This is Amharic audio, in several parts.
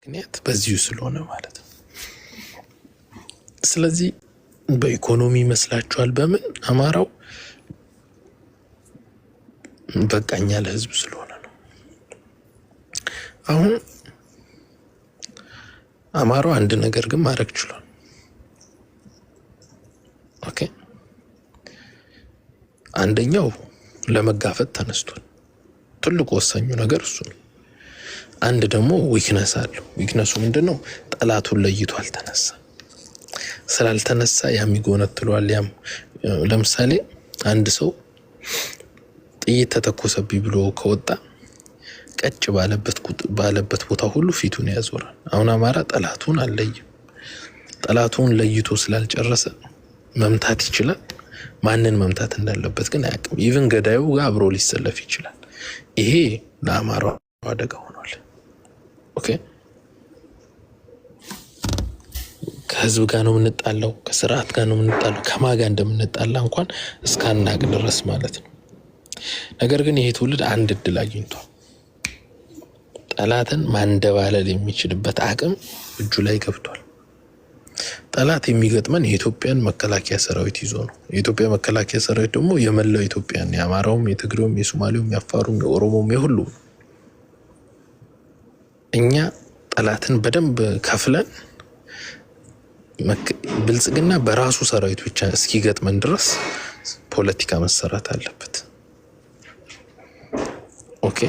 ምክንያት በዚሁ ስለሆነ ማለት ነው። ስለዚህ በኢኮኖሚ መስላችኋል በምን አማራው በቃኛ ለህዝብ ስለሆነ ነው። አሁን አማራው አንድ ነገር ግን ማድረግ ችሏል። ኦኬ አንደኛው ለመጋፈጥ ተነስቷል። ትልቁ ወሳኙ ነገር እሱ ነው። አንድ ደግሞ ዊክነስ አለው። ዊክነሱ ምንድነው? ጠላቱን ለይቶ አልተነሳ። ስላልተነሳ ያም ይጎነትሏል። ያም ለምሳሌ አንድ ሰው ጥይት ተተኮሰብኝ ብሎ ከወጣ ቀጭ ባለበት ቦታ ሁሉ ፊቱን ያዞራል። አሁን አማራ ጠላቱን አልለየም። ጠላቱን ለይቶ ስላልጨረሰ መምታት ይችላል። ማንን መምታት እንዳለበት ግን አያውቅም። ኢቭን ገዳዩ ጋር አብሮ ሊሰለፍ ይችላል። ይሄ ለአማራው አደጋ ሆኗል። ኦኬ ከህዝብ ጋር ነው የምንጣለው፣ ከስርዓት ጋር ነው የምንጣለው፣ ከማጋ እንደምንጣላ እንኳን እስካናቅ ድረስ ማለት ነው። ነገር ግን ይሄ ትውልድ አንድ እድል አግኝቷል። ጠላትን ማንደባለል የሚችልበት አቅም እጁ ላይ ገብቷል። ጠላት የሚገጥመን የኢትዮጵያን መከላከያ ሰራዊት ይዞ ነው። የኢትዮጵያ መከላከያ ሰራዊት ደግሞ የመላው ኢትዮጵያን የአማራውም፣ የትግሬውም፣ የሶማሌውም፣ የአፋሩም፣ የኦሮሞም የሁሉም። እኛ ጠላትን በደንብ ከፍለን ብልጽግና በራሱ ሰራዊት ብቻ እስኪገጥመን ድረስ ፖለቲካ መሰራት አለበት። ኦኬ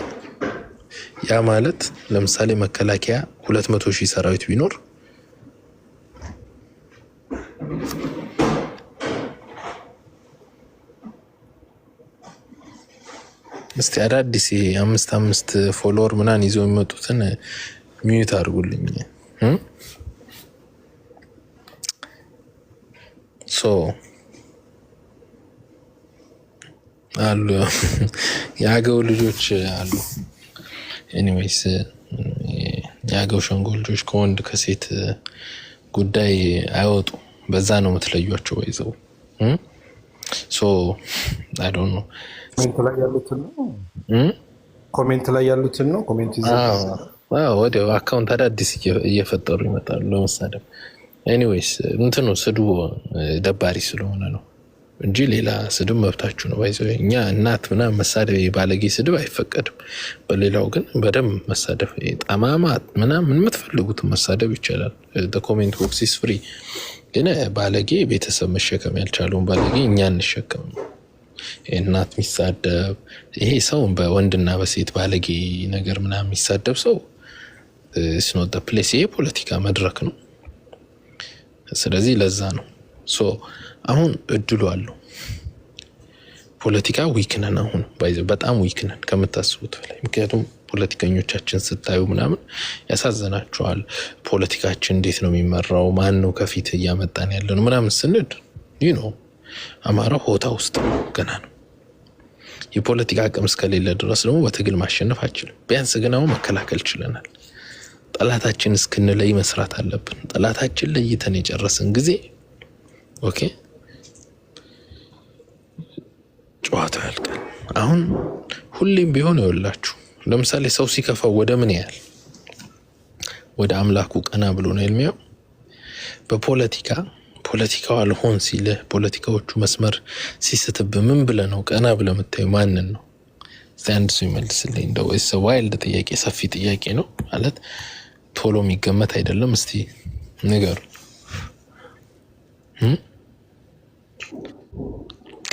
ያ ማለት ለምሳሌ መከላከያ 200,000 ሰራዊት ቢኖር እስቲ አዳዲስ 5 ፎሎወር ምናን ይዘው የሚመጡትን ሚዩት አድርጉልኝ። አሉ የአገው ልጆች አሉ። ኤኒዌይስ የአገው ሸንጎ ልጆች ከወንድ ከሴት ጉዳይ አይወጡ። በዛ ነው የምትለዩቸው። ወይዘው አይ ዶንት ኖ ኮሜንት ላይ ያሉትን ነው። ኮሜንት ወዲያው አካውንት አዳዲስ እየፈጠሩ ይመጣሉ ለመሳደብ። ኤኒዌይስ እንትኑ ስድቡ ደባሪ ስለሆነ ነው እንጂ ሌላ ስድብ መብታችሁ ነው። ባይዘው እኛ እናት ምናምን መሳደብ ባለጌ ስድብ አይፈቀድም። በሌላው ግን በደንብ መሳደብ ጠማማ ምናምን የምትፈልጉት መሳደብ ይቻላል። ኮሜንት ቦክስ ኢዝ ፍሪ። ግን ባለጌ ቤተሰብ መሸከም ያልቻለውን ባለጌ እኛ እንሸከም። እናት የሚሳደብ ይሄ ሰው በወንድና በሴት ባለጌ ነገር ምናምን የሚሳደብ ሰው ስኖት ፕሌስ። ይሄ ፖለቲካ መድረክ ነው። ስለዚህ ለዛ ነው አሁን እድሉ አለው። ፖለቲካ ዊክነን አሁን በጣም ዊክነን ከምታስቡት በላይ። ምክንያቱም ፖለቲከኞቻችን ስታዩ ምናምን ያሳዘናቸዋል። ፖለቲካችን እንዴት ነው የሚመራው? ማን ነው ከፊት እያመጣን ያለ ነው ምናምን ስንድ አማራው ሆታ ውስጥ ገና ነው። የፖለቲካ አቅም እስከሌለ ድረስ ደግሞ በትግል ማሸነፍ አይችልም። ቢያንስ ግን አሁን መከላከል ችለናል። ጠላታችን እስክንለይ መስራት አለብን። ጠላታችን ለይተን የጨረስን ጊዜ ኦኬ ጨዋታው ያልቃል። አሁን ሁሌም ቢሆን ይወላችሁ ለምሳሌ ሰው ሲከፋው ወደ ምን ያህል ወደ አምላኩ ቀና ብሎ ነው የሚያው። በፖለቲካው አልሆን ሲል ፖለቲካዎቹ መስመር ሲስትብ ምን ብለ ነው ቀና ብለ የምታዩ? ማንን ነው? አንድ ሰው ይመልስልኝ። እንደው ዋይልድ ጥያቄ፣ ሰፊ ጥያቄ ነው ማለት ቶሎ የሚገመት አይደለም። እስቲ ንገሩ።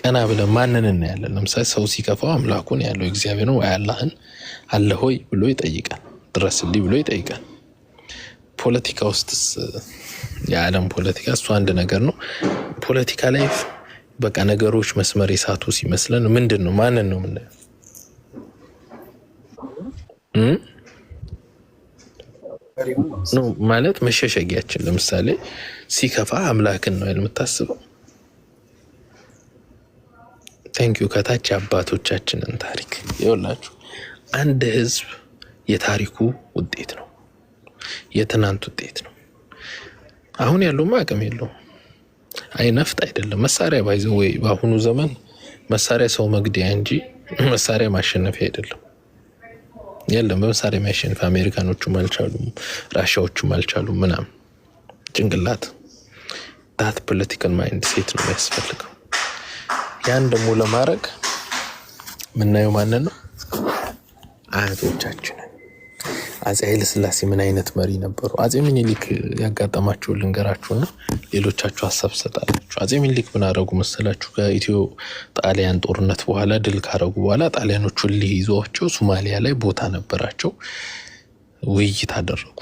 ቀና ብለን ማንን እናያለን? ለምሳሌ ሰው ሲከፋው አምላኩን ያለው እግዚአብሔር ነው ወይ አላህን አለ ሆይ ብሎ ይጠይቃል። ድረስልኝ ብሎ ይጠይቃል። ፖለቲካ ውስጥስ የዓለም ፖለቲካ እሱ አንድ ነገር ነው። ፖለቲካ ላይ በቃ ነገሮች መስመር የሳቱ ሲመስለን ምንድን ነው ማንን ነው የምናየው? ነው ማለት መሸሸጊያችን። ለምሳሌ ሲከፋ አምላክን ነው የምታስበው። ታንኪዩ ከታች አባቶቻችንን ታሪክ ይወላችሁ። አንድ ህዝብ የታሪኩ ውጤት ነው፣ የትናንት ውጤት ነው። አሁን ያለው አቅም የለውም። አይ ነፍጥ አይደለም መሳሪያ ባይዘው ወይ በአሁኑ ዘመን መሳሪያ ሰው መግደያ እንጂ መሳሪያ ማሸነፊያ አይደለም። የለም በመሳሪያ የሚያሸንፍ አሜሪካኖቹም አልቻሉም፣ ራሻዎቹም አልቻሉም ምናምን። ጭንቅላት ዳት ፖለቲካል ማይንድ ሴት ነው የሚያስፈልገው። ያን ደግሞ ለማድረግ ምናየው ማንን ነው? አያቶቻችንን። አፄ ኃይለ ሥላሴ ምን አይነት መሪ ነበሩ? አፄ ሚኒሊክ ያጋጠማቸው ልንገራችሁና ሌሎቻችሁ ሀሳብ ሰጣላችሁ። አፄ ሚኒሊክ ምን አደረጉ መሰላችሁ? ከኢትዮ ጣሊያን ጦርነት በኋላ ድል ካረጉ በኋላ ጣሊያኖቹን ሊይዟቸው ሶማሊያ ላይ ቦታ ነበራቸው። ውይይት አደረጉ።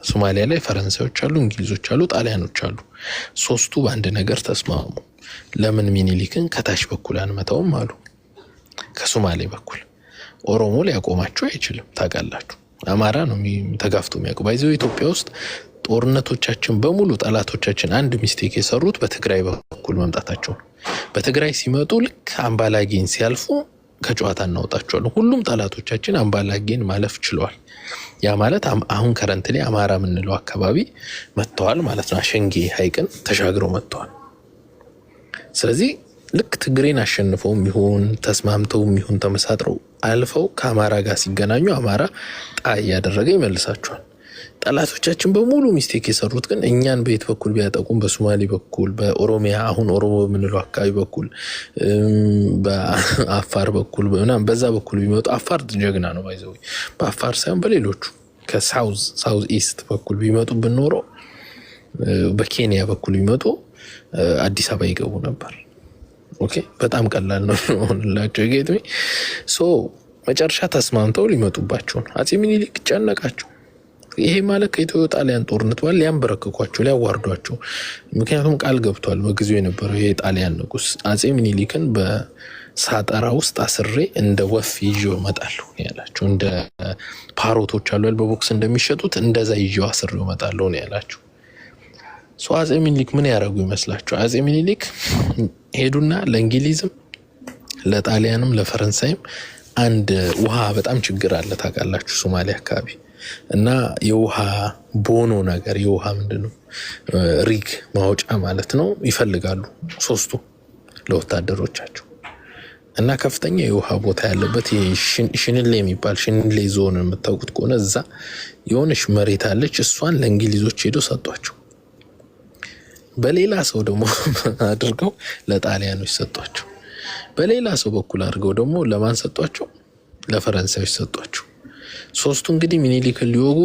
ሶማሊያ ላይ ፈረንሳዮች አሉ፣ እንግሊዞች አሉ፣ ጣሊያኖች አሉ። ሶስቱ በአንድ ነገር ተስማሙ። ለምን ሚኒሊክን ከታች በኩል አንመታውም አሉ። ከሶማሌ በኩል ኦሮሞ ሊያቆማቸው አይችልም። ታውቃላችሁ፣ አማራ ነው ተጋፍቶ የሚያውቁ። ባይዘው ኢትዮጵያ ውስጥ ጦርነቶቻችን በሙሉ ጠላቶቻችን አንድ ሚስቴክ የሰሩት በትግራይ በኩል መምጣታቸው ነው። በትግራይ ሲመጡ ልክ አምባላጌን ሲያልፉ ከጨዋታ እናወጣቸዋለን። ሁሉም ጠላቶቻችን አምባላጌን ማለፍ ችለዋል። ያ ማለት አሁን ከረንት ላይ አማራ የምንለው አካባቢ መጥተዋል ማለት ነው። አሸንጌ ሐይቅን ተሻግረው መጥተዋል። ስለዚህ ልክ ትግሬን አሸንፈውም ይሁን ተስማምተውም ይሁን ተመሳጥረው አልፈው ከአማራ ጋር ሲገናኙ አማራ ጣይ ያደረገ ይመልሳቸዋል። ጠላቶቻችን በሙሉ ሚስቴክ የሰሩት ግን እኛን በየት በኩል ቢያጠቁም በሶማሌ በኩል፣ በኦሮሚያ አሁን ኦሮሞ የምንለው አካባቢ በኩል፣ በአፋር በኩል ምናምን በዛ በኩል ቢመጡ አፋር ጀግና ነው ባይዘው። በአፋር ሳይሆን በሌሎቹ ከሳውዝ ኢስት በኩል ቢመጡ ብንኖሮ በኬንያ በኩል ቢመጡ አዲስ አበባ ይገቡ ነበር። ኦኬ በጣም ቀላል ነው ሆነላቸው። ጌትሚ መጨረሻ ተስማምተው ሊመጡባቸው ነው። አፄ ሚኒሊክ ጨነቃቸው። ይሄ ማለት ከኢትዮ ጣሊያን ጦርነት በኋላ ሊያንበረክኳቸው፣ ሊያዋርዷቸው። ምክንያቱም ቃል ገብቷል በጊዜው የነበረው የጣሊያን ንጉስ አፄ ሚኒሊክን በሳጠራ ውስጥ አስሬ እንደ ወፍ ይዤው እመጣለሁ ያላቸው። እንደ ፓሮቶች አሉ በቦክስ እንደሚሸጡት እንደዛ ይዤው አስሬው እመጣለሁ ነው ያላቸው። አፄ ሚኒሊክ ምን ያደረጉ ይመስላችሁ? አፄ ሚኒሊክ ሄዱና ለእንግሊዝም ለጣሊያንም ለፈረንሳይም አንድ ውሃ በጣም ችግር አለ ታውቃላችሁ፣ ሶማሊያ አካባቢ እና የውሃ ቦኖ ነገር የውሃ ምንድነው ሪግ ማውጫ ማለት ነው ይፈልጋሉ ሶስቱ ለወታደሮቻቸው። እና ከፍተኛ የውሃ ቦታ ያለበት ሽንሌ የሚባል ሽንሌ ዞን የምታውቁት ከሆነ እዛ የሆነች መሬት አለች። እሷን ለእንግሊዞች ሄዶ ሰጧቸው። በሌላ ሰው ደግሞ አድርገው ለጣሊያኖች ሰጧቸው። በሌላ ሰው በኩል አድርገው ደግሞ ለማን ሰጧቸው? ለፈረንሳዮች ሰጧቸው። ሶስቱ እንግዲህ ሚኒሊክን ሊወጉ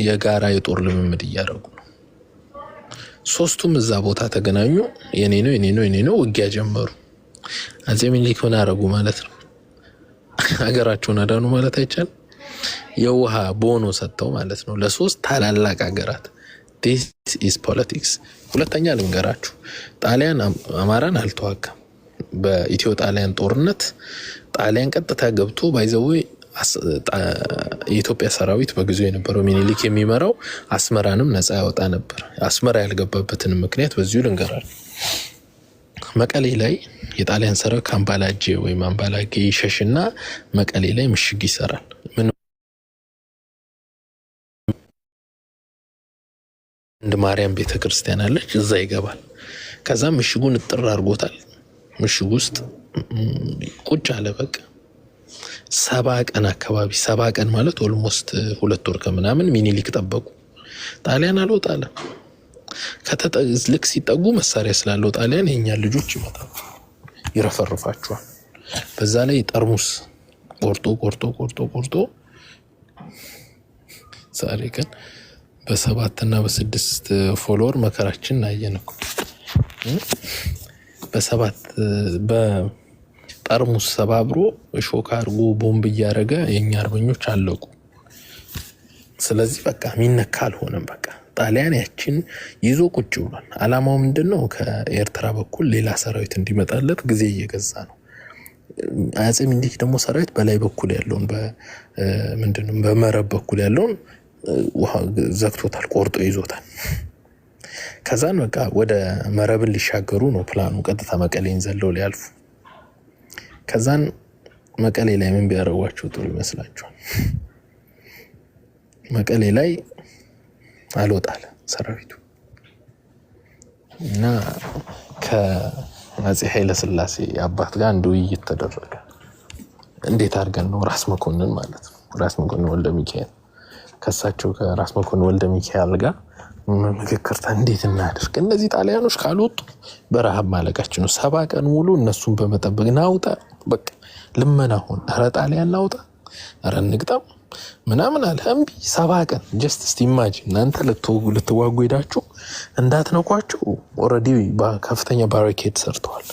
የጋራ የጦር ልምምድ እያደረጉ ነው። ሶስቱም እዛ ቦታ ተገናኙ። የኔ ነው ውጊያ ጀመሩ። አፄ ሚኒሊክ ምን አደረጉ ማለት ነው? ሀገራቸውን አዳኑ ማለት አይቻልም። የውሃ ቦኖ ሰጥተው ማለት ነው ለሶስት ታላላቅ ሀገራት። this is politics። ሁለተኛ ልንገራችሁ፣ ጣሊያን አማራን አልተዋጋም። በኢትዮ ጣሊያን ጦርነት ጣሊያን ቀጥታ ገብቶ ባይዘው የኢትዮጵያ ሰራዊት በጊዜው የነበረው ሚኒሊክ የሚመራው አስመራንም ነፃ ያወጣ ነበር። አስመራ ያልገባበትን ምክንያት በዚሁ ልንገራችሁ። መቀሌ ላይ የጣሊያን ሰራዊት ከአምባላጄ ወይም አምባላጌ ይሸሽና መቀሌ ላይ ምሽግ ይሰራል። እንደ ማርያም ቤተክርስቲያን አለች፣ እዛ ይገባል። ከዛ ምሽጉን እጥር አድርጎታል። ምሽጉ ውስጥ ቁጭ አለ። በቃ 70 ቀን አካባቢ 70 ቀን ማለት ኦልሞስት 2 ወር ከምናምን ሚኒሊክ ጠበቁ። ጣሊያን አልወጣለ። ልክ ሲጠጉ መሳሪያ ስላለው ጣሊያን የኛ ልጆች ይመጣሉ፣ ይረፈርፋቸዋል። በዛ ላይ ጠርሙስ ቆርጦ ዛሬ ቀን በ7 እና በ6 ፎሎወር መከራችን አየነው። በ7 በጠርሙስ ሰባብሮ ሾክ አድርጎ ቦምብ እያደረገ የኛ አርበኞች አለቁ። ስለዚህ በቃ ሚነካ አልሆነም። በቃ ጣሊያን ያችን ይዞ ቁጭ ብሏል። አላማው ምንድነው? ከኤርትራ በኩል ሌላ ሰራዊት እንዲመጣለት ጊዜ እየገዛ ነው። አፄ ሚኒሊክ ደግሞ ሰራዊት በላይ በኩል ያለውን በመረብ በኩል ያለውን ውሃ ዘግቶታል፣ ቆርጦ ይዞታል። ከዛን በቃ ወደ መረብን ሊሻገሩ ነው ፕላኑ። ቀጥታ መቀሌን ዘለው ሊያልፉ። ከዛን መቀሌ ላይ ምን ቢያረዋቸው ጥሩ ይመስላችኋል? መቀሌ ላይ አልወጣለ ሰራዊቱ እና ከአፄ ኃይለ ሥላሴ አባት ጋር አንድ ውይይት ተደረገ። እንዴት አድርገን ነው ራስ መኮንን ማለት ነው ራስ መኮንን ወልደ ሚካኤል ከሳቸው ከራስ መኮንን ወልደ ሚካኤል ጋር ምክክርታ እንዴት እናድርግ? እነዚህ ጣሊያኖች ካልወጡ በረሃብ ማለቃችን ነው። 70 ቀን ሙሉ እነሱን በመጠበቅ ናውጣ በቃ ልመና ሆነ። ኧረ ጣሊያን ናውጣ፣ ኧረ እንግጠም ምናምን አለ። እምቢ 70 ቀን ጀስት እስቲ ኢማጂን እናንተ ልትዋጉ ሄዳችሁ እንዳትነኳቸው ኦልሬዲ ከፍተኛ ባሪኬድ ሰርተዋል።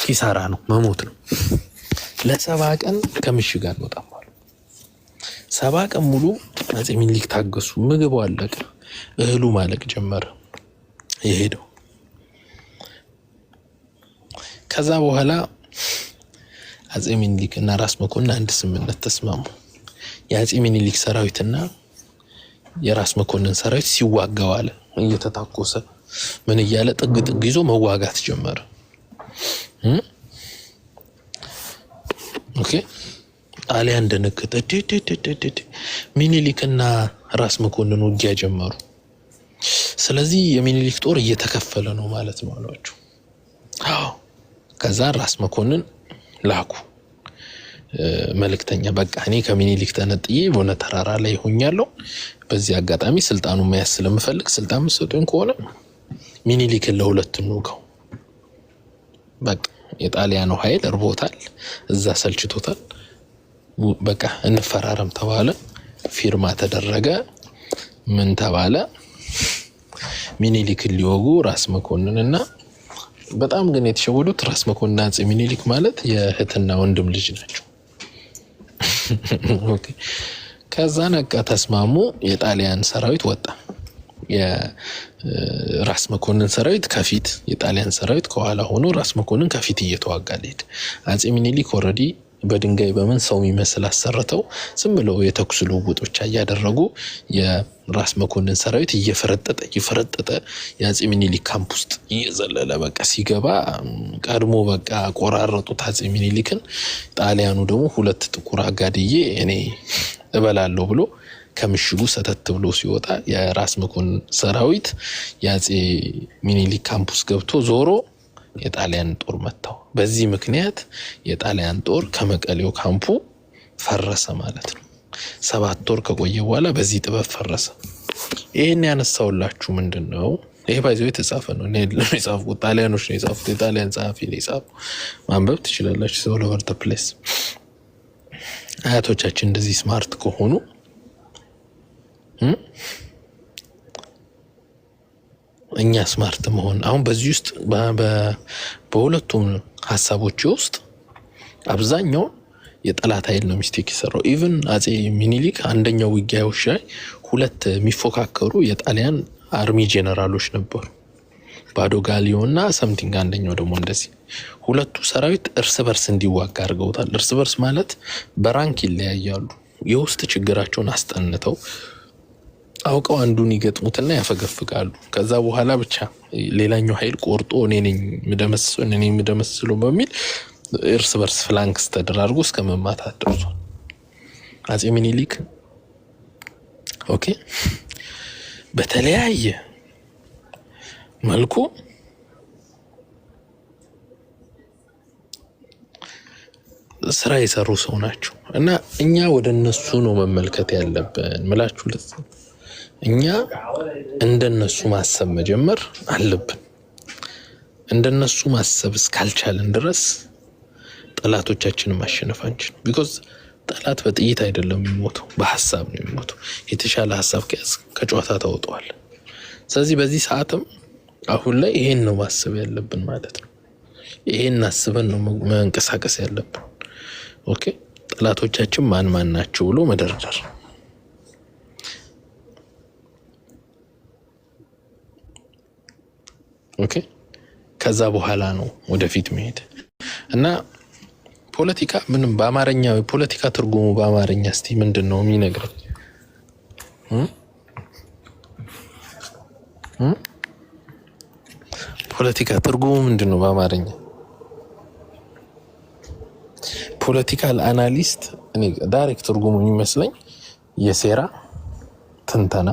ኪሳራ ነው፣ መሞት ነው። ለ70 ቀን ከምሽግ አንወጣም አሉ። 70 ቀን ሙሉ አፄ ሚኒሊክ ታገሱ። ምግቡ አለቀ፣ እህሉ ማለቅ ጀመረ የሄደው። ከዛ በኋላ አፄ ሚኒሊክ እና ራስ መኮንን አንድ ስምምነት ተስማሙ። የአፄ ሚኒሊክ ሰራዊትና የራስ መኮንን ሰራዊት ሲዋጋው አለ እየተታኮሰ ምን እያለ ጥግ ጥግ ይዞ መዋጋት ጀመረ። ኦኬ ጣሊያን ደነገጠ። ሚኒሊክና ራስ መኮንን ውጊያ ጀመሩ። ስለዚህ የሚኒሊክ ጦር እየተከፈለ ነው ማለት ነው አሏቸው። አዎ ከዛ ራስ መኮንን ላኩ መልእክተኛ፣ በቃ እኔ ከሚኒሊክ ተነጥዬ በሆነ ተራራ ላይ ሆኛለሁ። በዚህ አጋጣሚ ስልጣኑን መያዝ ስለምፈልግ ስልጣን መስጠቱን ከሆነ ሚኒሊክን ለሁለት እንውጋው። በቃ የጣሊያኑ ኃይል እርቦታል፣ እዛ ሰልችቶታል። በቃ እንፈራረም ተባለ። ፊርማ ተደረገ። ምን ተባለ? ሚኒሊክን ሊወጉ ራስ መኮንንና በጣም ግን የተሸወዱት ራስ መኮንንና አፄ ሚኒሊክ ማለት የእህትና ወንድም ልጅ ናቸው። ኦኬ ከዛ ነቃ ተስማሙ። የጣሊያን ሰራዊት ወጣ። የራስ መኮንን ሰራዊት ከፊት፣ የጣሊያን ሰራዊት ከኋላ ሆኖ ራስ መኮንን ከፊት እየተዋጋ ሊሄድ። አፄ ሚኒሊክ ኦልሬዲ በድንጋይ በምን ሰው የሚመስል አሰርተው ዝም ብለው የተኩስ ልውውጥ ብቻ እያደረጉ የራስ መኮንን ሰራዊት እየፈረጠጠ የአፄ ሚኒሊክ ካምፕ ውስጥ እየዘለለ በቃ ሲገባ ቀድሞ በቃ ቆራረጡት አፄ ሚኒሊክን። ጣሊያኑ ደግሞ ሁለት ጥቁር አጋድዬ እኔ እበላለሁ ብሎ ከምሽጉ ሰተት ብሎ ሲወጣ የራስ መኮንን ሰራዊት የአፄ ሚኒሊክ ካምፕ ውስጥ ገብቶ ዞሮ የጣሊያን ጦር መታው። በዚህ ምክንያት የጣሊያን ጦር ከመቀሌው ካምፑ ፈረሰ ማለት ነው። 7 ወር ከቆየ በኋላ በዚህ ጥበብ ፈረሰ። ይሄን ያነሳውላችሁ ምንድነው? ይሄ ባይዘው የተጻፈ ነው። እኔ የጻፍኩት ጣሊያኖች ነው የጻፉት። የጣሊያን ጸሐፊ ነው የጻፈው። ማንበብ ትችላላችሁ። ሰው ለወርተ ፕሌስ አያቶቻችን እንደዚህ ስማርት ከሆኑ እኛ ስማርት መሆን አሁን በዚህ ውስጥ በሁለቱም ሐሳቦች ውስጥ አብዛኛው የጠላት ኃይል ነው ሚስቴክ ይሰራው። ኢቭን አፄ ሚኒሊክ አንደኛው ውጊያዎች ላይ ሁለት የሚፎካከሩ የጣሊያን አርሚ ጄነራሎች ነበሩ፣ ባዶጋሊዮና ሰምቲንግ። አንደኛው ደግሞ እንደዚህ ሁለቱ ሰራዊት እርስ በርስ እንዲዋጋ አድርገውታል። እርስ በርስ ማለት በራንክ ይለያያሉ። የውስጥ ችግራቸውን አስጠንተው አውቀው አንዱን ይገጥሙትና ያፈገፍጋሉ። ከዛ በኋላ ብቻ ሌላኛው ኃይል ቆርጦ እኔ ነኝ ምደመስለው በሚል እርስ በርስ ፍላንክስ ተደራርጎ እስከ መማታት ደርሷል አፄ ሚኒሊክ። ኦኬ በተለያየ መልኩ ስራ የሰሩ ሰው ናቸው እና እኛ ወደ እነሱ ነው መመልከት ያለብን ምላችሁ ለዚህ እኛ እንደነሱ ማሰብ መጀመር አለብን። እንደነሱ ማሰብ እስካልቻለን ድረስ ጠላቶቻችንን ማሸነፍ አንችልም። ቢኮዝ ጠላት በጥይት አይደለም የሚሞተው፣ በሐሳብ ነው የሚሞተው። የተሻለ ሐሳብ ከያዝ ከጨዋታ ታወጣዋል። ስለዚህ በዚህ ሰዓትም አሁን ላይ ይሄን ነው ማሰብ ያለብን ማለት ነው። ይሄን አስበን ነው መንቀሳቀስ ያለብን። ኦኬ ጠላቶቻችን ማን ናቸው ብሎ መደርደር። ኦኬ ከዛ በኋላ ነው ወደፊት መሄድ እና ፖለቲካ ምንም በአማርኛ ፖለቲካ ትርጉሙ በአማርኛ እስቲ ምንድነው የሚነግረው? ፖለቲካ ትርጉሙ ምንድነው በአማርኛ? ፖለቲካል አናሊስት እኔ ዳይሬክት ትርጉሙ የሚመስለኝ የሴራ ትንተና።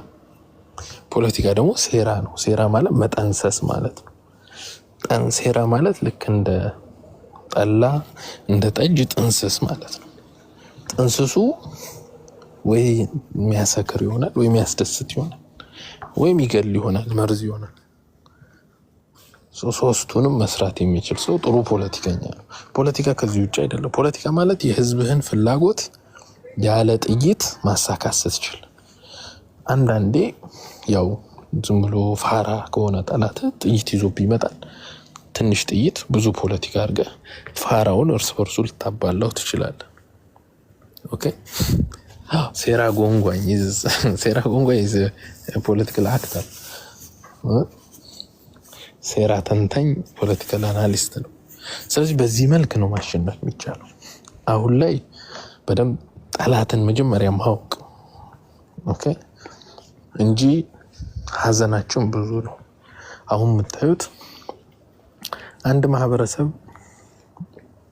ፖለቲካ ደግሞ ሴራ ነው። ሴራ ማለት መጠንሰስ ማለት ነው። ሴራ ማለት ልክ እንደ ጠላ እንደ ጠጅ ጥንስስ ማለት ነው። ጥንስሱ ወይ የሚያሰክር ይሆናል ወይ የሚያስደስት ይሆናል ወይ የሚገል ይሆናል፣ መርዝ ይሆናል። ሶስቱንም መስራት የሚችል ሰው ጥሩ ፖለቲከኛ ነው። ፖለቲካ ከዚህ ውጭ አይደለም። ፖለቲካ ማለት የህዝብህን ፍላጎት ያለ ጥይት ማሳካት ስትችል። አንዳንዴ ያው ዝም ብሎ ፋራ ከሆነ ጠላት ጥይት ይዞብህ ይመጣል። ትንሽ ጥይት ብዙ ፖለቲካ አድርገህ ፋራውን እርስ በርሱ ልታባላው ትችላለህ። ኦኬ ሴራ ጎንጓኝ ፖለቲካል አክተር፣ ሴራ ተንታኝ ፖለቲካል አናሊስት ነው። ስለዚህ በዚህ መልክ ነው ማሸነፍ የሚቻለው። አሁን ላይ በደንብ ጠላትን መጀመሪያ ማወቅ ኦኬ እንጂ ሀዘናቸውን ብዙ ነው። አሁን የምታዩት አንድ ማህበረሰብ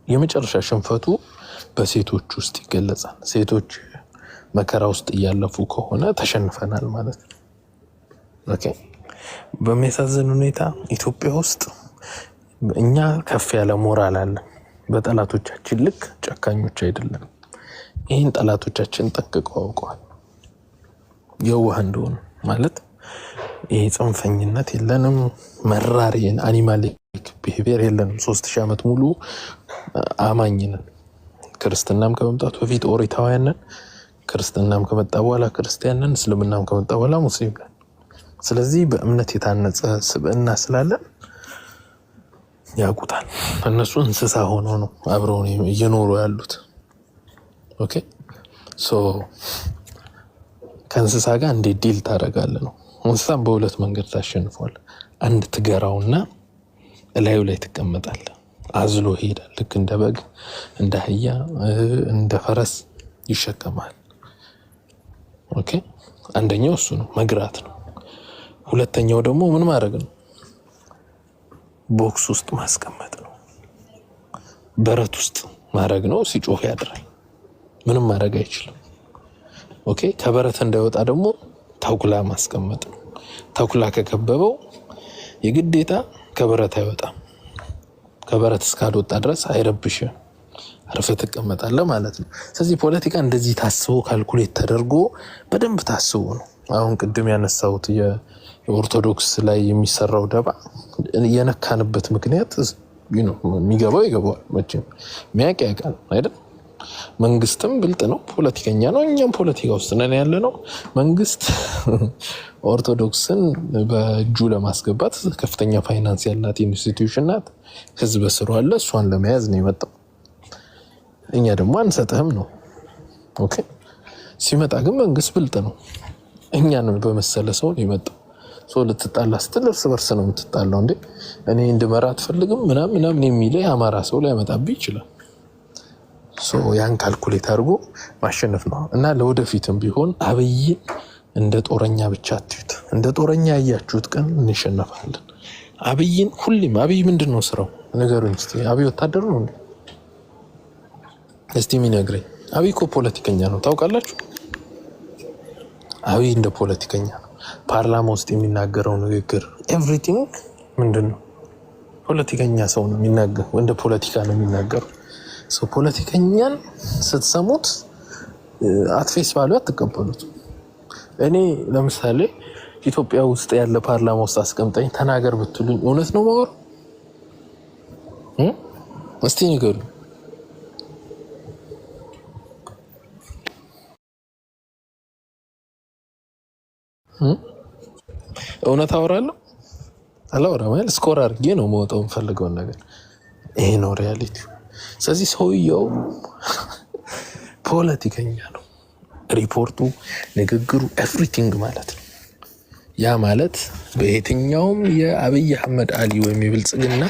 የመጨረሻ ሽንፈቱ በሴቶች ውስጥ ይገለጻል። ሴቶች መከራ ውስጥ እያለፉ ከሆነ ተሸንፈናል ማለት ነው። ኦኬ በሚያሳዝን ሁኔታ ኢትዮጵያ ውስጥ እኛ ከፍ ያለ ሞራል አለን። በጠላቶቻችን ልክ ጨካኞች አይደለም። ይህን ጠላቶቻችን ጠንቅቀው አውቀዋል። የዋህ እንደሆኑ ማለት ይሄ ጽንፈኝነት የለንም፣ መራሪን አኒማሊክ ቢሄቪየር የለንም። 3000 ዓመት ሙሉ አማኝነን። ክርስትናም ከመምጣቱ በፊት ኦሪታውያንን፣ ክርስትናም ከመጣ በኋላ ክርስቲያንን፣ እስልምናም ከመጣ በኋላ ሙስሊም ነን። ስለዚህ በእምነት የታነጸ ስብዕና ስላለን ያውቁታል። እነሱ እንስሳ ሆነው ነው አብረው እየኖሩ ያሉት። ኦኬ ሶ ከእንስሳ ጋር እንዴት ዲል ታደርጋለህ ነው። እንስሳም በሁለት መንገድ ታሸንፏል። አንድ ትገራውና እላዩ ላይ ትቀመጣለህ፣ አዝሎ ይሄዳል። ልክ እንደ በግ፣ እንደ አህያ፣ እንደ ፈረስ ይሸከማል። ኦኬ አንደኛው እሱ ነው፣ መግራት ነው። ሁለተኛው ደግሞ ምን ማድረግ ነው? ቦክስ ውስጥ ማስቀመጥ ነው፣ በረት ውስጥ ማድረግ ነው። ሲጮህ ያድራል፣ ምንም ማድረግ አይችልም። ኦኬ ከበረት እንዳይወጣ ደግሞ ተኩላ ማስቀመጥ ነው። ተኩላ ከከበበው የግዴታ ከበረት አይወጣም። ከበረት እስካልወጣ ድረስ አይረብሽም፣ አርፈህ ትቀመጣለህ ማለት ነው። ስለዚህ ፖለቲካ እንደዚህ ታስቦ ካልኩሌት ተደርጎ በደንብ ታስቦ ነው። አሁን ቅድም ያነሳሁት የኦርቶዶክስ ላይ የሚሰራው ደባ የነካንበት ምክንያት የሚገባው ይገባዋል፣ መቼም የሚያውቅ ያውቃል አይደል? መንግስትም ብልጥ ነው፣ ፖለቲከኛ ነው። እኛም ፖለቲካ ውስጥ ነን ያለ ነው። መንግስት ኦርቶዶክስን በእጁ ለማስገባት ከፍተኛ ፋይናንስ ያላት ኢንስቲትዩሽን ናት። ህዝብ ስሩ አለ፣ እሷን ለመያዝ ነው የመጣው። እኛ ደግሞ አንሰጥህም ነው። ኦኬ ሲመጣ ግን መንግስት ብልጥ ነው፣ እኛን በመሰለ ሰው ነው የመጣው። ሰው ልትጣላ ስትል እርስ በርስ ነው የምትጣላው። እንዴ እኔ እንድመራ አትፈልግም ምናምን የሚለው የአማራ ሰው ሊያመጣብህ ይችላል። ያን ካልኩሌት አድርጎ ማሸነፍ ነው። እና ለወደፊትም ቢሆን አብይን እንደ ጦረኛ ብቻ አትዩት። እንደ ጦረኛ ያያችሁት ቀን እንሸነፋለን። አብይን ሁሌም አብይ ምንድን ነው ስራው? ነገሩኝ እስቲ። አብይ ወታደር ነው እንዴ? እስቲ የሚነግረኝ። አብይ እኮ ፖለቲከኛ ነው ታውቃላችሁ። አብይ እንደ ፖለቲከኛ ነው። ፓርላማ ውስጥ የሚናገረው ንግግር ኤቭሪቲንግ ምንድን ነው? ፖለቲከኛ ሰው ነው የሚናገረው፣ እንደ ፖለቲካ ነው የሚናገረው። ፖለቲከኛን ስትሰሙት አትፌስ ባሉ አትቀበሉት። እኔ ለምሳሌ ኢትዮጵያ ውስጥ ያለ ፓርላማ ውስጥ አስቀምጠኝ ተናገር ብትሉኝ እውነት ነው ማወር? እስቲ ንገሩ። እውነት አወራለሁ አላወራም? ማለት ስኮር አድርጌ ነው መውጣው የምፈልገውን ነገር። ይሄ ነው ሪያሊቲ። ስለዚህ ሰውየው ፖለቲከኛ ነው። ሪፖርቱ፣ ንግግሩ፣ ኤቭሪቲንግ ማለት ነው። ያ ማለት በየትኛውም የአብይ አህመድ አሊ ወይም የብልጽግና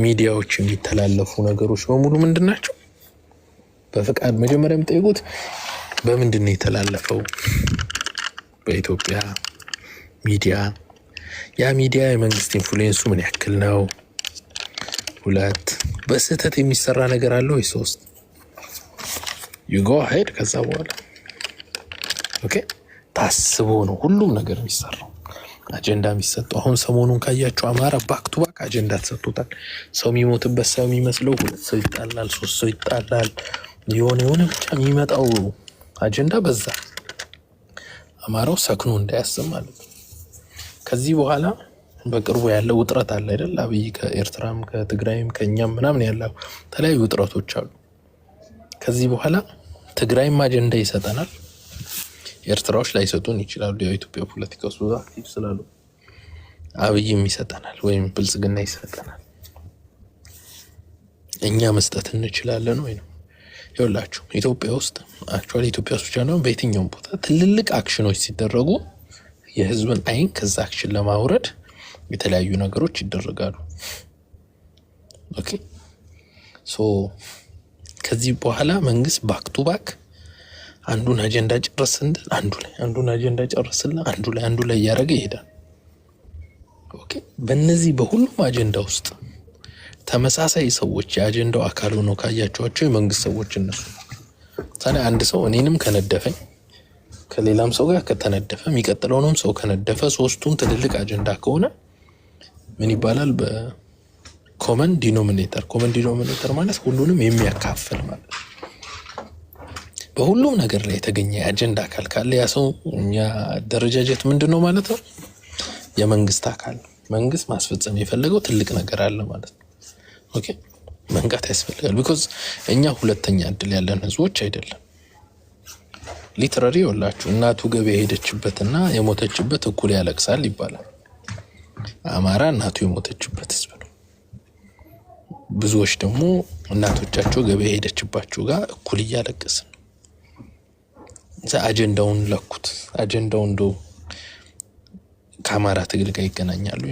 ሚዲያዎች የሚተላለፉ ነገሮች በሙሉ ምንድን ናቸው? በፍቃድ መጀመሪያ የምጠይቁት በምንድን ነው የተላለፈው? በኢትዮጵያ ሚዲያ። ያ ሚዲያ የመንግስት ኢንፍሉዌንሱ ምን ያክል ነው? 2 በስህተት የሚሰራ ነገር አለ ወይ? 3 ዩጎ ሄድ። ከዛ በኋላ ኦኬ ታስቦ ነው ሁሉም ነገር የሚሰራው፣ አጀንዳ የሚሰጠው። አሁን ሰሞኑን ካያችሁ አማራ ባክ ቱ ባክ አጀንዳ ተሰጥቶታል። ሰው የሚሞትበት ሰው የሚመስለው 2 ሰው ይጣላል፣ 3 ሰው ይጣላል። የሆነ ብቻ የሚመጣው አጀንዳ በዛ አማራው ሰክኖ እንዳያስብ ማለት ነው። ከዚህ በኋላ በቅርቡ ያለው ውጥረት አለ አይደል? አብይ ከኤርትራም ከትግራይም ከኛም ምናምን ያለው ተለያዩ ውጥረቶች አሉ። ከዚህ በኋላ ትግራይም አጀንዳ ይሰጠናል፣ ኤርትራዎች ላይሰጡን ይችላሉ። የኢትዮጵያ ፖለቲካ ውስጥ ብዙ አክቲቭ ስላሉ አብይም ይሰጠናል ወይም ብልጽግና ይሰጠናል። እኛ መስጠት እንችላለን ወይ ነው ይኸውላችሁ። ኢትዮጵያ ውስጥ አክቹዋሊ ኢትዮጵያ ውስጥ ነው በየትኛውም ቦታ ትልልቅ አክሽኖች ሲደረጉ የህዝብን አይን ከዛ አክሽን ለማውረድ የተለያዩ ነገሮች ይደረጋሉ። ኦኬ ሶ ከዚህ በኋላ መንግስት ባክ ቱ ባክ አንዱን አጀንዳ ጨርስ እንደ አንዱን አጀንዳ ጨርስና አንዱ ላይ እያደረገ ይሄዳል። ኦኬ በእነዚህ በሁሉም አጀንዳ ውስጥ ተመሳሳይ ሰዎች የአጀንዳው አካል ሆነው ካያቸዋቸው የመንግስት ሰዎች እነሱ ታዲያ አንድ ሰው እኔንም ከነደፈኝ ከሌላም ሰው ጋር ከተነደፈ የሚቀጥለውንም ሰው ከነደፈ ሶስቱም ትልልቅ አጀንዳ ከሆነ ምን ይባላል? በኮመን ዲኖሚኔተር ማለት ሁሉንም የሚያካፍል ማለት ነው። በሁሉም ነገር ላይ የተገኘ አጀንዳ አካል ካለ ያ ሰው እኛ ደረጃጀት ምንድነው ማለት ነው? የመንግስት አካል ነው። መንግስት ማስፈጸም የፈለገው ትልቅ ነገር አለ ማለት ነው። ኦኬ መንቃት ያስፈልጋል። ቢኮዝ እኛ ሁለተኛ እድል ያለን ህዝቦች አይደለም። ሊትራሪ ወላችሁ እናቱ ገበያ ሄደችበትና የሞተችበት እኩል ያለቅሳል ይባላል። አማራ እናቱ የሞተችበት ህዝብ ነው። ብዙዎች ደግሞ እናቶቻቸው ገበያ ሄደችባቸው ጋር እኩል እያለቀስን አጀንዳውን ለኩት። አጀንዳው እንደው ከአማራ ትግል ጋር ይገናኛሉ።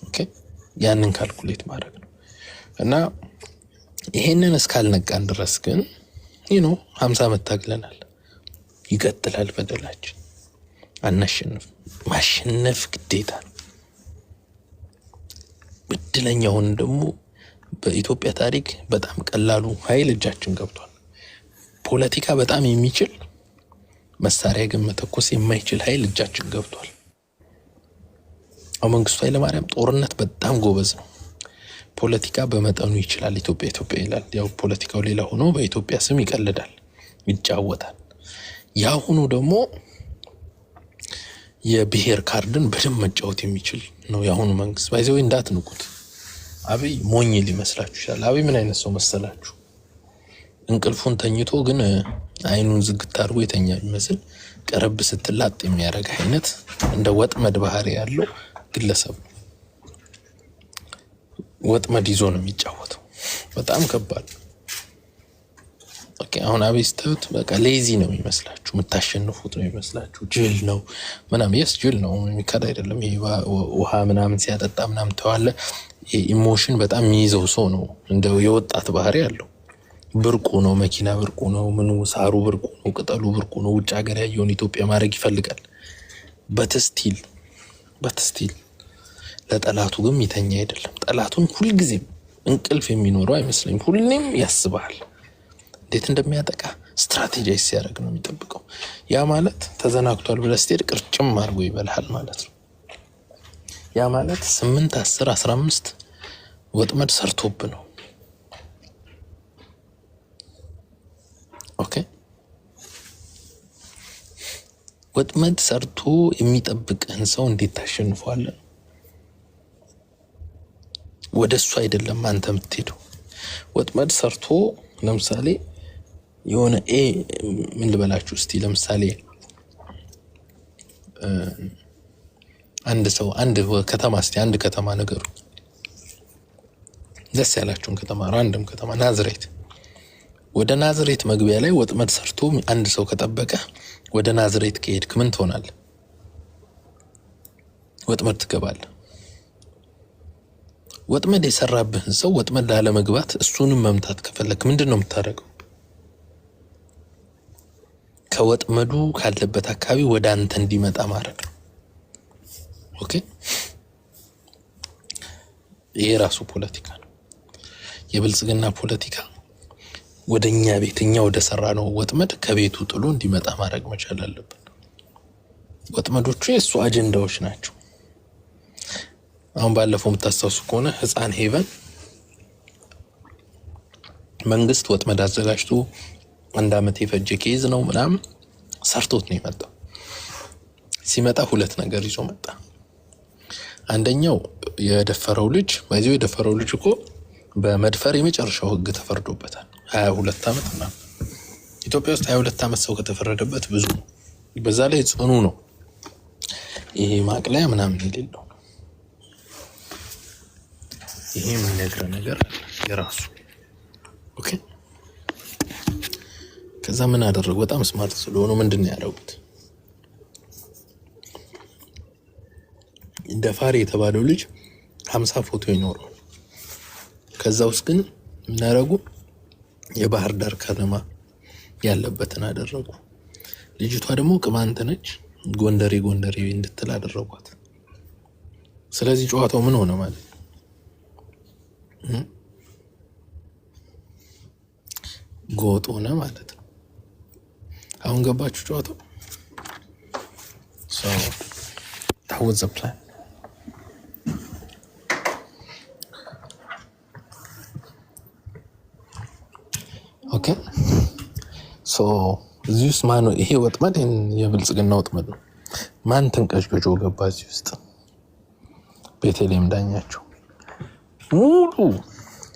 ኦኬ ያንን ካልኩሌት ማድረግ ነው እና ይሄንን እስካልነቃን ድረስ ግን 50 ዓመት ታግለናል። ይቀጥላል በደላችን። አናሸንፍ። ማሸነፍ ግዴታ ነው። በድለኛውን ደግሞ በኢትዮጵያ ታሪክ በጣም ቀላሉ ኃይል እጃችን ገብቷል። ፖለቲካ በጣም የሚችል መሳሪያ ግን መተኮስ የማይችል ኃይል እጃችን ገብቷል። መንግስቱ ኃይለማርያም ጦርነት በጣም ጎበዝ ነው። ፖለቲካ በመጠኑ ይችላል። ኢትዮጵያ ይላል። ያው ፖለቲካው ሌላ ሆኖ በኢትዮጵያ ስም ይቀልዳል፣ ይጫወታል። ያሁኑ ደግሞ የብሔር ካርድን በደንብ መጫወት የሚችል ነው ያሁኑ መንግስት። ባይዘው እንዳትንቁት። አብይ ሞኝ ሊመስላችሁ ይችላል። አብይ ምን አይነት ሰው መሰላችሁ? እንቅልፉን ተኝቶ ግን አይኑን ዝግት አድርጎ የተኛ ይመስል ቀረብ ስትላጥ የሚያደርግ አይነት እንደ ወጥመድ ባህሪ ያለው ግለሰብ ነው። ወጥመድ ይዞ ነው የሚጫወተው። በጣም ከባድ ነው። ኦኬ አሁን አብይ ስትሉት በቃ ሌዚ ነው የሚመስላችሁ፣ የምታሸንፉት ነው የሚመስላችሁ። ጅል ነው ምናምን። የስ ጅል ነው የሚካድ አይደለም። ይሄ ውሃ ምናምን ሲያጠጣ ምናምን ተዋለ ኢሞሽን በጣም የሚይዘው ሰው ነው። እንደው የወጣት ባህሪ ያለው ብርቁ ነው። መኪና ብርቁ ነው። ምኑ ሳሩ ብርቁ ነው። ቅጠሉ ብርቁ ነው። ውጭ ሀገር ያየውን ኢትዮጵያ ማድረግ ይፈልጋል። በትስቲል ለጠላቱ ግን ይተኛ አይደለም። ጠላቱን ሁልጊዜም እንቅልፍ የሚኖረው አይመስለኝም። ሁሌም ያስባል እንዴት እንደሚያጠቃ ስትራቴጂስ ሲያደርግ ነው የሚጠብቀው። ያ ማለት ተዘናግቷል ብለህ ስትሄድ ቅርጭም አድርጎ ይበልሃል ማለት ነው። ያ ማለት 8 10 15 ወጥመድ ሰርቶብ ነው። ኦኬ ወጥመድ ሰርቶ የሚጠብቅህን ሰው እንዴት ታሸንፈዋለህ? ወደሱ አይደለም አንተ የምትሄደው። ወጥመድ ሰርቶ ለምሳሌ የሆነ ምን ልበላችሁ እስቲ፣ ለምሳሌ አንድ ሰው አንድ ከተማ ነገሩ ደስ ያላችሁን ከተማ ራንደም ከተማ ናዝሬት፣ ወደ ናዝሬት መግቢያ ላይ ወጥመድ ሰርቶ አንድ ሰው ከጠበቀ ወደ ናዝሬት ከሄድክ ምን ትሆናለህ? ወጥመድ ትገባለህ። ወጥመድ የሰራብህን ሰው ወጥመድ ላለመግባት እሱንም መምታት ከፈለክ ምንድነው የምታደርገው? ከወጥመዱ ካለበት አካባቢ ወደ አንተ እንዲመጣ ማድረግ ነው። ኦኬ ይሄ ራሱ ፖለቲካ ነው። የብልጽግና ፖለቲካ ወደኛ ቤትኛ ወደ ሰራነው ወጥመድ ከቤቱ ጥሎ እንዲመጣ ማድረግ መቻል አለበት። ወጥመዶቹ የሱ አጀንዳዎች ናቸው። አሁን ባለፈው የምታስታውሱ ከሆነ ህፃን ሄቨን መንግስት ወጥመድ አዘጋጅቶ 1 ዓመት የፈጀ ኬዝ ነው ምናምን ሰርቶት ነው የመጣው። ሲመጣ 2 ነገር ይዞ መጣ። አንደኛው የደፈረው ልጅ እኮ በመድፈር የመጨረሻው ህግ ተፈርዶበታል 22 ዓመት እና ኢትዮጵያ ውስጥ 22 ዓመት ሰው ከተፈረደበት ብዙ ነው። በዛ ላይ ጽኑ ነው። ይሄ ማቅለያ ምናምን የሌለው ይሄ የሚነግረው ነገር የራሱ ኦኬ። ከዛ ምን አደረጉ? በጣም ስማርት ስለሆኑ ምንድነው ያደረጉት? ደፋሪ የተባለው ልጅ 50 ፎቶ ይኖረው። ከዛ ውስጥ ግን ምን አደረጉ? የባህር ዳር ከተማ ያለበትን አደረጉ። ልጅቷ ደግሞ ቅማንት ነች፣ ጎንደሬ እንድትል አደረጓት። ስለዚህ ጨዋታው ምን ሆነ ማለት ጎጥ ሆነ ማለት ነው። አሁን ገባችሁ ጨዋታው? that was the plan. ኦኬ ሶ እዚህ ውስጥ ማን ነው ይሄ ወጥመድ? የብልጽግና ወጥመድ ነው። ማን ተንቀሽቅሾ ገባ እዚህ ውስጥ? ቤተልሔም ዳኛቸው ሙሉ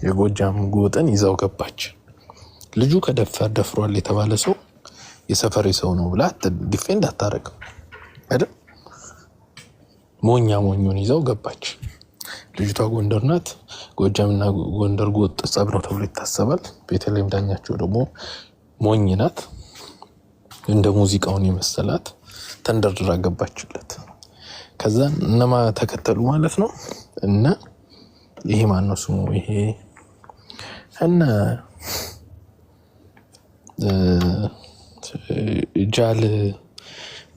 የጎጃም ጎጥን ይዛው ገባች። ልጁ ደፍሯል የተባለ ሰው የሰፈሬ ሰው ነው ብላ ዲፌንድ አታረግም አይደል? ሞኙን ይዛው ገባች። ልጅቷ ጎንደር ናት። ጎጃምና ጎንደር ጎጥ ጸብ ነው ተብሎ ይታሰባል። ቤተልሔም ዳኛቸው ደግሞ ሞኝ ናት። እንደ ሙዚቃውን የመሰላት ተንደርድራ ገባችለት። ከዛ እነማ ተከተሉ ማለት ነው። እና ይሄ ማን ነው ስሙ? ይሄ እና ጃል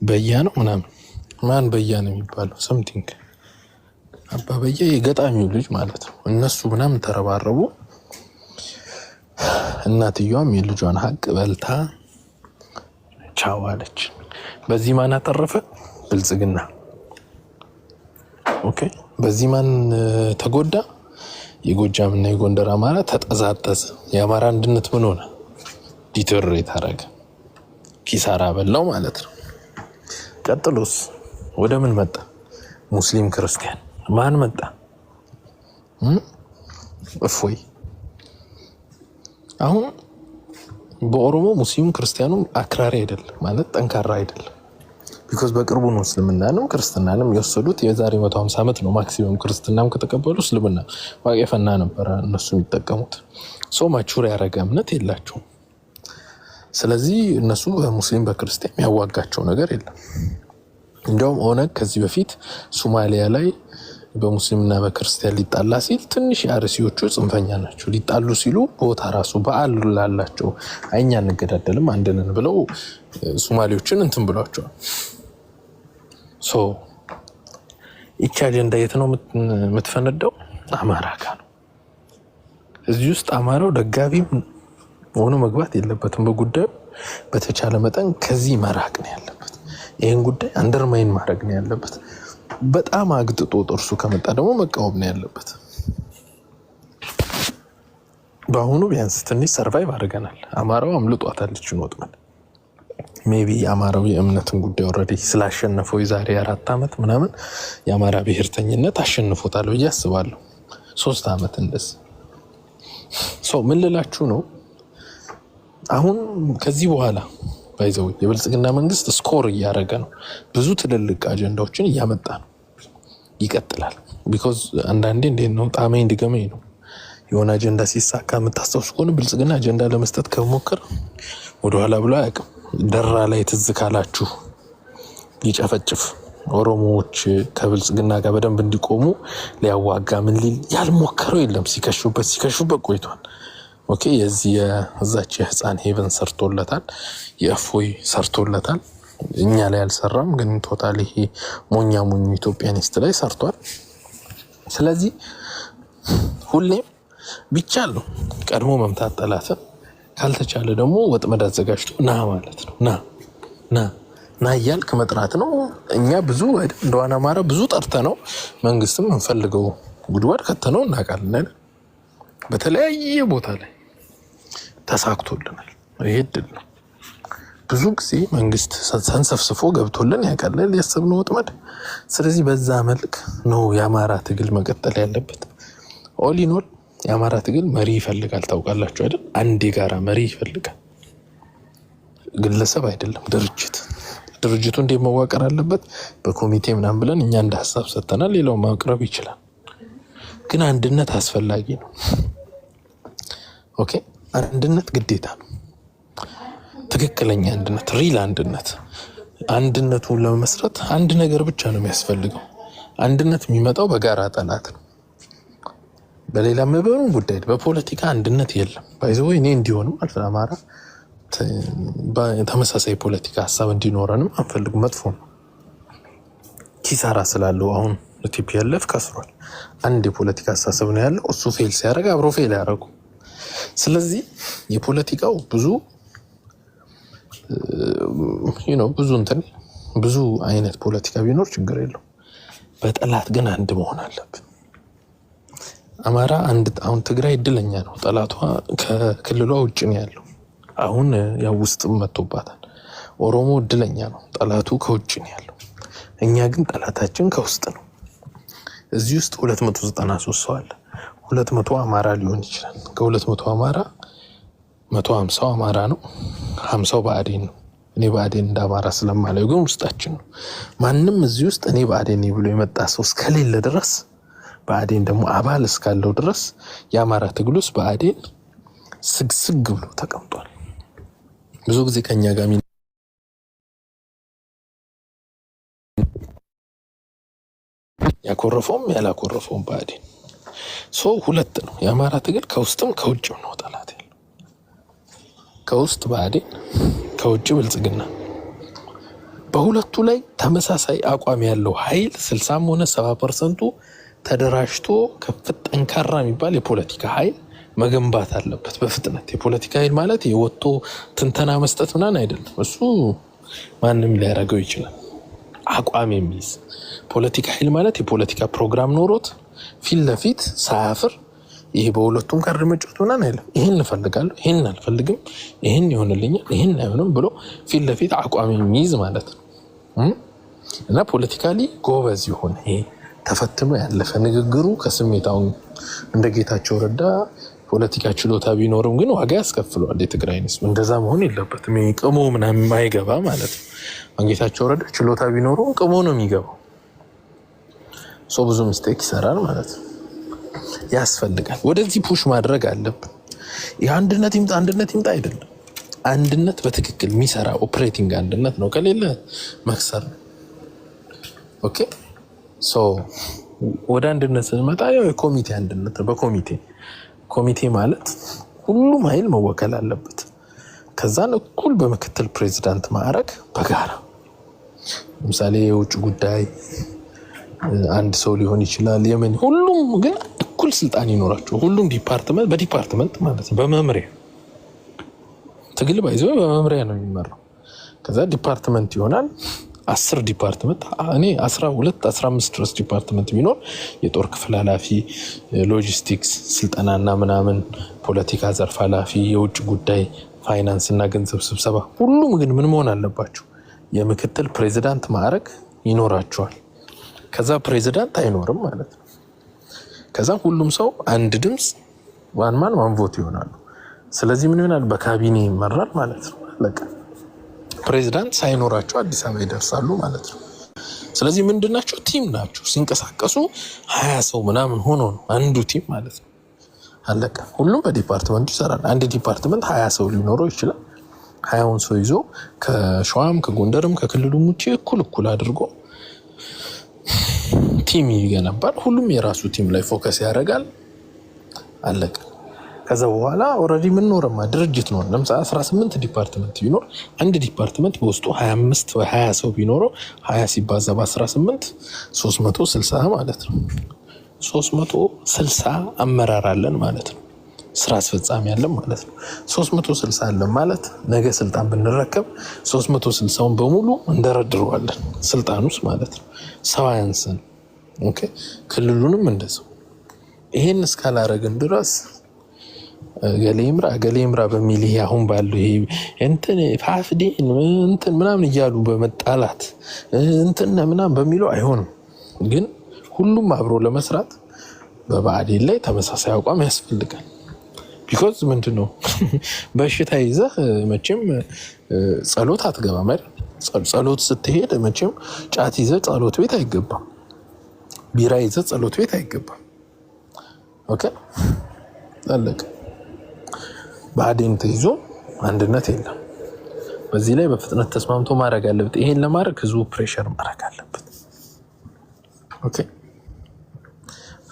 በያ ነው ምናምን ማን በያ ነው የሚባለው something አባ በያ የገጣሚው ልጅ ማለት ነው። እነሱ ምናምን ተረባረቡ። እናትየዋም የልጇን ሀቅ በልታ ቻው አለች። በዚህ ማን አተረፈ? ብልጽግና። ኦኬ በዚህ ማን ተጎዳ? የጎጃምና የጎንደር አማራ ተጠዛጠዘ። የአማራ አንድነት ምን ሆነ? ዲተሬት አረገ። ኪሳራ በላው ማለት ነው። ቀጥሎስ ወደ ምን መጣ? ሙስሊም ክርስቲያን ማን መጣ? እፎይ። አሁን በኦሮሞ ሙስሊም ክርስቲያኑ አክራሪ አይደለም ማለት ጠንካራ አይደለም። ቢኮዝ በቅርቡ ነው እስልምናንም ክርስትናንም የወሰዱት። የዛሬ 150 ዓመት ነው ማክሲመም ክርስትናም ከተቀበሉ እስልምና ዋቄፈና ነበር እነሱ የሚጠቀሙት። ሶ ማቹር ያረጋ እምነት የላቸውም። ስለዚህ እነሱ በሙስሊም በክርስቲያን ያዋጋቸው ነገር የለም። እንደውም ኦነግ ከዚህ በፊት ሶማሊያ ላይ በሙስሊምና በክርስቲያን ሊጣላ ሲል ትንሽ የአርሲዎቹ ጽንፈኛ ናቸው። ሊጣሉ ሲሉ ቦታ ራሱ በዓል ላላቸው አይኛ እንገዳደልም አንድነን ብለው ሶማሌዎችን እንትን ብሏቸዋል። ሶ ይቺ አጀንዳ የት ነው የምትፈነዳው? አማራ ጋር ነው። እዚህ ውስጥ አማራው ደጋፊም ሆኖ መግባት የለበትም። በጉዳዩ በተቻለ መጠን ከዚህ መራቅ ነው ያለበት። ይህን ጉዳይ አንደርማይን ማድረግ ነው ያለበት። በጣም አግጥጦ ጥርሱ ከመጣ ደግሞ መቃወም ነው ያለበት። በአሁኑ ቢያንስ ትንሽ ሰርቫይቭ አድርገናል። አማራው አምልጧታል እችን ወጥመድ። ሜቢ አማራው የእምነትን ጉዳይ ኦልሬዲ ስላሸነፈው የዛሬ 4 ዓመት ምናምን የአማራ ብሔርተኝነት አሸንፎታል ብዬ አስባለሁ። 3 ዓመት እንደዚህ ምን ልላችሁ ነው? አሁን ከዚህ በኋላ ባይዘው የብልጽግና መንግስት ስኮር እያደረገ ነው። ብዙ ትልልቅ አጀንዳዎችን እያመጣ ነው። ይቀጥላል። ቢኮዝ አንዳንዴ እንዴት ነው ጣመኝ ድገመኝ ነው። የሆነ አጀንዳ ሲሳካ የምታስታውሱ ከሆነ ብልጽግና አጀንዳ ለመስጠት ከሞከረ ወደኋላ ብሎ አያውቅም። ደራ ላይ ትዝ ካላችሁ ሊጨፈጭፍ ኦሮሞዎች ከብልጽግና ጋር በደንብ እንዲቆሙ ሊያዋጋ ምን ሊል ያልሞከረው የለም። ሲከሹበት ቆይቷል። ኦኬ የዚህ እዛች የህፃን ሄቨን ሰርቶለታል። የእፎይ ሰርቶለታል። እኛ ላይ አልሰራም፣ ግን ቶታሊ ይሄ ሞኛ ኢትዮጵያኒስት ላይ ሰርቷል። ስለዚህ ሁሌም ቢቻል ነው ቀድሞ መምታት ጠላትን፣ ካልተቻለ ደግሞ ወጥመድ አዘጋጅቶ ና ማለት ነው። ና እያልክ መጥራት ነው። እኛ ብዙ እንደዋና አማራ ብዙ ጠርተ ነው መንግስትም እንፈልገው ጉድጓድ ከተነው እናውቃለን በተለያየ ቦታ ላይ። ተሳክቶልናል። ይሄ ድል ነው። ብዙ ጊዜ መንግስት ሰንሰፍስፎ ገብቶልን ያቀለል ያሰብነው ወጥመድ። ስለዚህ በዛ መልክ ነው የአማራ ትግል መቀጠል ያለበት። ኦሊኖል የአማራ ትግል መሪ ይፈልጋል። ታውቃላችሁ አይደል? አንድ የጋራ መሪ ይፈልጋል። ግለሰብ አይደለም፣ ድርጅት። ድርጅቱ እንዴት መዋቀር አለበት? በኮሚቴ ምናምን ብለን እኛ እንደ ሀሳብ ሰጥተናል። ሌላው ማቅረብ ይችላል። ግን አንድነት አስፈላጊ ነው። ኦኬ፣ አንድነት ግዴታ ነው። ትክክለኛ አንድነት፣ ሪል አንድነት። አንድነቱን ለመመስረት አንድ ነገር ብቻ ነው የሚያስፈልገው። አንድነት የሚመጣው በጋራ ጠላት ነው። በሌላ መበሩ ጉዳይ በፖለቲካ አንድነት የለም። ባይዘው እኔ እንዲሆንም አማራ ተመሳሳይ ፖለቲካ ሀሳብ እንዲኖረንም አንፈልግ። መጥፎ ነው፣ ኪሳራ ስላለው። አሁን ቲፒኤልኤፍ ከስሯል። አንድ የፖለቲካ አስተሳሰብ ነው ያለው። እሱ ፌል ሲያደርግ አብሮ ፌል ያደርጉ። ስለዚህ የፖለቲካው ብዙ ብዙ አይነት ፖለቲካ ቢኖር ችግር የለው። በጠላት ግን አንድ መሆን አለብን። አማራ አሁን ትግራይ እድለኛ ነው። ጠላቷ ከክልሏ ውጭ ነው ያለው። አሁን ያው ውስጥም መጥቶባታል። ኦሮሞ እድለኛ ነው። ጠላቱ ከውጭ ነው ያለው። እኛ ግን ጠላታችን ከውስጥ ነው። እዚህ ውስጥ 293 ሰው አለ። 200 አማራ ሊሆን ይችላል። ከ200 አማራ 150 አማራ ነው፣ 50 ብአዴን ነው። እኔ ብአዴን እንደ አማራ ስለማለው ግን ውስጣችን ነው። ማንም እዚህ ውስጥ እኔ ብአዴን ብሎ የመጣ ሰው እስከሌለ ድረስ፣ ብአዴን ደግሞ አባል እስካለው ድረስ የአማራ ትግል ውስጥ ብአዴን ስግስግ ብሎ ተቀምጧል። ብዙ ጊዜ ከኛ ጋር ያኮረፈውም ያላኮረፈውም ብአዴን ሰው ሁለት ነው። የአማራ ትግል ከውስጥም ከውጭም ነው ጠላት ያለው። ከውስጥ ብአዴን፣ ከውጭ ብልጽግና። በሁለቱ ላይ ተመሳሳይ አቋም ያለው ኃይል 60 ሆነ 70% ተደራጅቶ ከፍት ጠንካራ የሚባል የፖለቲካ ኃይል መገንባት አለበት በፍጥነት። የፖለቲካ ኃይል ማለት የወጥቶ ትንተና መስጠት ምናምን አይደለም። እሱ ማንም ሊያደርገው ይችላል። አቋም የሚይዝ ፖለቲካ ኃይል ማለት የፖለቲካ ፕሮግራም ኖሮት ፊት ለፊት ሳያፍር ይሄ በሁለቱም ካርድ መጫወት ምናምን አይደለም። ይሄን እፈልጋለሁ፣ ይሄን አልፈልግም፣ ይሄን ይሆንልኛል፣ ይሄን አይሆንም ብሎ ፊት ለፊት አቋም የሚይዝ ማለት ነው። እና ፖለቲካሊ ጎበዝ ይሆን ይሄ ተፈትኖ ያለፈ ንግግሩ ከስሜታው እንደ ጌታቸው ረዳ ፖለቲካ ችሎታ ቢኖርም ግን ዋጋ ያስከፍለዋል። የትግራይ ህዝብ እንደዛ መሆን የለበትም። ቅሞ ምናምን የማይገባ ማለት ነው። ጌታቸው ረዳ ችሎታ ቢኖረው ቅሞ ነው የሚገባው። ሰው ብዙ ሚስቴክ ይሰራል ማለት ነው። ያስፈልጋል። ወደዚህ ፑሽ ማድረግ አለብን። የአንድነት ይምጣ አይደለም። አንድነት በትክክል የሚሰራ ኦፕሬቲንግ አንድነት ነው። ከሌለ መክሰር ነው። ኦኬ ሶ ወደ አንድነት ስንመጣ ያው የኮሚቴ አንድነት ነው። ኮሚቴ ማለት ሁሉም ኃይል መወከል አለበት። ከዛን እኩል በምክትል ፕሬዚዳንት ማዕረግ በጋራ ለምሳሌ የውጭ ጉዳይ አንድ ሰው ሊሆን ይችላል። የምን ሁሉም ግን እኩል ስልጣን ይኖራቸው። ሁሉም በዲፓርትመንት ማለት ነው። በመምሪያ ትግል ባይዘው በመምሪያ ነው የሚመራው። ከዛ ዲፓርትመንት ይሆናል። 10 ዲፓርትመንት፣ እኔ 12 15 ድረስ ዲፓርትመንት ቢኖር የጦር ክፍል ኃላፊ፣ ሎጂስቲክስ፣ ስልጠናና ምናምን፣ ፖለቲካ ዘርፍ ኃላፊ፣ የውጭ ጉዳይ፣ ፋይናንስ እና ገንዘብ ስብሰባ፣ ሁሉም ግን ምን መሆን አለባቸው? የምክትል ፕሬዚዳንት ማዕረግ ይኖራቸዋል። ከዛ ፕሬዚዳንት አይኖርም ማለት ነው። ከዛ ሁሉም ሰው አንድ ድምፅ ዋን ቮት ይሆናሉ። ስለዚህ ምን ይሆናል? በካቢኔ ይመራል ማለት ነው። አለቀ። ፕሬዚዳንት ሳይኖራቸው አዲስ አበባ ይደርሳሉ ማለት ነው። ስለዚህ ምንድናቸው? ቲም ናቸው። ሲንቀሳቀሱ 20 ሰው ምናምን ሆኖ ነው አንዱ ቲም ማለት ነው። አለቀ። ሁሉም በዲፓርትመንቱ ይሰራል። አንድ ዲፓርትመንት 20 ሰው ሊኖረው ይችላል። 20ውን ሰው ይዞ ከሸዋም ከጎንደርም ከክልሉም ውጭ እኩል አድርጎ ቲም ይገነባል። ሁሉም የራሱ ቲም ላይ ፎከስ ያደርጋል። አለቀ። ከዛ በኋላ ኦልሬዲ ምን ኖረማ ድርጅት ነው። ለምሳሌ 18 ዲፓርትመንት ቢኖር አንድ ዲፓርትመንት በውስጡ 25 ወይ 20 ሰው ቢኖረው 20 ሲባዛ በ18 360 ማለት ነው። 360 አመራር አለን ማለት ነው። ስራ አስፈጻሚ አለን ማለት ነው። 360 አለን ማለት ነገ ስልጣን ብንረከብ 360ውን በሙሉ እንደረድረዋለን ስልጣን ውስጥ ማለት ነው። ሰው አያንስን። ኦኬ ክልሉንም እንደዛው። ይሄን እስካላረግን ድረስ ገሌምራ በሚል ይሄ አሁን ባለው ይሄ እንትን ፋፍዴን እንትን ምናምን እያሉ በመጣላት እንትን ምናምን በሚለው አይሆንም። ግን ሁሉም አብሮ ለመስራት በብአዴን ላይ ተመሳሳይ አቋም ያስፈልጋል። ቢኮዝ ምንድነው በሽታ ይዘህ መቼም ጸሎት አትገባም አይደል? ጸሎት ስትሄድ መቼም ጫት ይዘህ ጸሎት ቤት አይገባም። ቢራ ይዘህ ጸሎት ቤት አይገባም። ኦኬ አለቀ። ብአዴን ተይዞ አንድነት የለም። በዚህ ላይ በፍጥነት ተስማምቶ ማድረግ አለበት። ይሄን ለማድረግ ህዝቡ ፕሬሸር ማድረግ አለበት። ኦኬ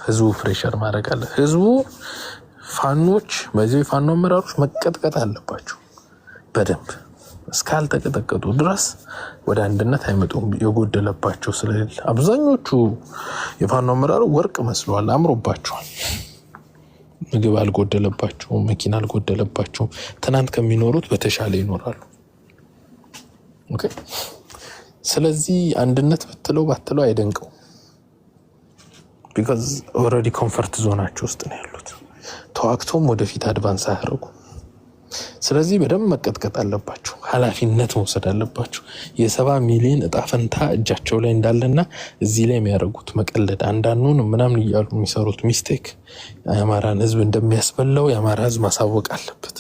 ህዝቡ ፕሬሸር ማድረግ አለ። ህዝቡ ፋኖች በዚህ ፋኖ አመራሮች መቀጥቀጥ አለባቸው በደንብ እስካልተቀጠቀጡ ድረስ ወደ አንድነት አይመጡም። የጎደለባቸው ስለሌለ አብዛኞቹ የፋኖ አመራሩ ወርቅ መስለዋል፣ አምሮባቸዋል። ምግብ አልጎደለባቸው፣ መኪና አልጎደለባቸው። ትናንት ከሚኖሩት በተሻለ ይኖራሉ። ኦኬ ስለዚህ አንድነት ባትለው አይደንቀው። ቢካዝ ኦልሬዲ ኮምፈርት ዞናቸው ውስጥ ነው ያሉት። ተዋክቶም ወደፊት አድቫንስ አያደርጉ። ስለዚህ በደንብ መቀጥቀጥ አለባቸው፣ ኃላፊነት መውሰድ አለባቸው። የ70 ሚሊዮን እጣ ፈንታ እጃቸው ላይ እንዳለና እዚህ ላይ የሚያደርጉት መቀለድ አንዳንዱን ምናምን እያሉ የሚሰሩት ሚስቴክ የአማራን ህዝብ እንደሚያስበላው የአማራ ህዝብ ማሳወቅ አለበት።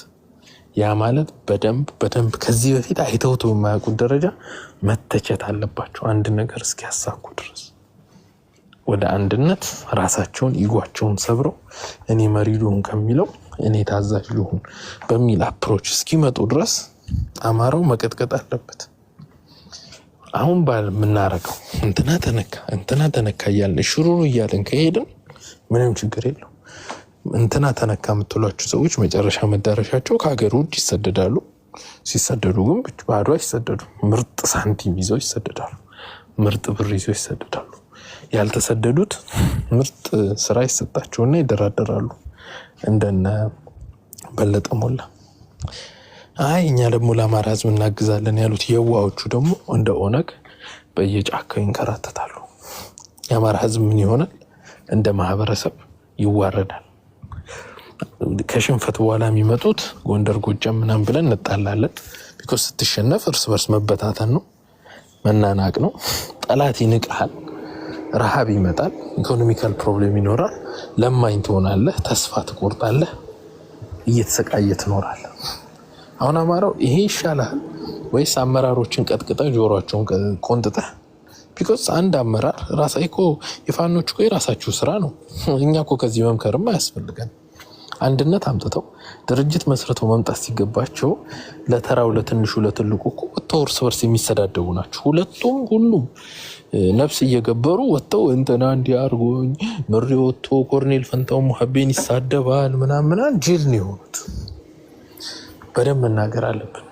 ያ ማለት በደንብ ከዚህ በፊት አይተውት በማያውቁት ደረጃ መተቸት አለባቸው። አንድ ነገር እስኪያሳኩ ድረስ ወደ አንድነት ራሳቸውን ኢጓቸውን ሰብረው እኔ መሪ ልሁን ከሚለው እኔ ታዛዥ ልሁን በሚል አፕሮች እስኪመጡ ድረስ አማራው መቀጥቀጥ አለበት። አሁን የምናረገው እንትና ተነካ እያልን ሽሩሩ እያልን ከሄድን ምንም ችግር የለው። እንትና ተነካ የምትሏቸው ሰዎች መጨረሻ መዳረሻቸው ከሀገር ውጭ ይሰደዳሉ። ሲሰደዱ ግን ባዶ አይሰደዱ። ምርጥ ሳንቲም ይዘው ይሰደዳሉ። ምርጥ ብር ይዘው ይሰደዳሉ። ያልተሰደዱት ምርጥ ስራ ይሰጣቸውና ይደራደራሉ። እንደነ በለጠ ሞላ እኛ ደግሞ ለአማራ ህዝብ እናግዛለን ያሉት የዋዎቹ ደግሞ እንደ ኦነግ በየጫካው ይንከራተታሉ። የአማራ ህዝብ ምን ይሆናል? እንደ ማህበረሰብ ይዋረዳል። ከሽንፈት በኋላ የሚመጡት ጎንደር፣ ጎጃም ምናምን ብለን እንጣላለን። ቢኮዝ ስትሸነፍ እርስ በርስ መበታተን ነው፣ መናናቅ ነው። ጠላት ይንቅሃል፣ ረሃብ ይመጣል፣ ኢኮኖሚካል ፕሮብሌም ይኖራል። ለማኝ ትሆናለህ፣ ተስፋ ትቆርጣለህ፣ እየተሰቃየ ትኖራለህ። አሁን አማራው ይሄ ይሻላል ወይስ አመራሮችን ቀጥቅጠህ ጆሮአቸውን ቆንጥጠህ? ቢኮዝ አንድ አመራር ራሳ እኮ የፋኖች እኮ የራሳችሁ ስራ ነው። እኛ እኮ ከዚህ መምከርም አያስፈልገን። አንድነት አምጥተው ድርጅት መስርተው መምጣት ሲገባቸው ለተራው ለትንሹ ለትልቁ እኮ ወጥተው እርስ በርስ የሚሰዳደቡ ናቸው። ሁሉም ነፍስ እየገበሩ ወጥተው እንትና እንዲያርጎኝ ምሪ ወጥቶ ኮርኔል ፈንታው ሙሐቤን ይሳደባል ምናምን ጅል ነው የሆኑት። በደንብ መናገር አለብን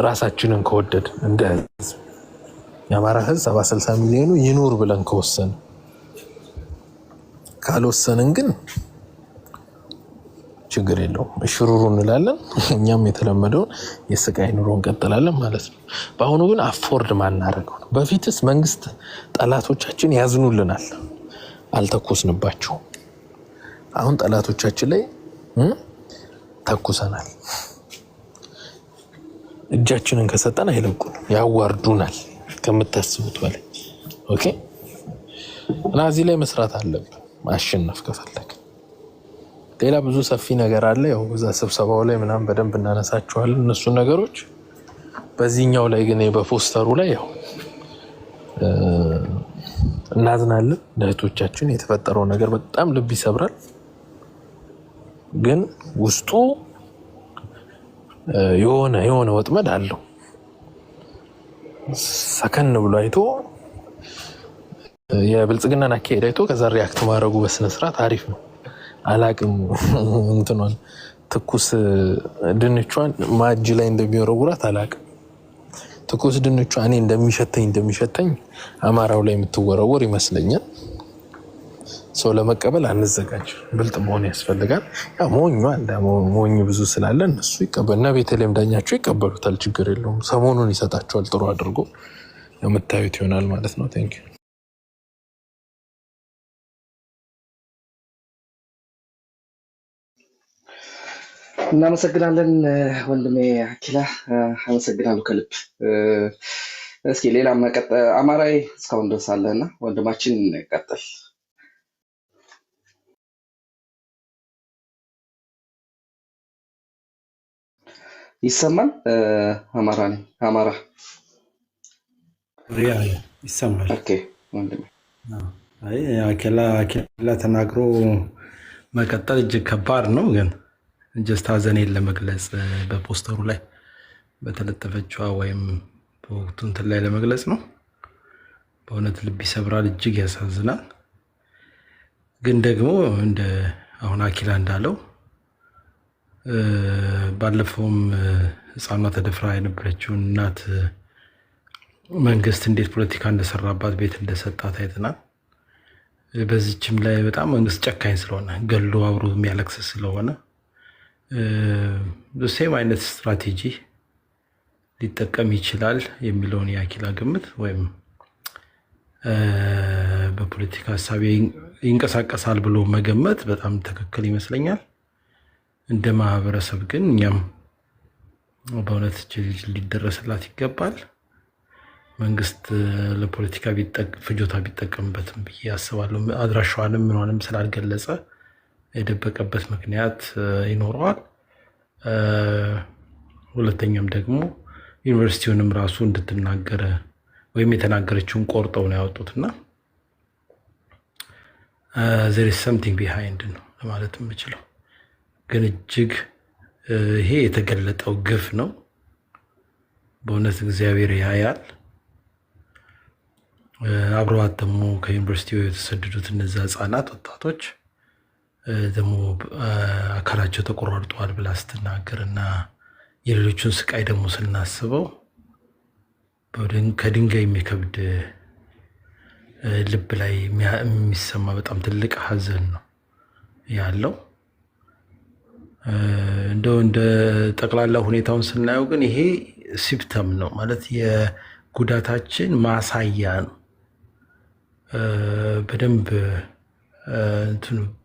ራሳችንን ከወደድ እንደ ህዝብ። የአማራ ህዝብ 70-60 ሚሊዮኑ ይኑር ብለን ከወሰን ካልወሰንን ግን ችግር የለውም፣ እሽሩሩ እንላለን። እኛም የተለመደውን የስቃይ ኑሮ እንቀጥላለን ማለት ነው። በአሁኑ ግን አፎርድ ማናረገው ነው። በፊትስ መንግስት ጠላቶቻችን ያዝኑልናል፣ አልተኮስንባቸውም። አሁን ጠላቶቻችን ላይ ተኩሰናል። እጃችንን ከሰጠን አይለቁንም፣ ያዋርዱናል ከምታስቡት በላይ። ኦኬ እና እዚህ ላይ መስራት አለብን ማሸነፍ ከፈለግ። ሌላ ብዙ ሰፊ ነገር አለ። ያው እዛ ስብሰባው ላይ ምናምን በደንብ እናነሳቸዋለን እነሱ ነገሮች። በዚህኛው ላይ ግን በፖስተሩ ላይ ያው እናዝናለን ለእህቶቻችን። የተፈጠረው ነገር በጣም ልብ ይሰብራል። ግን ውስጡ የሆነ ወጥመድ አለው። ሰከን ብሎ አይቶ የብልጽግናን አካሄድ አይቶ ከዛ ሪያክት ማድረጉ በስነስርዓት አሪፍ ነው። አላቅም እንትኗን ትኩስ ድንቿን ማጅ ላይ እንደሚወረውራት አላቅም። ትኩስ ድንቿ እኔ እንደሚሸተኝ አማራው ላይ የምትወረወር ይመስለኛል። ሰው ለመቀበል አንዘጋጅ፣ ብልጥ መሆን ያስፈልጋል። ሞኝ ብዙ ስላለ እነሱ ይቀበልና ቤተልሔም ዳኛቸው ይቀበሉታል፣ ችግር የለውም። ሰሞኑን ይሰጣቸዋል ጥሩ አድርጎ የምታዩት ይሆናል ማለት ነው። ቴንክ ዩ እናመሰግናለን ወንድሜ አኪላ፣ አመሰግናለሁ ከልብ። እስኪ ሌላ አማራዊ እስካሁን ድረስ አለና ወንድማችን ቀጥል። ይሰማል? አማራ ነኝ። አማራ ይሰማል። ኦኬ ወንድሜ። አኪላ ተናግሮ መቀጠል እጅግ ከባድ ነው፣ ግን ጀስት ሀዘኔን ለመግለጽ በፖስተሩ ላይ በተለጠፈችዋ ወይም በወቅቱ እንትን ላይ ለመግለጽ ነው። በእውነት ልብ ይሰብራል፣ እጅግ ያሳዝናል። ግን ደግሞ እንደ አሁን አኪላ እንዳለው ባለፈውም ህፃኗ ተደፍራ የነበረችውን እናት መንግስት እንዴት ፖለቲካ እንደሰራባት ቤት እንደሰጣት አይተናል። በዚችም ላይ በጣም መንግስት ጨካኝ ስለሆነ ገሎ አብሮ የሚያለቅስ ስለሆነ ሴም አይነት ስትራቴጂ ሊጠቀም ይችላል የሚለውን የአኪላ ግምት ወይም በፖለቲካ ሀሳብ ይንቀሳቀሳል ብሎ መገመት በጣም ትክክል ይመስለኛል። እንደ ማህበረሰብ ግን እኛም በእውነት ሊደረስላት ይገባል። መንግስት ለፖለቲካ ፍጆታ ቢጠቀምበትም ብዬ አስባለሁ። አድራሻዋንም ምንሆንም ስላልገለጸ የደበቀበት ምክንያት ይኖረዋል። ሁለተኛም ደግሞ ዩኒቨርሲቲውንም ራሱ እንድትናገረ ወይም የተናገረችውን ቆርጠው ነው ያወጡትና there is something behind ነው ለማለት የምችለው። ግን እጅግ ይሄ የተገለጠው ግፍ ነው። በእውነት እግዚአብሔር ያያል። አብረዋት ደግሞ ከዩኒቨርሲቲው የተሰደዱት እነዛ ህፃናት ወጣቶች ደግሞ አካላቸው ተቆራርጧል ብላ ስትናገር እና የሌሎቹን ስቃይ ደግሞ ስናስበው ከድንጋይ የሚከብድ ልብ ላይ የሚሰማ በጣም ትልቅ ሀዘን ነው ያለው። እንደ ጠቅላላ ሁኔታውን ስናየው ግን ይሄ ሲምፕተም ነው ማለት የጉዳታችን ማሳያ ነው። በደንብ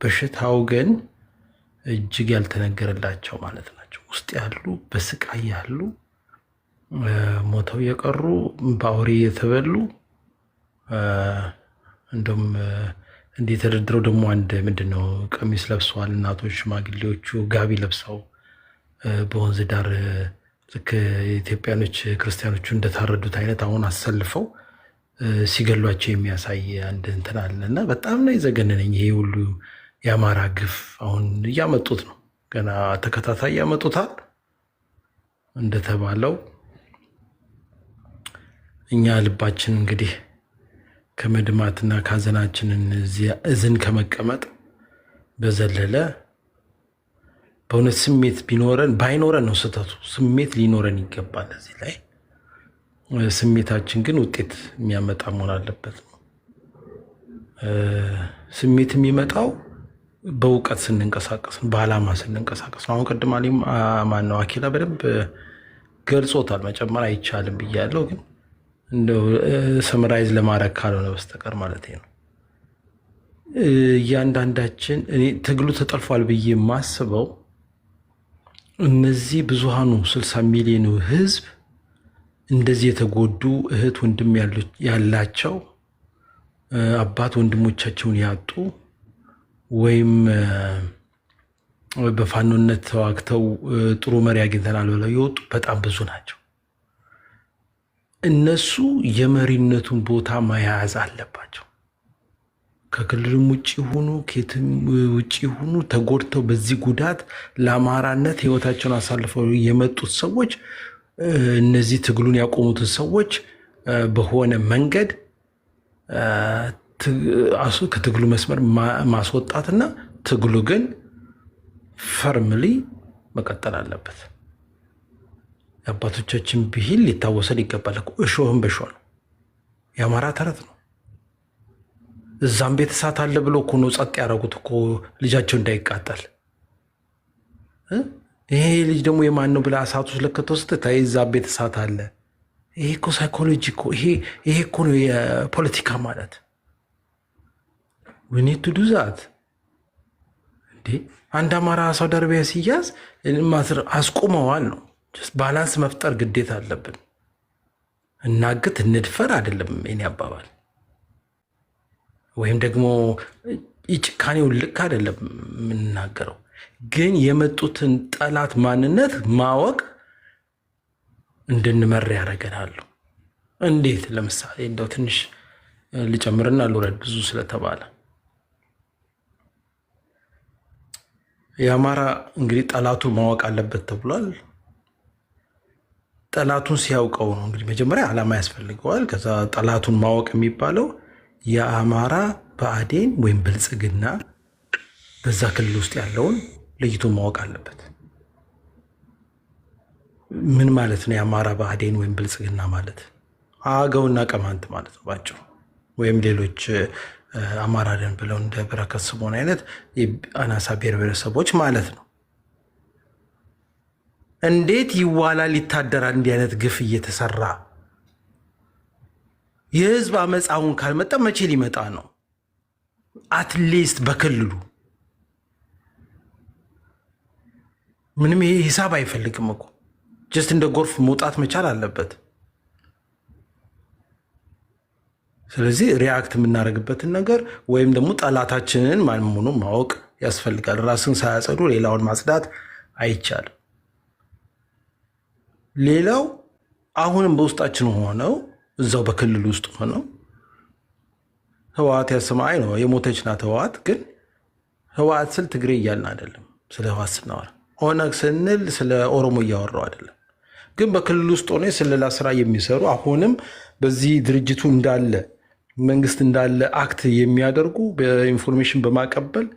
በሽታው ግን እጅግ ያልተነገረላቸው ማለት ናቸው። ውስጥ ያሉ በስቃይ ያሉ ሞተው የቀሩ በአውሬ የተበሉ እንደውም እንዲህ ተደርድረው ደግሞ አንድ ምንድነው ቀሚስ ለብሰዋል እናቶች፣ ሽማግሌዎቹ ጋቢ ለብሰው በወንዝ ዳር ልክ ኢትዮጵያኖች ክርስቲያኖቹ እንደታረዱት አይነት አሁን አሰልፈው ሲገሏቸው የሚያሳይ አንድ እንትን አለ እና በጣም ነው የዘገነነኝ። ይሄ ሁሉ የአማራ ግፍ አሁን እያመጡት ነው፣ ገና ተከታታይ ያመጡታል። እንደተባለው እኛ ልባችን እንግዲህ ከመድማትና ከሀዘናችንን እዝን ከመቀመጥ በዘለለ በእውነት ስሜት ባይኖረን ነው ስህተቱ። ስሜት ሊኖረን ይገባል እዚህ ላይ። ስሜታችን ግን ውጤት የሚያመጣ መሆን አለበት ነው። ስሜት የሚመጣው በእውቀት ስንንቀሳቀስ ነው፣ በዓላማ ስንንቀሳቀስ ነው። አሁን ቅድም ማነው አኪላ በደንብ ገልጾታል። መጨመር አይቻልም ብያለሁ፣ ግን እንደው ሰምራይዝ ለማድረግ ካልሆነ በስተቀር ማለት ነው። እያንዳንዳችን ትግሉ ተጠልፏል ብዬ የማስበው እነዚህ ብዙሃኑ 60 ሚሊዮኑ ህዝብ እንደዚህ የተጎዱ እህት ወንድም ያላቸው አባት ወንድሞቻቸውን ያጡ ወይም በፋኖነት ተዋግተው ጥሩ መሪ አግኝተናል ብለው የወጡ በጣም ብዙ ናቸው። እነሱ የመሪነቱን ቦታ መያዝ አለባቸው። ከክልልም ውጭ ሆኑ ከየትም ውጭ ሆኑ ተጎድተው በዚህ ጉዳት ለአማራነት ህይወታቸውን አሳልፈው የመጡት ሰዎች እነዚህ ትግሉን ያቆሙትን ሰዎች በሆነ መንገድ ከትግሉ መስመር ማስወጣትና ትግሉ ግን ፈርምሊ መቀጠል አለበት። የአባቶቻችን ብሂል ሊታወሰድ ይገባል። እሾህም በሾህ ነው። የአማራ ተረት ነው። እዛም ቤት እሳት አለ ብሎ እኮ ነው ጸጥ ያደረጉት እኮ ልጃቸው እንዳይቃጠል። ይሄ ልጅ ደግሞ የማን ነው ብለህ እሳት ውስጥ ለከተው ስትታይ እዛ ቤት እሳት አለ። ይሄ እኮ ሳይኮሎጂ እኮ ይሄ እኮ ነው የፖለቲካ ማለት። we need to do that አንድ አማራ ሳውዲ አረቢያ ሲያዝ አስቁመዋል ነው። ባላንስ መፍጠር ግዴታ አለብን። እናግት እንድፈር አይደለም የኔ አባባል፣ ወይም ደግሞ ጭካኔውን ልክ አይደለም የምንናገረው። ግን የመጡትን ጠላት ማንነት ማወቅ እንድንመር ያደርገናል። እንዴት? ለምሳሌ እንደው ትንሽ ልጨምርና ልውረድ ብዙ ስለተባለ የአማራ እንግዲህ ጠላቱን ማወቅ አለበት ተብሏል። ጠላቱን ሲያውቀው ነው እንግዲህ መጀመሪያ ዓላማ ያስፈልገዋል። ከዛ ጠላቱን ማወቅ የሚባለው የአማራ ብአዴን ወይም ብልጽግና በዛ ክልል ውስጥ ያለውን ለይቶ ማወቅ አለበት። ምን ማለት ነው የአማራ ብአዴን ወይም ብልጽግና ማለት? አገውና ቀማንት ማለት ነው ባጭሩ። ወይም ሌሎች አማራ ነን ብለው እንደ በረከት ስምኦን አይነት አናሳ ብሔር ብሔረሰቦች ማለት ነው። እንዴት ይዋላል ይታደራል? እንዲህ አይነት ግፍ እየተሰራ የህዝብ አመፃውን ካልመጣ መቼ ሊመጣ ነው? አትሊስት በክልሉ ምንም ይሄ ሂሳብ አይፈልግም እኮ ጀስት እንደ ጎርፍ መውጣት መቻል አለበት። ስለዚህ ሪያክት የምናደርግበትን ነገር ወይም ደግሞ ጠላታችንን ማን መሆኑን ማወቅ ያስፈልጋል። ራስን ሳያጸዱ ሌላውን ማጽዳት አይቻልም። ሌላው አሁንም በውስጣችን ሆነው እዛው በክልል ውስጥ ሆነው ህወሓት ያሰማይ ነው የሞተች ናት ህወሓት። ግን ህወሓት ስል ትግሬ እያልን አይደለም። ስለ ህወሓት ስናወራ ኦነግ ስንል ስለ ኦሮሞ እያወራው አይደለም። ግን በክልል ውስጥ ሆነ የስለላ ስራ የሚሰሩ አሁንም በዚህ ድርጅቱ እንዳለ መንግስት እንዳለ አክት የሚያደርጉ በኢንፎርሜሽን በማቀበል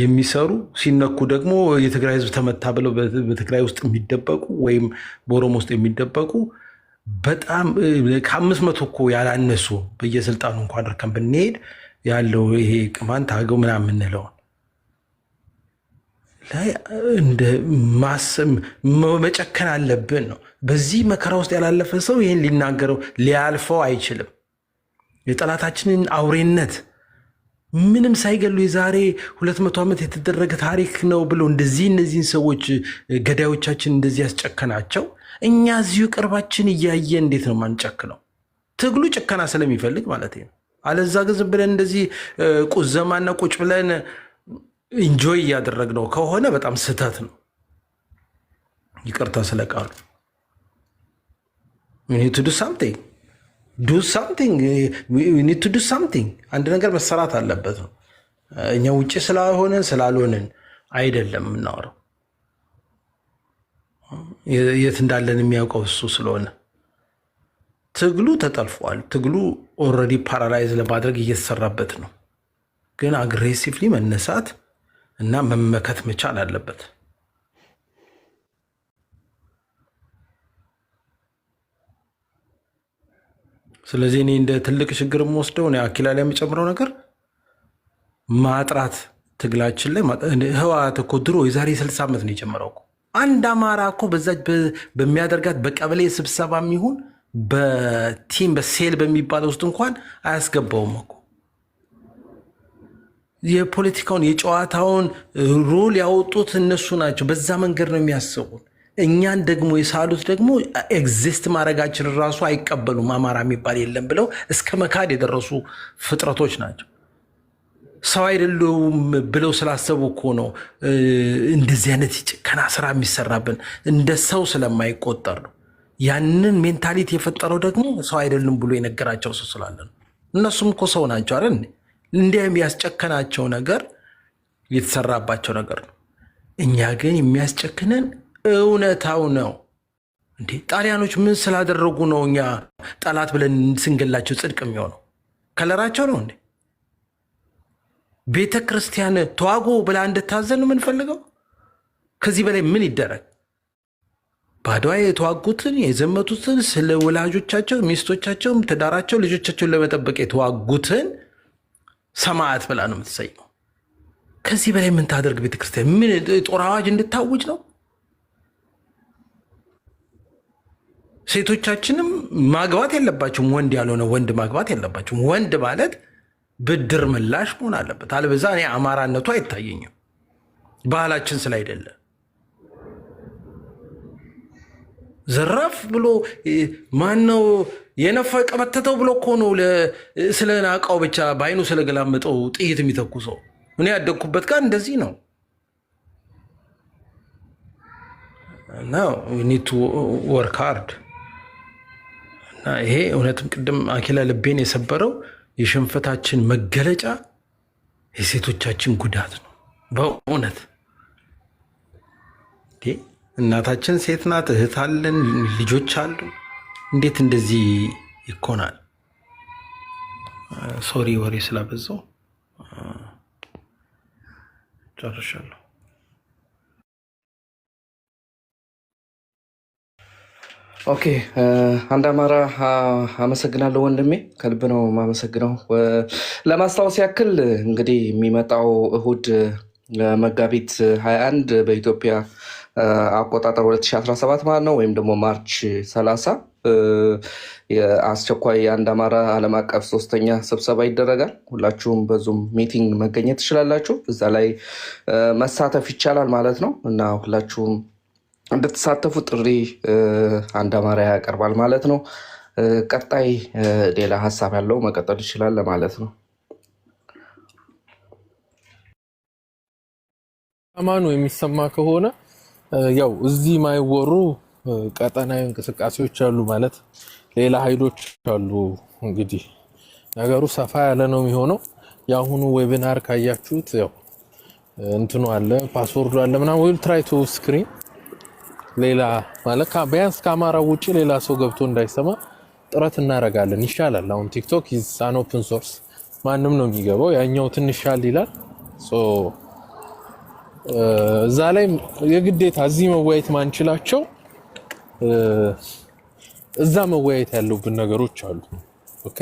የሚሰሩ ሲነኩ ደግሞ የትግራይ ህዝብ ተመታ ብለው በትግራይ ውስጥ የሚደበቁ ወይም በኦሮሞ ውስጥ የሚደበቁ በጣም ከ500 እኮ ያላነሱ በየስልጣኑ እንኳን እርከን ብንሄድ ያለው ይሄ ቅማንት አገው ምናምን የምንለውን ላይ እንደ ማሰም መጨከን አለብን ነው። በዚህ መከራ ውስጥ ያላለፈ ሰው ይህን ሊናገረው ሊያልፈው አይችልም። የጠላታችንን አውሬነት ምንም ሳይገሉ የዛሬ 200 ዓመት የተደረገ ታሪክ ነው ብሎ እንደዚህ እነዚህን ሰዎች ገዳዮቻችን እንደዚህ ያስጨከናቸው እኛ እዚሁ ቅርባችን እያየ እንዴት ነው ማንጨክነው? ትግሉ ጭከና ስለሚፈልግ ማለት ነው። አለዛ ግን ብለን እንደዚህ ቁዘማና ቁጭ ብለን ኢንጆይ እያደረግነው ከሆነ በጣም ስህተት ነው። ይቅርታ ስለቃሉ we need to do something. አንድ ነገር መሰራት አለበት ነው። እኛ ውጭ ስላልሆንን አይደለም የምናወራው። የት እንዳለን የሚያውቀው እሱ ስለሆነ ትግሉ ተጠልፏል። ትግሉ ኦልሬዲ ፓራላይዝ ለማድረግ እየተሰራበት ነው። ግን አግሬሲቭሊ መነሳት እና መመከት መቻል አለበት። ስለዚህ እኔ እንደ ትልቅ ችግር የምወስደው አኪላ ላይ የሚጨምረው ነገር ማጥራት ትግላችን ላይ ህወሓት እኮ ድሮ የዛሬ 60 ዓመት ነው የጀመረው። አንድ አማራ እኮ በዛች በሚያደርጋት በቀበሌ ስብሰባ የሚሆን በቲም በሴል በሚባለው ውስጥ እንኳን አያስገባውም እኮ። የፖለቲካውን የጨዋታውን ሮል ያወጡት እነሱ ናቸው። በዛ መንገድ ነው የሚያስቡን። እኛን ደግሞ የሳሉት ደግሞ ኤግዚስት ማድረጋችን ራሱ አይቀበሉም። አማራ የሚባል የለም ብለው እስከ መካድ የደረሱ ፍጥረቶች ናቸው። ሰው አይደሉም ብለው ስላሰቡ እኮ ነው እንደዚህ አይነት ጭከና ስራ የሚሰራብን። እንደ ሰው ስለማይቆጠር ነው። ያንን ሜንታሊቲ የፈጠረው ደግሞ ሰው አይደሉም ብሎ የነገራቸው ሰው ስላለ ነው። እነሱም እኮ ሰው ናቸው አይደል? እንዲያም ያስጨከናቸው ነገር የተሰራባቸው ነገር ነው። እኛ ግን የሚያስጨክነን እውነታው ነው። እንዴ ጣሊያኖች ምን ስላደረጉ ነው እኛ ጠላት ብለን ስንገላቸው ጽድቅ የሚሆነው? ከለራቸው ነው እንዴ? ቤተ ክርስቲያን ተዋጎ ብላ እንድታዘን የምንፈልገው? ከዚህ በላይ ምን ይደረግ? ባድዋ የተዋጉትን የዘመቱትን ስለ ወላጆቻቸው፣ ሚስቶቻቸው፣ ትዳራቸው፣ ልጆቻቸውን ለመጠበቅ የተዋጉትን ሰማዕት ብላ ነው የምትሰየው። ከዚህ በላይ ምን ታደርግ ቤተክርስቲያን? ምን ጦር አዋጅ እንድታውጅ ነው? ሴቶቻችንም ማግባት የለባቸውም። ወንድ ያልሆነ ወንድ ማግባት የለባቸውም። ወንድ ማለት ብድር ምላሽ መሆን አለበት። አለበዛ እኔ አማራነቱ አይታየኝም ባህላችን ስላይደለ። ዘራፍ ብሎ ማነው የነፈቀ በተተው ብሎ እኮ ነው ስለናቃው ብቻ በአይኑ ስለገላመጠው ጥይት የሚተኩሰው። እኔ ያደግኩበት ጋር እንደዚህ ነው። እና ኒድ ቱ ወርክ ሃርድ። እና ይሄ እውነትም ቅድም አኪላ ልቤን የሰበረው የሽንፈታችን መገለጫ የሴቶቻችን ጉዳት ነው በእውነት። እናታችን ሴት ናት፣ እህት አለን፣ ልጆች አሉ። እንዴት እንደዚህ ይኮናል? ሶሪ ወሬ ስላበዛው ጨርሻለሁ። ኦኬ አንድ አማራ አመሰግናለሁ ወንድሜ፣ ከልብ ነው የማመሰግነው። ለማስታወስ ያክል እንግዲህ የሚመጣው እሁድ መጋቢት 21 በኢትዮጵያ አቆጣጠር 2017 ማለት ነው፣ ወይም ደግሞ ማርች 30 የአስቸኳይ የአንድ አማራ ዓለም አቀፍ 3ኛ ስብሰባ ይደረጋል። ሁላችሁም በዙም ሚቲንግ መገኘት ትችላላችሁ። እዛ ላይ መሳተፍ ይቻላል ማለት ነው እና ሁላችሁም እንድትሳተፉ ጥሪ አንድ አማራ ያቀርባል ማለት ነው። ቀጣይ ሌላ ሀሳብ ያለው መቀጠል ይችላል ለማለት ነው። አማኑ የሚሰማ ከሆነ ያው እዚህ ማይወሩ ቀጠናዊ እንቅስቃሴዎች አሉ ማለት ሌላ ኃይሎች አሉ። እንግዲህ ነገሩ ሰፋ ያለ ነው የሚሆነው። የአሁኑ ዌቢናር ካያችሁት ያው እንትኑ አለ፣ ፓስወርዱ አለ ምናምን ዊል ትራይ ቱ ስክሪን ሌላ ማለት ቢያንስ ከአማራው ውጭ ሌላ ሰው ገብቶ እንዳይሰማ ጥረት እናደርጋለን። ይሻላል። አሁን ቲክቶክ ኢዝ አን ኦፕን ሶርስ ማንም ነው የሚገባው። ያኛው ትንሽ ሻል ይላል። እዛ ላይ የግዴታ እዚህ መወያየት ማንችላቸው እዛ መወያየት ያለብን ነገሮች አሉ። ኦኬ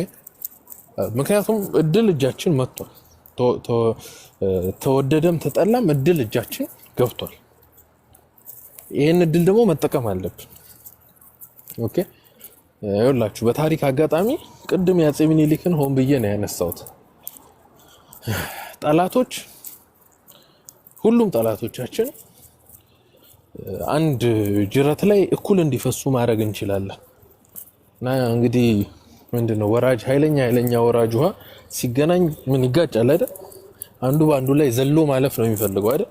ምክንያቱም እድል እጃችን መጥቷል። ተወደደም ተጠላም እድል እጃችን ገብቷል። ይሄን እድል ደግሞ መጠቀም አለብን። ኦኬ ይኸውላችሁ በታሪክ አጋጣሚ ቅድም የአፄ ምኒልክን ሆን ብዬ ነው ያነሳሁት። ጠላቶች ሁሉም ጠላቶቻችን አንድ ጅረት ላይ እኩል እንዲፈሱ ማድረግ እንችላለን። እና እንግዲህ ምንድነው ወራጅ ኃይለኛ ወራጅ ውሃ ሲገናኝ ምን ይጋጫል አይደል? አንዱ በአንዱ ላይ ዘሎ ማለፍ ነው የሚፈልገው አይደል?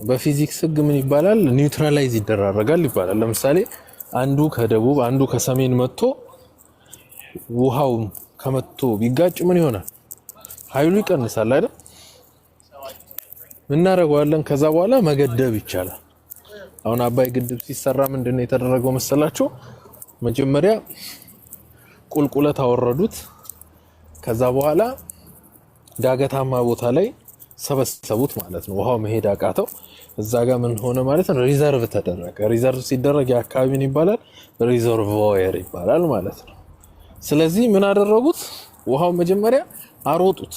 በፊዚክስ ህግ ምን ይባላል? ኒውትራላይዝ ይደራረጋል ይባላል። ለምሳሌ አንዱ ከደቡብ አንዱ ከሰሜን መጥቶ ውሃው ከመጥቶ ቢጋጭ ምን ይሆናል? ኃይሉ ይቀንሳል አይደል? እናደርገዋለን። ከዛ በኋላ መገደብ ይቻላል። አሁን አባይ ግድብ ሲሰራ ምንድነው የተደረገው መሰላችሁ? መጀመሪያ ቁልቁለት አወረዱት። ከዛ በኋላ ዳገታማ ቦታ ላይ ሰበሰቡት ማለት ነው። ውሃው መሄድ አቃተው። እዛ ጋር ምን ሆነ ማለት ነው? ሪዘርቭ ተደረገ። ሪዘርቭ ሲደረግ የአካባቢ ምን ይባላል? ሪዘርቮየር ይባላል ማለት ነው። ስለዚህ ምን አደረጉት? ውሃው መጀመሪያ አሮጡት።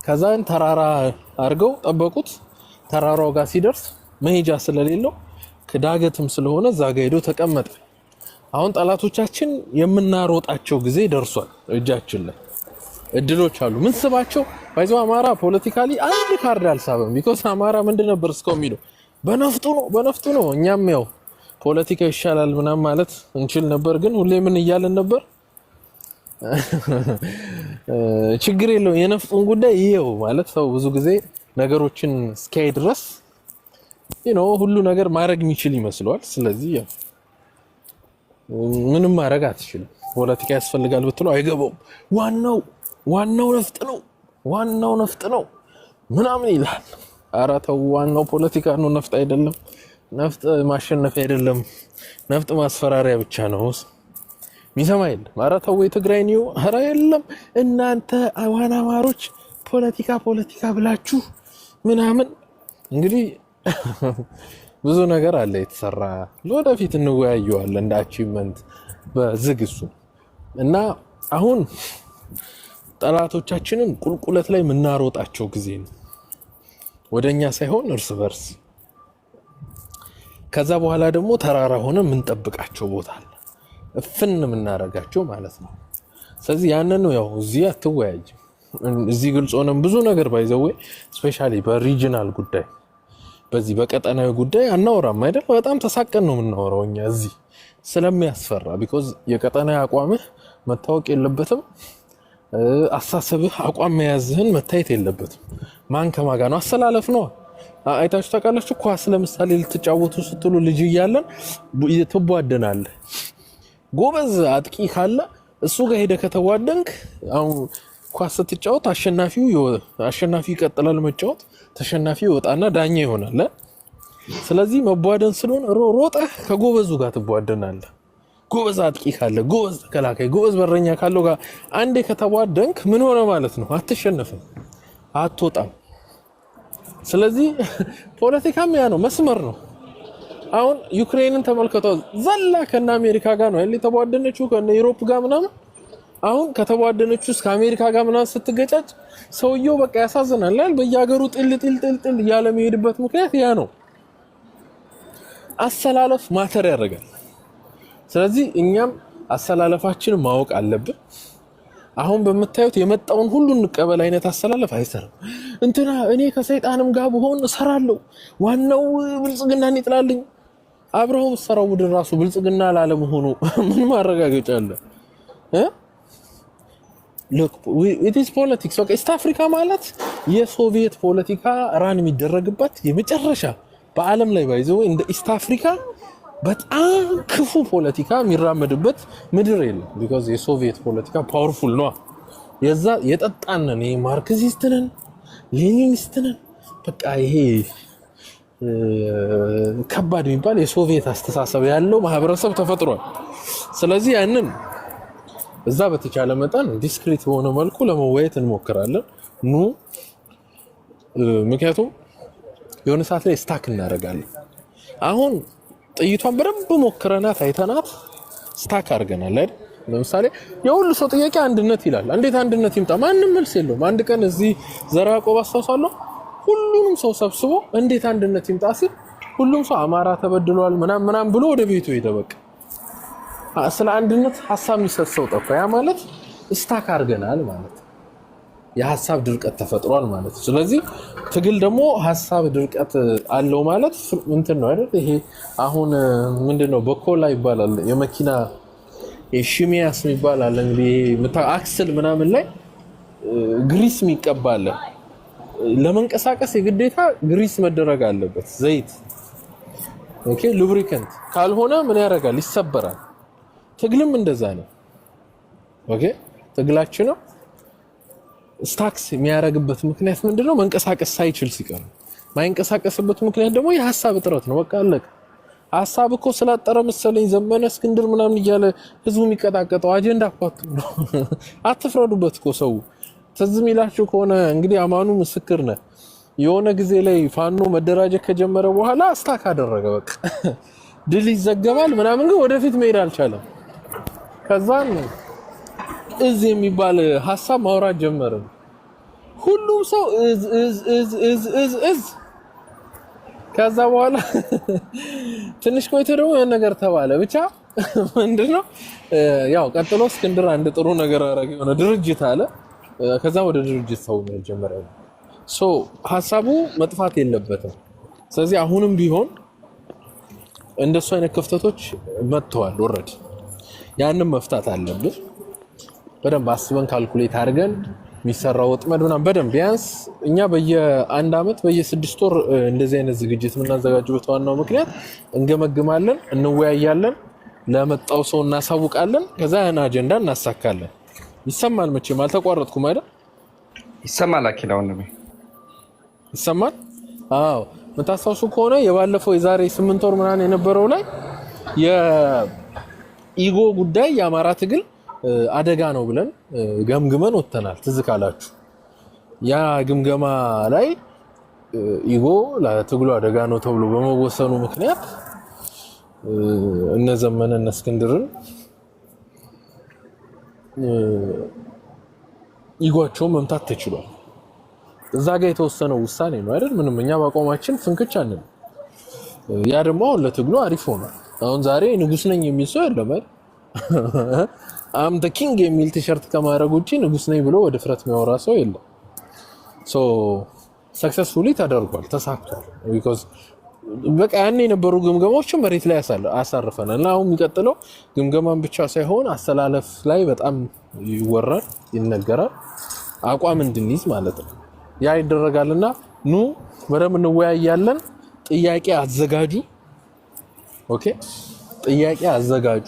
ከዛን ተራራ አድርገው ጠበቁት። ተራራው ጋር ሲደርስ መሄጃ ስለሌለው ከዳገትም ስለሆነ እዛ ጋር ሄዶ ተቀመጠ። አሁን ጠላቶቻችን የምናሮጣቸው ጊዜ ደርሷል። እጃችን ላይ እድሎች አሉ። ምን ስባቸው ባይዘው አማራ ፖለቲካሊ አንድ ካርድ አልሳበም። ቢኮዝ አማራ ምንድን ነበር እስከው የሚለው በነፍጡ ነው። እኛም ያው ፖለቲካ ይሻላል ምናምን ማለት እንችል ነበር፣ ግን ሁሌ ምን እያለን ነበር? ችግር የለውም የነፍጡን ጉዳይ ይሄው ማለት ሰው ብዙ ጊዜ ነገሮችን እስኪያይ ድረስ ሁሉ ነገር ማድረግ የሚችል ይመስለዋል። ስለዚህ ያው ምንም ማድረግ አትችልም። ፖለቲካ ያስፈልጋል ብትለው አይገባውም። ዋናው ነፍጥ ነው ምናምን ይላል። ኧረ ተው፣ ዋናው ፖለቲካ ነው፣ ነፍጥ አይደለም። ነፍጥ ማሸነፍ አይደለም፣ ነፍጥ ማስፈራሪያ ብቻ ነው። ሚሰማ የለም። ኧረ ተው የትግራይ ነው። ኧረ የለም እናንተ አዋና አማሮች ፖለቲካ ብላችሁ ምናምን። እንግዲህ ብዙ ነገር አለ የተሰራ፣ ለወደፊት እንወያየዋለን እንደ አቺቭመንት በዝግሱ እና አሁን ጠላቶቻችንን ቁልቁለት ላይ የምናሮጣቸው ጊዜ ነው፣ ወደኛ ሳይሆን እርስ በርስ። ከዛ በኋላ ደግሞ ተራራ ሆነ የምንጠብቃቸው ቦታ አለ። እፍን የምናደርጋቸው ማለት ነው። ስለዚህ ያንን ነው ያው እዚህ አትወያይ እዚህ ግልጽ ሆነን ብዙ ነገር ባይዘው ስፔሻሊ በሪጂናል ጉዳይ በዚህ በቀጠናዊ ጉዳይ አናወራም አይደል? በጣም ተሳቀን ነው የምናወራው እኛ እዚህ ስለሚያስፈራ ቢኮዝ የቀጠናዊ አቋምህ መታወቅ የለበትም። አሳሰብህ አቋም መያዝህን መታየት የለበትም። ማን ከማጋ ነው አሰላለፍ ነው። አይታችሁ ታውቃላችሁ ኳስ ለምሳሌ ልትጫወቱ ስትሉ ልጅ እያለን ትቧደናለህ። ጎበዝ አጥቂ ካለ እሱ ጋር ሄደ ከተዋደንክ አሁን ኳስ ስትጫወት አሸናፊው ይቀጥላል መጫወት፣ ተሸናፊው ይወጣና ዳኛ ይሆናል። ስለዚህ መቧደን ስለሆነ ሮጠህ ከጎበዙ ጋር ትቧደናለህ። ጎበዝ አጥቂ ካለ፣ ጎበዝ ተከላካይ፣ ጎበዝ በረኛ ካለው ጋር አንዴ ከተቧደንክ ምን ሆነ ማለት ነው? አትሸነፍም፣ አትወጣም። ስለዚህ ፖለቲካም ያ ነው፣ መስመር ነው። አሁን ዩክሬንን ተመልከተው ዘላ ከነ አሜሪካ ጋር ነው አይደል ተቧደነችው ከነ ዩሮፕ ጋር ምናምን። አሁን ከተቧደነችው እስከ አሜሪካ ጋር ምናምን ስትገጫጭ ሰውየው በቃ ያሳዝናል አይደል? በየሀገሩ ጥል ያለ መሄድበት ምክንያት ያ ነው። አሰላለፍ ማተር ያደርጋል። ስለዚህ እኛም አሰላለፋችንን ማወቅ አለብን። አሁን በመታየት የመጣውን ሁሉ እንቀበል አይነት አሰላለፍ አይሰራም። እንትና እኔ ከሰይጣንም ጋር ብሆን እሰራለሁ ዋናው ብልጽግናን ይጥላልኝ። አብረው ሰራው ቡድን ራሱ ብልጽግና ላለመሆኑ ምን ማረጋገጫ አለ? look it is politics okay ኢስት አፍሪካ ማለት የሶቪየት ፖለቲካ ራን የሚደረግበት የመጨረሻ በአለም ላይ ባይዘው እንደ ኢስት አፍሪካ በጣም ክፉ ፖለቲካ የሚራመድበት ምድር የለም። because የሶቪየት ፖለቲካ ፓወርፉል ነው። የዛ የጠጣነን ማርክሲስትነን ሌኒኒስትነን በቃ ይሄ ከባድ የሚባል የሶቪየት አስተሳሰብ ያለው ማህበረሰብ ተፈጥሯል። ስለዚህ ያንን እዛ በተቻለ መጠን ዲስክሪት በሆነ መልኩ ለመወያየት እንሞክራለን። ምክንያቱም የሆነ ሰዓት ላይ ስታክ እናደርጋለን። አሁን ጥይቷን በደንብ ሞክረናት አይተናት ስታክ አድርገናል አይደል? ለምሳሌ የሁሉ ሰው ጥያቄ አንድነት ይላል። እንዴት አንድነት ይምጣ? ማንም መልስ የለውም። አንድ ቀን እዚህ ዘራ ያዕቆብ አስተውሳለሁ ሁሉንም ሰው ሰብስቦ እንዴት አንድነት ይምጣ ሲል ሁሉም ሰው አማራ ተበድሏል ምናምን ብሎ ወደ ቤቱ ሄደ። በቃ ስለ አንድነት ሐሳብ የሚሰሰው ጠፋ። ያ ማለት ስታክ አድርገናል ማለት የሐሳብ ድርቀት ተፈጥሯል ማለት። ስለዚህ ትግል ደግሞ ሐሳብ ድርቀት አለው ማለት እንትን ነው አይደል? ይሄ አሁን ምንድነው በኮላ ይባላል የመኪና የሺሚያስ ይባላል እንግዲህ አክስል ምናምን ላይ ግሪስ የሚቀባል ለመንቀሳቀስ የግዴታ ግሪስ መደረግ አለበት ዘይት። ኦኬ ሉብሪካንት ካልሆነ ምን ያደርጋል? ይሰበራል። ትግልም እንደዛ ነው። ኦኬ ትግላችን ነው ስታክስ የሚያረግበት ምክንያት ምንድነው? መንቀሳቀስ ሳይችል ሲቀር። ማይንቀሳቀስበት ምክንያት ደግሞ የሐሳብ እጥረት ነው። በቃ አለቀ። ሐሳብ እኮ ስላጠረ መሰለኝ ዘመነ እስክንድር ምናምን እያለ ህዝቡ የሚቀጣቀጠው አጀንዳ አቋጥ ነው። አትፍረዱበት እኮ ሰው ትዝም ይላችሁ ከሆነ እንግዲህ አማኑ ምስክር ነው። የሆነ ጊዜ ላይ ፋኖ መደራጀት ከጀመረ በኋላ ስታክ አደረገ። በቃ ድል ይዘገባል ምናምን ግን ወደፊት መሄድ አልቻለም። ከዛን እዝ የሚባል ሐሳብ ማውራት ጀመረ። ሁሉም ሰው እዝ ከዛ በኋላ ትንሽ ቆይቶ ደግሞ የሆነ ነገር ተባለ። ብቻ ምንድነው ያው ቀጥሎ እስክንድር አንድ ጥሩ ነገር አረገ። የሆነ ድርጅት አለ። ከዛ ወደ ድርጅት ሰው ነው ጀመረ። ሐሳቡ መጥፋት የለበትም። ስለዚህ አሁንም ቢሆን እንደሱ አይነት ክፍተቶች መጥተዋል ኦሬዲ። ያንን መፍታት አለብን። በደንብ አስበን ካልኩሌት አድርገን የሚሰራው ወጥመድ ምናምን በደንብ ቢያንስ እኛ በየአንድ አመት በየ6 ወር እንደዚህ አይነት ዝግጅት የምናዘጋጅበት ዋናው ምክንያት እንገመግማለን፣ እንወያያለን፣ ለመጣው ሰው እናሳውቃለን። ከዛ ያን አጀንዳ እናሳካለን። ይሰማል መቼም አልተቋረጥኩም አይደል? ይሰማል አኪላው ነው ይሰማል። አዎ መታሰሱ ከሆነ የባለፈው የዛሬ 8 ወር ምናምን የነበረው ላይ የኢጎ ጉዳይ የአማራ ትግል አደጋ ነው ብለን ገምግመን ወጥተናል። ትዝ ካላችሁ ያ ግምገማ ላይ ኢጎ ለትግሉ አደጋ ነው ተብሎ በመወሰኑ ምክንያት እነ ዘመነ እነ እስክንድርን ኢጎቸው መምታት ተችሏል። እዛ ጋር የተወሰነው ውሳኔ ነው አይደል? ምንም እኛ ባቆማችን ፍንክች አንል። ያ ደግሞ ለትግሉ አሪፍ ሆኗል። አሁን ዛሬ ንጉስ ነኝ የሚል ሰው የለም አይደል? አም ዘ ኪንግ የሚል ቲሸርት ከማድረግ ውጪ ንጉስ ነኝ ብሎ ወደ ፍረት የሚያወራ ሰው የለም። ሶ ሰክሰስፉሊ ተደርጓል፣ ተሳክቷል። ቢኮዝ በቃ ያኔ የነበሩ ግምገማዎችን መሬት ላይ አሳርፈናል። እና አሁን የሚቀጥለው ግምገማን ብቻ ሳይሆን አስተላለፍ ላይ በጣም ይወራል፣ ይነገራል፣ አቋም እንድንይዝ ማለት ነው። ያ ይደረጋልና ኑ በደንብ እንወያያለን። ጥያቄ አዘጋጁ። ኦኬ ጥያቄ አዘጋጁ።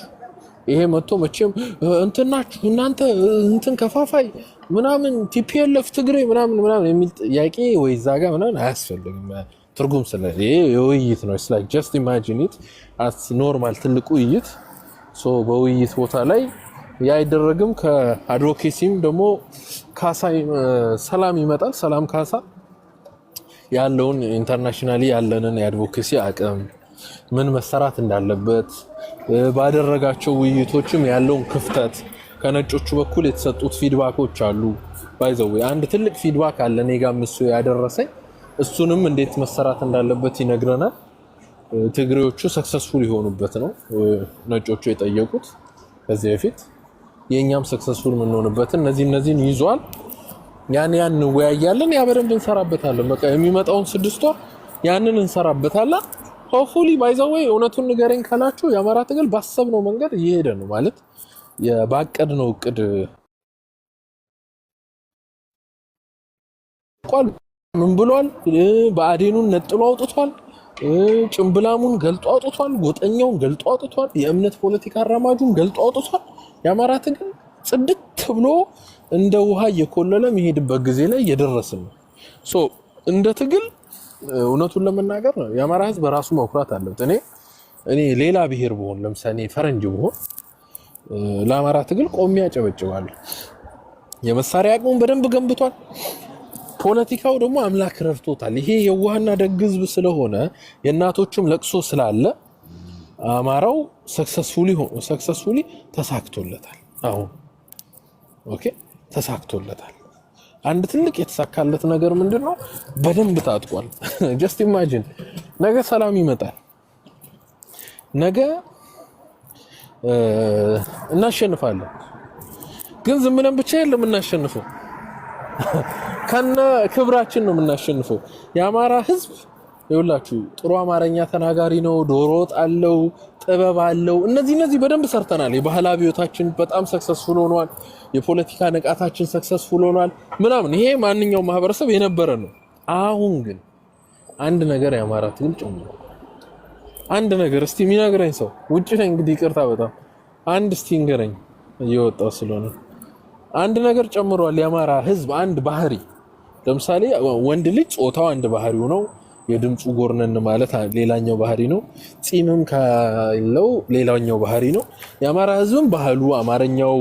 ይሄ መጥቶ መቼም እንትናችሁ እናንተ እንትን ከፋፋይ ምናምን ቲፒኤልኤፍ ትግሬ ምናምን የሚል ጥያቄ ወይ ዛጋ ምናምን አያስፈልግም። ትርጉም ስለሌለ ይሄ የውይይት ነው። ስላክ ጀስት ኢማጂን ኢት አስ ኖርማል ትልቁ ውይይት። ሶ በውይይት ቦታ ላይ ያ አይደረግም። ከአድቮኬሲም ደግሞ ካሳ ሰላም ይመጣል። ሰላም ካሳ ያለውን ኢንተርናሽናሊ ያለንን የአድቮኬሲ አቅም ምን መሰራት እንዳለበት ባደረጋቸው ውይይቶችም ያለውን ክፍተት ከነጮቹ በኩል የተሰጡት ፊድባኮች አሉ። ባይዘው አንድ ትልቅ ፊድባክ አለ እኔ ጋር እሱ ያደረሰኝ፣ እሱንም እንዴት መሰራት እንዳለበት ይነግረናል። ትግሬዎቹ ሰክሰስፉል የሆኑበት ነው ነጮቹ የጠየቁት ከዚህ በፊት፣ የኛም ሰክሰስፉል የምንሆንበትን እነዚህን ይዟል። ያን እንወያያለን፣ ያ በደንብ እንሰራበታለን። በቃ የሚመጣውን 6 ወር ያንን እንሰራበታለን። ሆፕፉሊ ባይዘው እውነቱን ንገረኝ ካላችሁ የአማራ ትግል ባሰብነው መንገድ እየሄደ ነው ማለት ባቀድነው እቅድ ምን ብሏል? በአዴኑን ነጥሎ አውጥቷል። ጭምብላሙን ገልጦ አውጥቷል። ጎጠኛውን ገልጦ አውጥቷል። የእምነት ፖለቲካ አራማጁን ገልጦ አውጥቷል። የአማራ ትግል ጽድት ብሎ እንደ ውሃ እየኮለለ የሚሄድበት ጊዜ ላይ እየደረስን ነው። ሶ እንደ ትግል እውነቱን ለመናገር ነው የአማራ ህዝብ በራሱ መኩራት አለበት። እኔ ሌላ ብሔር ብሆን ለምሳሌ ፈረንጅ ብሆን ለአማራ ትግል ቆሜ አጨበጭባለሁ። የመሳሪያ አቅሙን በደንብ ገንብቷል። ፖለቲካው ደግሞ አምላክ ረድቶታል። ይሄ የዋህና ደግ ህዝብ ስለሆነ የእናቶችም ለቅሶ ስላለ አማራው ሰክሰስፉሊ ተሳክቶለታል። አሁን ኦኬ ተሳክቶለታል። አንድ ትልቅ የተሳካለት ነገር ምንድነው? በደንብ ታጥቋል። ጀስት ኢማጂን ነገ ሰላም ይመጣል። ነገ እናሸንፋለን። ግን ዝም ብለን ብቻ የለም እናሸንፈው፣ ከነ ክብራችን ነው የምናሸንፈው። የአማራ ህዝብ ይኸውላችሁ ጥሩ አማርኛ ተናጋሪ ነው፣ ዶሮ ወጥ አለው፣ ጥበብ አለው። እነዚህ በደንብ ሰርተናል። የባህል አብዮታችን በጣም ሰክሰስፉል ሆኗል። የፖለቲካ ንቃታችን ሰክሰስፉል ሆኗል ምናምን። ይሄ ማንኛውም ማህበረሰብ የነበረ ነው። አሁን ግን አንድ ነገር የአማራ ትግል ጨምሯል። አንድ ነገር እስቲ የሚነግረኝ ሰው ውጭ ላይ እንግዲህ ይቅርታ በጣም አንድ እስቲ ንገረኝ፣ እየወጣው ስለሆነ አንድ ነገር ጨምሯል። የአማራ ህዝብ አንድ ባህሪ፣ ለምሳሌ ወንድ ልጅ ጾታው አንድ ባህሪው ነው። የድምፁ ጎርነን ማለት ሌላኛው ባህሪ ነው። ጺምም ካለው ሌላኛው ባህሪ ነው። የአማራ ህዝብም ባህሉ፣ አማርኛው፣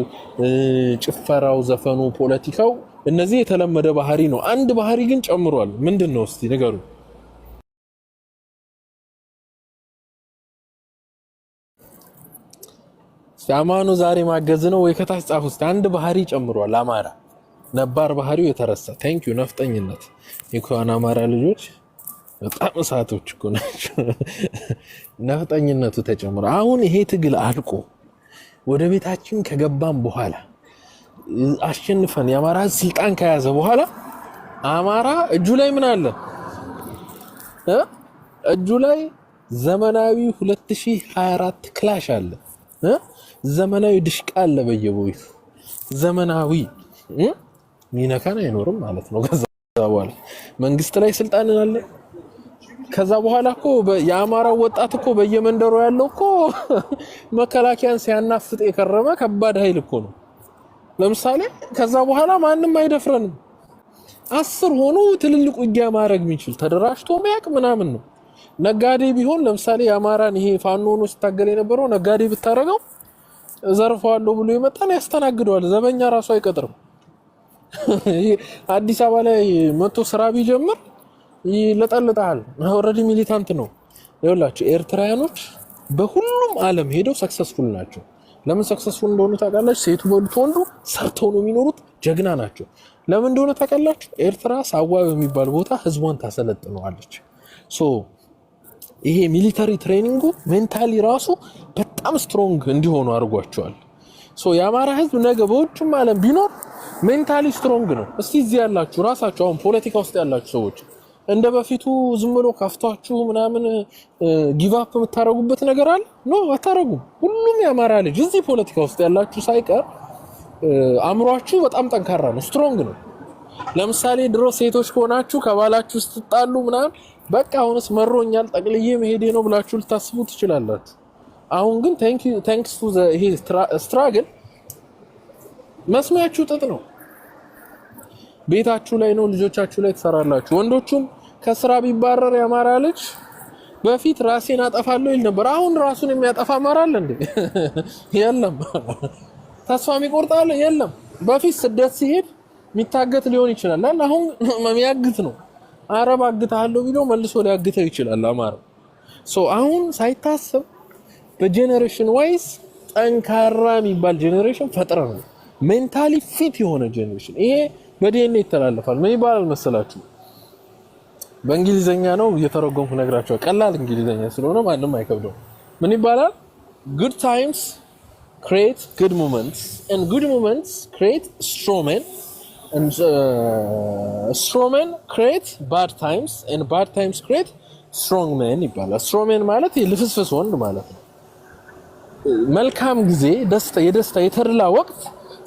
ጭፈራው፣ ዘፈኑ፣ ፖለቲካው እነዚህ የተለመደ ባህሪ ነው። አንድ ባህሪ ግን ጨምሯል። ምንድነው እስቲ ንገሩ? አማኑ ዛሬ ማገዝ ነው ወይ ከታች ጻፉ እስቲ። አንድ ባህሪ ጨምሯል አማራ፣ ነባር ባህሪው የተረሳ። ቴንክ ዩ ነፍጠኝነት። የኮና አማራ ልጆች በጣም እሳቶች እኮ ናቸው። ነፍጠኝነቱ ተጨምሮ አሁን ይሄ ትግል አልቆ ወደ ቤታችን ከገባን በኋላ አሸንፈን የአማራ ስልጣን ከያዘ በኋላ አማራ እጁ ላይ ምን አለ? እጁ ላይ ዘመናዊ 2024 ክላሽ አለ። ዘመናዊ ድሽቃ አለ በየቦይቱ። ዘመናዊ ሚነካን አይኖርም ማለት ነው። ከዛ በኋላ መንግስት ላይ ስልጣን አለ። ከዛ በኋላ እኮ የአማራው ወጣት እኮ በየመንደሩ ያለው እኮ መከላከያን ሲያናፍጥ የከረመ ከባድ ኃይል እኮ ነው። ለምሳሌ ከዛ በኋላ ማንም አይደፍረንም። 10 ሆኖ ትልልቅ ውጊያ ማድረግ የሚችል ተደራጅቶ ማያቅ ምናምን ነው። ነጋዴ ቢሆን ለምሳሌ የአማራን ይሄ ፋኖ ሆኖ ሲታገል የነበረው ነጋዴ ብታረጋው ዘርፈዋለሁ ብሎ ይመጣን ያስተናግደዋል። ዘበኛ ራሱ አይቀጥርም። አዲስ አበባ ላይ መጥቶ ስራ ቢጀምር ይለጠልጣል። ኦልሬዲ ሚሊታንት ነው። ይኸውላችሁ ኤርትራውያኖች በሁሉም ዓለም ሄደው ሰክሰስፉል ናቸው። ለምን ሰክሰስፉል እንደሆኑ ታውቃላችሁ? ሴቱ በሉት ወንዱ ሰርተው ነው የሚኖሩት። ጀግና ናቸው። ለምን እንደሆነ ታውቃላችሁ? ኤርትራ ሳዋ በሚባል ቦታ ህዝቧን ታሰለጥነዋለች። ሶ ይሄ ሚሊተሪ ትሬኒንጉ ሜንታሊ ራሱ በጣም ስትሮንግ እንዲሆኑ አድርጓቸዋል። ሶ የአማራ ህዝብ ነገ በውጭም ዓለም ቢኖር ሜንታሊ ስትሮንግ ነው። እስቲ እዚህ ያላችሁ ራሳችሁ አሁን ፖለቲካ ውስጥ ያላችሁ ሰዎች እንደ በፊቱ ዝም ብሎ ከፍቷችሁ ምናምን ጊቭ አፕ የምታረጉበት ነገር አለ? ኖ አታረጉም። ሁሉም የአማራ ልጅ እዚህ ፖለቲካ ውስጥ ያላችሁ ሳይቀር አእምሯችሁ በጣም ጠንካራ ነው፣ ስትሮንግ ነው። ለምሳሌ ድሮ ሴቶች ከሆናችሁ ከባላችሁ ስትጣሉ ምናምን በቃ አሁንስ መሮኛል ጠቅልዬ መሄዴ ነው ብላችሁ ልታስቡ ትችላላችሁ። አሁን ግን ታንክስ ቱ ይሄ ስትራግል መስሚያችሁ ጥጥ ነው። ቤታችሁ ላይ ነው፣ ልጆቻችሁ ላይ ትሰራላችሁ። ወንዶቹም ከስራ ቢባረር የአማራ ልጅ በፊት ራሴን አጠፋለሁ ይል ነበር። አሁን ራሱን የሚያጠፋ አማራ አለ እንዴ? የለም። ተስፋ የሚቆርጣል የለም። በፊት ስደት ሲሄድ የሚታገት ሊሆን ይችላል። አሁን የሚያግት ነው። አረብ አግታለሁ ቢለው መልሶ ሊያግተው ይችላል አማራው። ሶ አሁን ሳይታሰብ በጄኔሬሽን ዋይስ ጠንካራ የሚባል ጄኔሬሽን ፈጥረናል። ሜንታሊ ፊት የሆነ ጄኔሬሽን። ይሄ በዲኤንኤ ይተላለፋል። ምን ይባላል መሰላችሁ? በእንግሊዘኛ ነው እየተረጎምኩ ነግራችኋለሁ። ቀላል እንግሊዘኛ ስለሆነ ማንም አይከብደው። ምን ይባላል? good times create good moments and good moments create strong men and strong men create bad times and bad times create strong men ይባላል። strong men ማለት የልፍስፍስ ወንድ ማለት ነው። መልካም ጊዜ የደስታ የተድላ ወቅት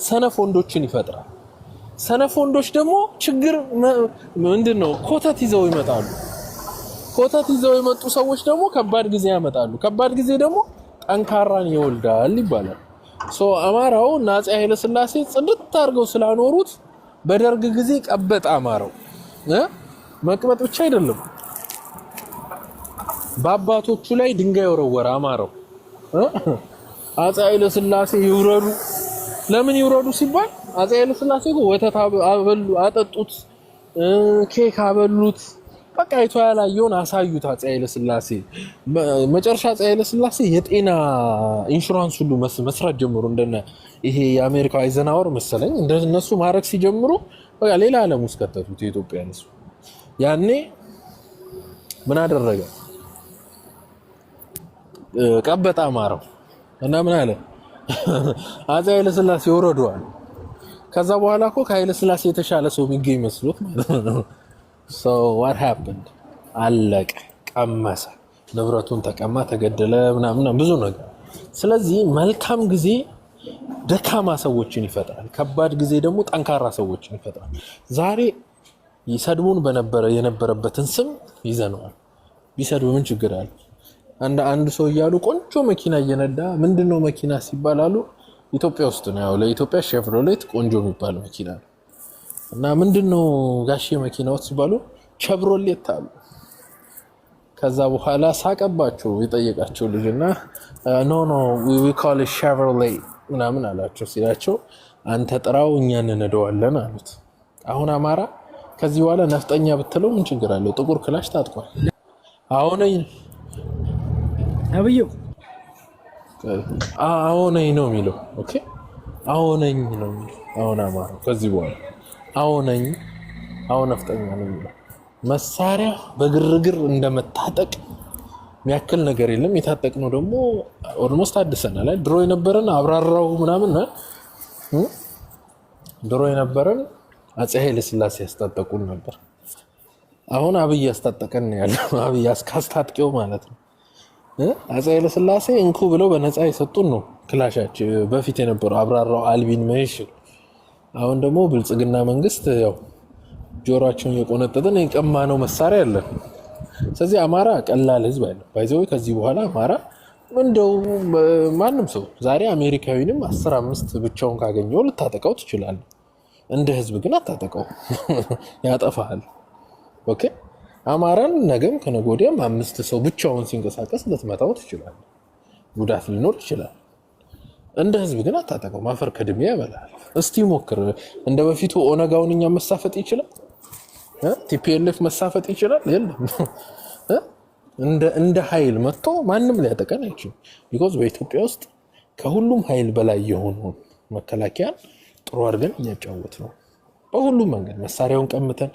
ሰነፍ ወንዶችን ይፈጥራል። ሰነፍ ወንዶች ደግሞ ችግር ምንድነው ኮተት ይዘው ይመጣሉ። ኮተት ይዘው የመጡ ሰዎች ደግሞ ከባድ ጊዜ ያመጣሉ። ከባድ ጊዜ ደግሞ ጠንካራን ይወልዳል ይባላል። ሶ አማራው አፄ ኃይለ ሥላሴ ጽድት አድርገው ስላኖሩት በደርግ ጊዜ ቀበጥ አማራው መቅበጥ ብቻ አይደለም፣ በአባቶቹ ላይ ድንጋይ ወረወረ አማራው። አፄ ኃይለ ሥላሴ ይውረዱ። ለምን ይውረዱ ሲባል አፄ ኃይለ ሥላሴ ወተት አበሉ፣ አጠጡት፣ ኬክ አበሉት። በቃ አይቶ ያላየውን አሳዩት አፄ ኃይለ ሥላሴ። መጨረሻ አፄ ኃይለ ሥላሴ የጤና ኢንሹራንስ ሁሉ መስራት ጀምሩ። እንደነ ይሄ የአሜሪካ አይዘናወር መሰለኝ እንደነሱ ማድረግ ሲጀምሩ በቃ ሌላ ዓለም ውስጥ ከተቱት የኢትዮጵያ ነሱ። ያኔ ምን አደረገ? ቀበጣ አማራው እና ምን አለ? አፄ ኃይለ ሥላሴ ወረዱዋል። ከዛ በኋላ እኮ ከኃይለ ሥላሴ የተሻለ ሰው የሚገኝ መስሎት ማለት ነው። so what happened? አለቀ፣ ቀመሰ፣ ንብረቱን ተቀማ፣ ተገደለ ምናምን ብዙ ነገር። ስለዚህ መልካም ጊዜ ደካማ ሰዎችን ይፈጥራል፣ ከባድ ጊዜ ደግሞ ጠንካራ ሰዎችን ይፈጥራል። ዛሬ ይሰድቡን የነበረበትን ስም ይዘነዋል። ቢሰድቡ ምን ችግር አለ? አንድ ሰው እያሉ ቆንጆ መኪና እየነዳ ምንድነው መኪና ሲባላሉ ኢትዮጵያ ውስጥ ነው። ያው ለኢትዮጵያ ሼቭሮሌት ቆንጆ የሚባል መኪና ነው። እና ምንድነው ጋሼ መኪናዎች ሲባሉ ቼቭሮሌት አሉ። ከዛ በኋላ ሳቀባቸው የጠየቃቸው ልጅና ኖ we call it Chevrolet ምናምን አላቸው። ሲላቸው አንተ ጥራው እኛ እንነደዋለን አሉት። አሁን አማራ ከዚህ በኋላ ነፍጠኛ ብትለው ምን ችግር አለው? ጥቁር ክላሽ ታጥቋል። አሁን አብየው አሁነኝ ነው የሚለው። ኦኬ አሁነኝ ነው የሚለው። አሁን አማራ ከዚህ በኋላ አሁነኝ ነፍጠኛ ነው የሚለው። መሳሪያ በግርግር እንደመታጠቅ የሚያክል ነገር የለም። የታጠቅነው ደግሞ ኦልሞስት አድሰናል። ድሮ የነበረን አብራራው ምናምን ድሮ የነበረን አፄ ኃይለ ሥላሴ ያስታጠቁን ነበር። አሁን አብይ ያስታጠቀን ያለው አብይ አስታጥቂው ማለት ነው። አፄ ኃይለ ሥላሴ እንኩ ብለው በነፃ የሰጡን ነው ክላሻቸው። በፊት የነበረው አብራራው አልቢን መይሽ። አሁን ደግሞ ብልጽግና መንግስት ያው ጆሮአቸውን የቆነጠጠን የቀማነው መሳሪያ አለ። ስለዚህ አማራ ቀላል ህዝብ አይደለም። ባይዘው ከዚህ በኋላ አማራ እንደው ማንም ሰው ዛሬ አሜሪካዊንም 15 ብቻውን ካገኘው ልታጠቃው ትችላለህ። እንደ ህዝብ ግን አታጠቃው፣ ያጠፋሃል። ኦኬ አማራን ነገም ከነጎዲያም 5 ሰው ብቻውን ሲንቀሳቀስ ልትመታው ትችላለህ። ጉዳት ሊኖር ይችላል። እንደ ህዝብ ግን አታጠቃው፣ ማፈር ከድሜ ያበላል። እስቲ ሞክር። እንደ በፊቱ ኦነጋውን እኛ መሳፈጥ ይችላል? ቲፒኤልኤፍ መሳፈጥ ይችላል? የለም። እንደ ኃይል መጥቶ ማንም ሊያጠቃን አይችልም። ቢኮዝ በኢትዮጵያ ውስጥ ከሁሉም ኃይል በላይ የሆነውን መከላከያ ጥሩ አድርገን እያጫወት ነው። በሁሉም መንገድ መሳሪያውን ቀምተን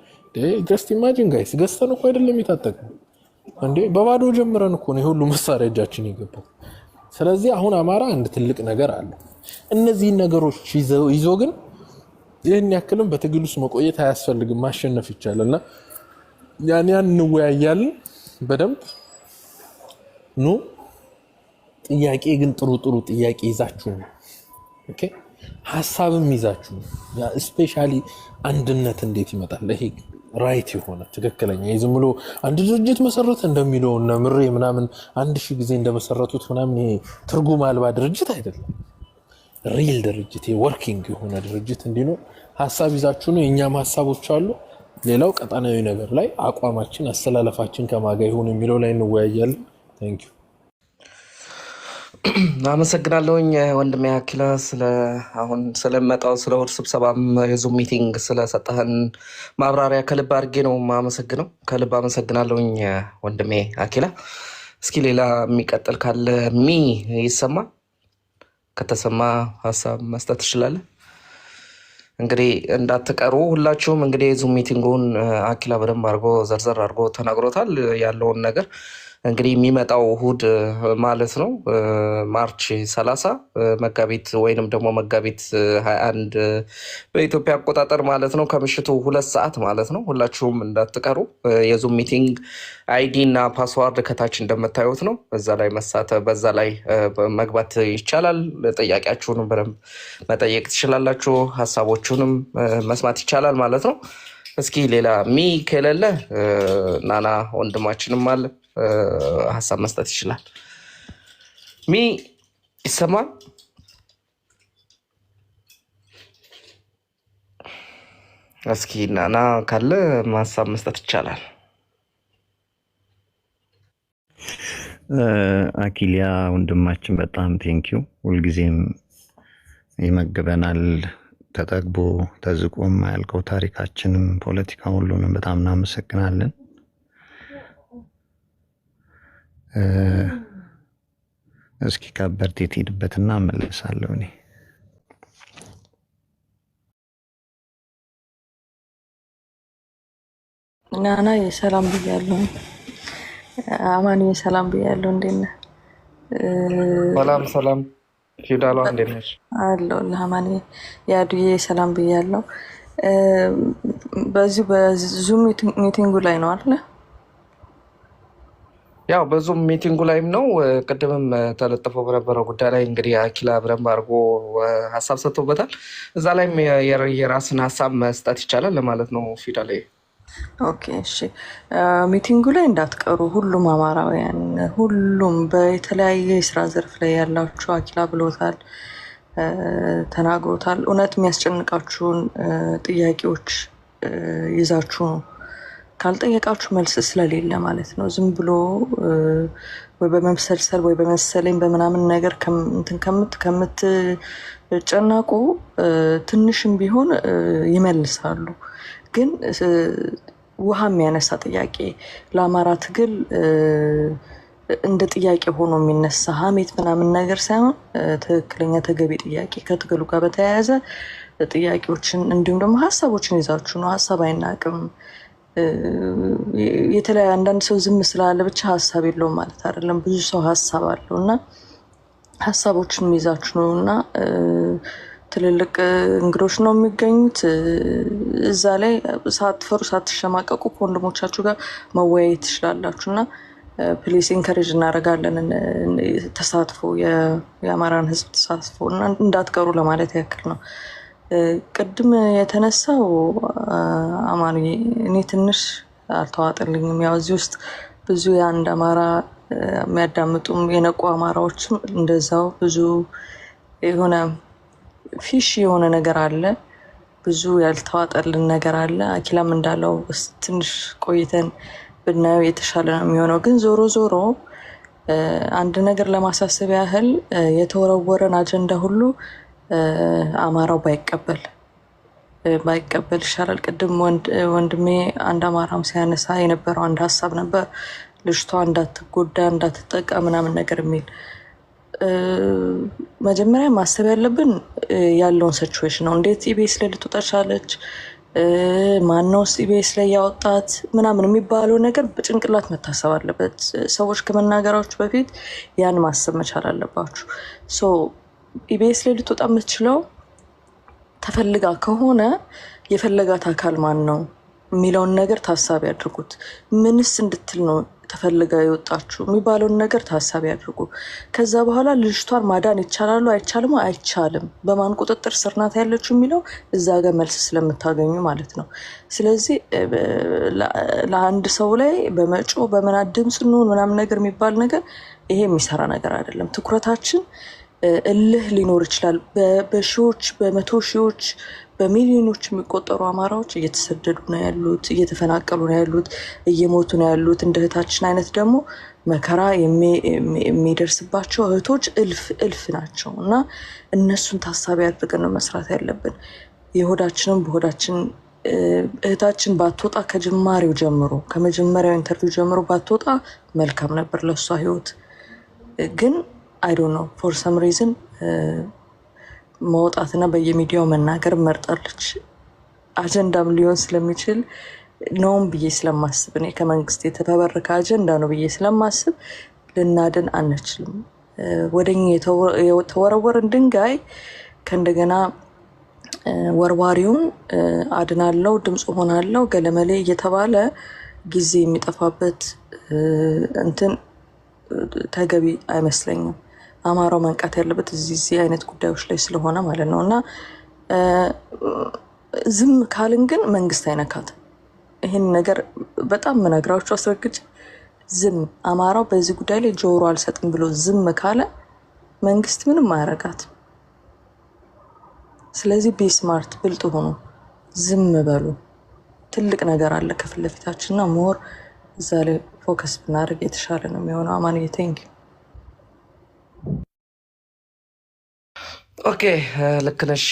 ጀስት ኢማጂን ጋይስ ገዝተን እኮ አይደለም የታጠቅነው። እንዴ በባዶ ጀምረን እኮ ነው ሁሉ መሳሪያ እጃችን የገባው። ስለዚህ አሁን አማራ አንድ ትልቅ ነገር አለ። እነዚህ ነገሮች ይዞ ግን ይሄን ያክልም በትግል ውስጥ መቆየት አያስፈልግም፣ ማሸነፍ ይቻላልና ያን እንወያያለን በደንብ ኑ። ጥያቄ ግን ጥሩ ጥያቄ ይዛችሁ ነው። ኦኬ ሐሳብም ይዛችሁ ያ ስፔሻሊ አንድነት እንዴት ይመጣል? ይሄ ራይት የሆነ ትክክለኛ ዝም ብሎ አንድ ድርጅት መሰረት እንደሚለው እና ምሬ ምናምን 1000 ጊዜ እንደመሰረቱት ምናምን ይሄ ትርጉም አልባ ድርጅት አይደለም። ሪል ድርጅት ወርኪንግ የሆነ ድርጅት እንዲኖር ሐሳብ ይዛችሁ ነው። የኛም ሐሳቦች አሉ። ሌላው ቀጣናዊ ነገር ላይ አቋማችን አስተላለፋችን ከማጋ ይሁን የሚለው ላይ እንወያያለን። ታንክ ዩ አመሰግናለሁኝ ወንድሜ አኪላ አሁን ስለመጣው ስለ እሑድ ስብሰባም የዙም ሚቲንግ ስለሰጠህን ማብራሪያ ከልብ አድርጌ ነው የማመሰግነው። ከልብ አመሰግናለሁኝ ወንድሜ አኪላ። እስኪ ሌላ የሚቀጥል ካለ ይሰማ ከተሰማ ሀሳብ መስጠት ትችላለህ። እንግዲህ እንዳትቀሩ ሁላችሁም። እንግዲህ የዙም ሚቲንጉን አኪላ በደንብ አድርጎ ዘርዘር አድርጎ ተናግሮታል ያለውን ነገር። እንግዲህ የሚመጣው እሑድ ማለት ነው ማርች 30 መጋቢት ወይንም ደግሞ መጋቢት 21 በኢትዮጵያ አቆጣጠር ማለት ነው ከምሽቱ 2 ሰዓት ማለት ነው። ሁላችሁም እንዳትቀሩ። የዙም ሚቲንግ አይዲ እና ፓስዋርድ ከታች እንደምታዩት ነው። በዛ ላይ መግባት ይቻላል። ጥያቄያችሁንም በደንብ መጠየቅ ትችላላችሁ። ሀሳቦቹንም መስማት ይቻላል ማለት ነው። እስኪ ሌላ ከሌለ ናና ወንድማችንም አለ ሀሳብ መስጠት ይችላል። ይሰማል? እስኪ ናና ካለ ሀሳብ መስጠት ይቻላል። አኪሊያ ወንድማችን በጣም ቴንኪው። ሁልጊዜም ይመግበናል። ተጠግቦ ተዝቆ የማያልቀው ታሪካችንም ፖለቲካ ሁሉንም በጣም እናመሰግናለን። እስኪ ከበርቴ ትሄድበትና እመለሳለሁ እኔ። ናና የሰላም ብያለሁ። አማን የሰላም ብያለሁ። እንዴት ነህ? ሰላም ፊውዳሏ እንዴት ነሽ? አለሁ ለአማን ያዱዬ ሰላም ብያለሁ። በዚሁ በዙም ሚቲንጉ ላይ ነው አይደል? ያው በዙም ሚቲንጉ ላይም ነው። ቅድምም ተለጥፎ በነበረው ጉዳይ ላይ እንግዲህ አኪላ በደንብ አድርጎ ሀሳብ ሰጥቶበታል። እዛ ላይም የራስን ሀሳብ መስጠት ይቻላል ለማለት ነው ፊውዳል። ኦኬ እሺ። ሚቲንጉ ላይ እንዳትቀሩ ሁሉም አማራውያን፣ ሁሉም በተለያየ የስራ ዘርፍ ላይ ያላችሁ አኪላ ብሎታል፣ ተናግሮታል። እውነት የሚያስጨንቃችሁን ጥያቄዎች ይዛችሁ ነው። ካልጠየቃችሁ መልስ ስለሌለ ማለት ነው። ዝም ብሎ ወይ በመምሰልሰል ወይ በመሰለኝ በምናምን ነገር ከምትጨነቁ ትንሽም ቢሆን ይመልሳሉ። ግን ውሃ የሚያነሳ ጥያቄ ለአማራ ትግል እንደ ጥያቄ ሆኖ የሚነሳ ሀሜት ምናምን ነገር ሳይሆን ትክክለኛ ተገቢ ጥያቄ ከትግሉ ጋር በተያያዘ ጥያቄዎችን እንዲሁም ደግሞ ሀሳቦችን ይዛችሁ ነው። ሀሳብ አይናቅም። የተለያየ አንዳንድ ሰው ዝም ስላለ ብቻ ሀሳብ የለውም ማለት አይደለም። ብዙ ሰው ሀሳብ አለው እና ሀሳቦችን ይዛችሁ ነው እና ትልልቅ እንግዶች ነው የሚገኙት። እዛ ላይ ሳትፈሩ ሳትሸማቀቁ ከወንድሞቻችሁ ጋር መወያየት ትችላላችሁ እና ፕሊስ ኢንከሬጅ እናደርጋለን ተሳትፎ፣ የአማራን ህዝብ ተሳትፎ እና እንዳትቀሩ ለማለት ያክል ነው። ቅድም የተነሳው አማን እኔ ትንሽ አልተዋጠልኝም። ያው እዚህ ውስጥ ብዙ የአንድ አማራ የሚያዳምጡም የነቁ አማራዎችም እንደዛው ብዙ የሆነ ፊሽ የሆነ ነገር አለ፣ ብዙ ያልተዋጠልን ነገር አለ። አኪላም እንዳለው ትንሽ ቆይተን ብናየው የተሻለ ነው የሚሆነው። ግን ዞሮ ዞሮ አንድ ነገር ለማሳሰብ ያህል የተወረወረን አጀንዳ ሁሉ አማራው ባይቀበል ይሻላል። ቅድም ወንድሜ አንድ አማራም ሲያነሳ የነበረው አንድ ሀሳብ ነበር፣ ልጅቷ እንዳትጎዳ እንዳትጠቃ ምናምን ነገር የሚል። መጀመሪያ ማሰብ ያለብን ያለውን ሲቹዌሽን ነው። እንዴት ኢቢኤስ ላይ ልትወጣ ቻለች? ማነው ኢቢኤስ ላይ ያወጣት ምናምን የሚባለው ነገር በጭንቅላት መታሰብ አለበት። ሰዎች ከመናገራችሁ በፊት ያን ማሰብ መቻል አለባችሁ። ሶ ኢቢኤስ ላይ ልትወጣ የምትችለው ተፈልጋ ከሆነ የፈለጋት አካል ማን ነው የሚለውን ነገር ታሳቢ አድርጉት። ምንስ እንድትል ነው ተፈልጋ የወጣችሁ የሚባለውን ነገር ታሳቢ አድርጉ። ከዛ በኋላ ልጅቷን ማዳን ይቻላሉ አይቻልም? አይቻልም። በማን ቁጥጥር ስር ናት ያለችው የሚለው እዛ ጋር መልስ ስለምታገኙ ማለት ነው። ስለዚህ ለአንድ ሰው ላይ በመጮ በምናት ድምፅ እንሆን ምናምን ነገር የሚባል ነገር ይሄ የሚሰራ ነገር አይደለም። ትኩረታችን እልህ ሊኖር ይችላል። በሺዎች በመቶ ሺዎች በሚሊዮኖች የሚቆጠሩ አማራዎች እየተሰደዱ ነው ያሉት፣ እየተፈናቀሉ ነው ያሉት፣ እየሞቱ ነው ያሉት። እንደ እህታችን አይነት ደግሞ መከራ የሚደርስባቸው እህቶች እልፍ ናቸው እና እነሱን ታሳቢ አድርገን ነው መስራት ያለብን። የሆዳችንም በሆዳችን እህታችን ባትወጣ ከጅማሬው ጀምሮ ከመጀመሪያው ኢንተርቪው ጀምሮ ባትወጣ መልካም ነበር ለእሷ ህይወት። ግን አይ ዶንት ኖ ፎር ሰም ሪዝን መውጣትና በየሚዲያው መናገር መርጣለች። አጀንዳም ሊሆን ስለሚችል ነውም ብዬ ስለማስብ እኔ ከመንግስት የተፈበረከ አጀንዳ ነው ብዬ ስለማስብ ልናድን አንችልም። ወደኛ የተወረወርን ድንጋይ ከእንደገና ወርዋሪውን አድናለው ድምፅ ሆናለው ገለመሌ እየተባለ ጊዜ የሚጠፋበት እንትን ተገቢ አይመስለኝም። አማራው መንቃት ያለበት እዚህ አይነት ጉዳዮች ላይ ስለሆነ ማለት ነው። እና ዝም ካልን ግን መንግስት አይነካትም። ይህን ነገር በጣም ምነግራችሁ አስረግጬ፣ ዝም አማራው በዚህ ጉዳይ ላይ ጆሮ አልሰጥም ብሎ ዝም ካለ መንግስት ምንም አያረጋትም። ስለዚህ ቢስማርት ብልጥ ሆኑ፣ ዝም በሉ። ትልቅ ነገር አለ ከፊት ለፊታችንና ሞር እዛ ላይ ፎከስ ብናደርግ የተሻለ ነው የሚሆነው። አማንዬ ቴንክ ዩ። ኦኬ ልክ ነሽ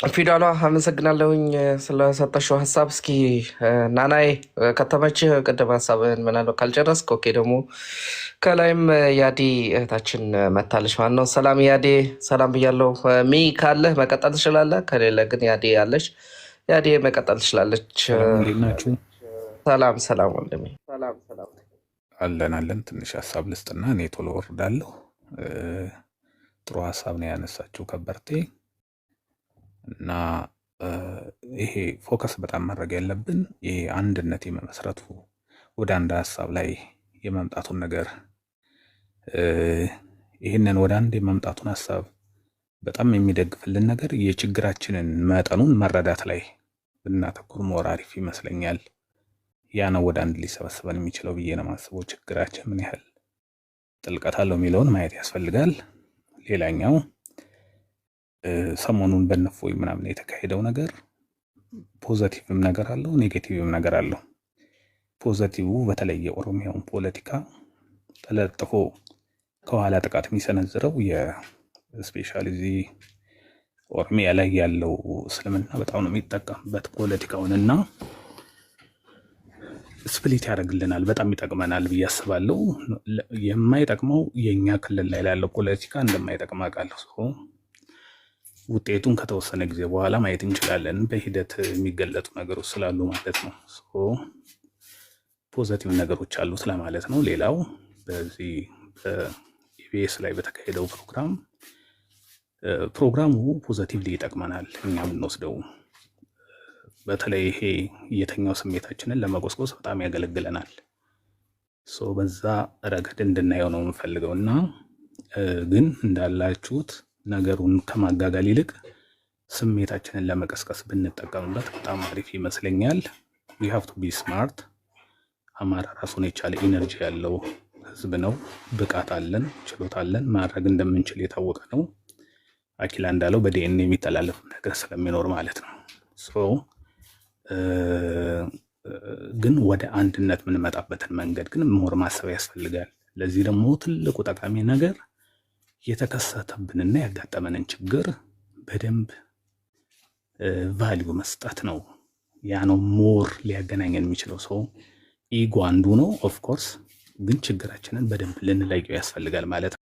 ፊዳሏ፣ አመሰግናለሁኝ ስለሰጠሽው ሀሳብ። እስኪ ናናይ ከተመችህ ቅድም ሀሳብህን ምናለው ካልጨረስክ፣ ኦኬ ደግሞ ከላይም ያዲ እህታችን መታለች ማለት ነው። ሰላም ያዴ፣ ሰላም ብያለሁ። ሚ ካለህ መቀጠል ትችላለህ፣ ከሌለ ግን ያዴ ያለች ያዴ መቀጠል ትችላለች። እንዴት ናችሁ? ሰላም ሰላም ወንድሜ። አለን ትንሽ ሀሳብ ልስጥና እኔ ቶሎ ወርዳለሁ። ጥሩ ሀሳብ ነው ያነሳችው ከበርቴ እና ይሄ ፎከስ በጣም ማድረግ ያለብን ይሄ አንድነት የመመስረቱ ወደ አንድ ሀሳብ ላይ የመምጣቱን ነገር ይህንን ወደ አንድ የመምጣቱን ሀሳብ በጣም የሚደግፍልን ነገር የችግራችንን መጠኑን መረዳት ላይ ብናተኩር ሞር አሪፍ ይመስለኛል። ያ ነው ወደ አንድ ሊሰበስበን የሚችለው ብዬ ነው የማስበው። ችግራችን ምን ያህል ጥልቀት አለው የሚለውን ማየት ያስፈልጋል። ሌላኛው ሰሞኑን በነፎይ ምናምን የተካሄደው ነገር ፖዘቲቭም ነገር አለው፣ ኔጌቲቭም ነገር አለው። ፖዘቲቭ በተለይ የኦሮሚያውን ፖለቲካ ተለጥፎ ከኋላ ጥቃት የሚሰነዝረው የስፔሻሊ እዚህ ኦሮሚያ ላይ ያለው እስልምና በጣም ነው የሚጠቀምበት ፖለቲካውንና ስፕሊት ያደርግልናል። በጣም ይጠቅመናል ብዬ አስባለሁ። የማይጠቅመው የኛ ክልል ላይ ያለው ፖለቲካ እንደማይጠቅም አውቃለሁ። ውጤቱን ከተወሰነ ጊዜ በኋላ ማየት እንችላለን። በሂደት የሚገለጡ ነገሮች ስላሉ ማለት ነው። ፖዘቲቭ ነገሮች አሉት ለማለት ነው። ሌላው በዚህ በኢቢኤስ ላይ በተካሄደው ፕሮግራሙ ፖዘቲቭሊ ይጠቅመናል። እኛ የምንወስደው በተለይ ይሄ የተኛው ስሜታችንን ለመቆስቆስ በጣም ያገለግለናል። በዛ ረገድ እንድናየው ነው የምፈልገው እና ግን እንዳላችሁት ነገሩን ከማጋጋል ይልቅ ስሜታችንን ለመቀስቀስ ብንጠቀምበት በጣም አሪፍ ይመስለኛል። we have to be smart። አማራ ራሱን የቻለ ኢነርጂ ያለው ህዝብ ነው። ብቃት አለን፣ ችሎታ አለን፣ ማድረግ እንደምንችል የታወቀ ነው። አኪላ እንዳለው በዲኤንኤ የሚተላለፍ ነገር ስለሚኖር ማለት ነው። ግን ወደ አንድነት የምንመጣበትን መንገድ ግን ሞር ማሰብ ያስፈልጋል። ለዚህ ደግሞ ትልቁ ጠቃሚ ነገር የተከሰተብንና ያጋጠመንን ችግር በደንብ ቫልዩ መስጠት ነው። ያ ነው ሞር ሊያገናኘን የሚችለው። ሰው ኢጎ አንዱ ነው ኦፍኮርስ፣ ግን ችግራችንን በደንብ ልንለየው ያስፈልጋል ማለት ነው።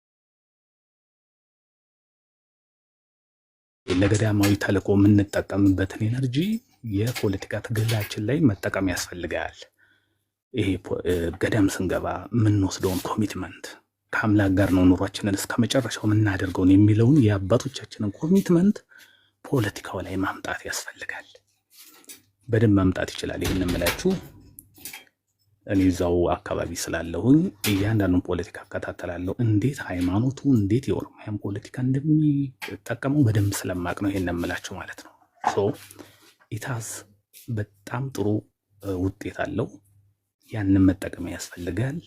ለገዳማዊ ተልእኮ የምንጠቀምበትን ኤነርጂ የፖለቲካ ትግላችን ላይ መጠቀም ያስፈልጋል። ይሄ ገዳም ስንገባ የምንወስደውን ኮሚትመንት ከአምላክ ጋር ነው ኑሯችንን እስከ መጨረሻው የምናደርገውን የሚለውን የአባቶቻችንን ኮሚትመንት ፖለቲካው ላይ ማምጣት ያስፈልጋል። በደንብ ማምጣት ይችላል። ይህን የምላችሁ እኔ እዛው አካባቢ ስላለሁኝ እያንዳንዱን ፖለቲካ እከታተላለሁ። እንዴት ሃይማኖቱ እንዴት የኦሮሚያን ፖለቲካ እንደሚጠቀመው በደንብ ስለማቅ ነው ይህን የምላችሁ ማለት ነው። ሶ ኢታዝ በጣም ጥሩ ውጤት አለው። ያንን መጠቀም ያስፈልጋል።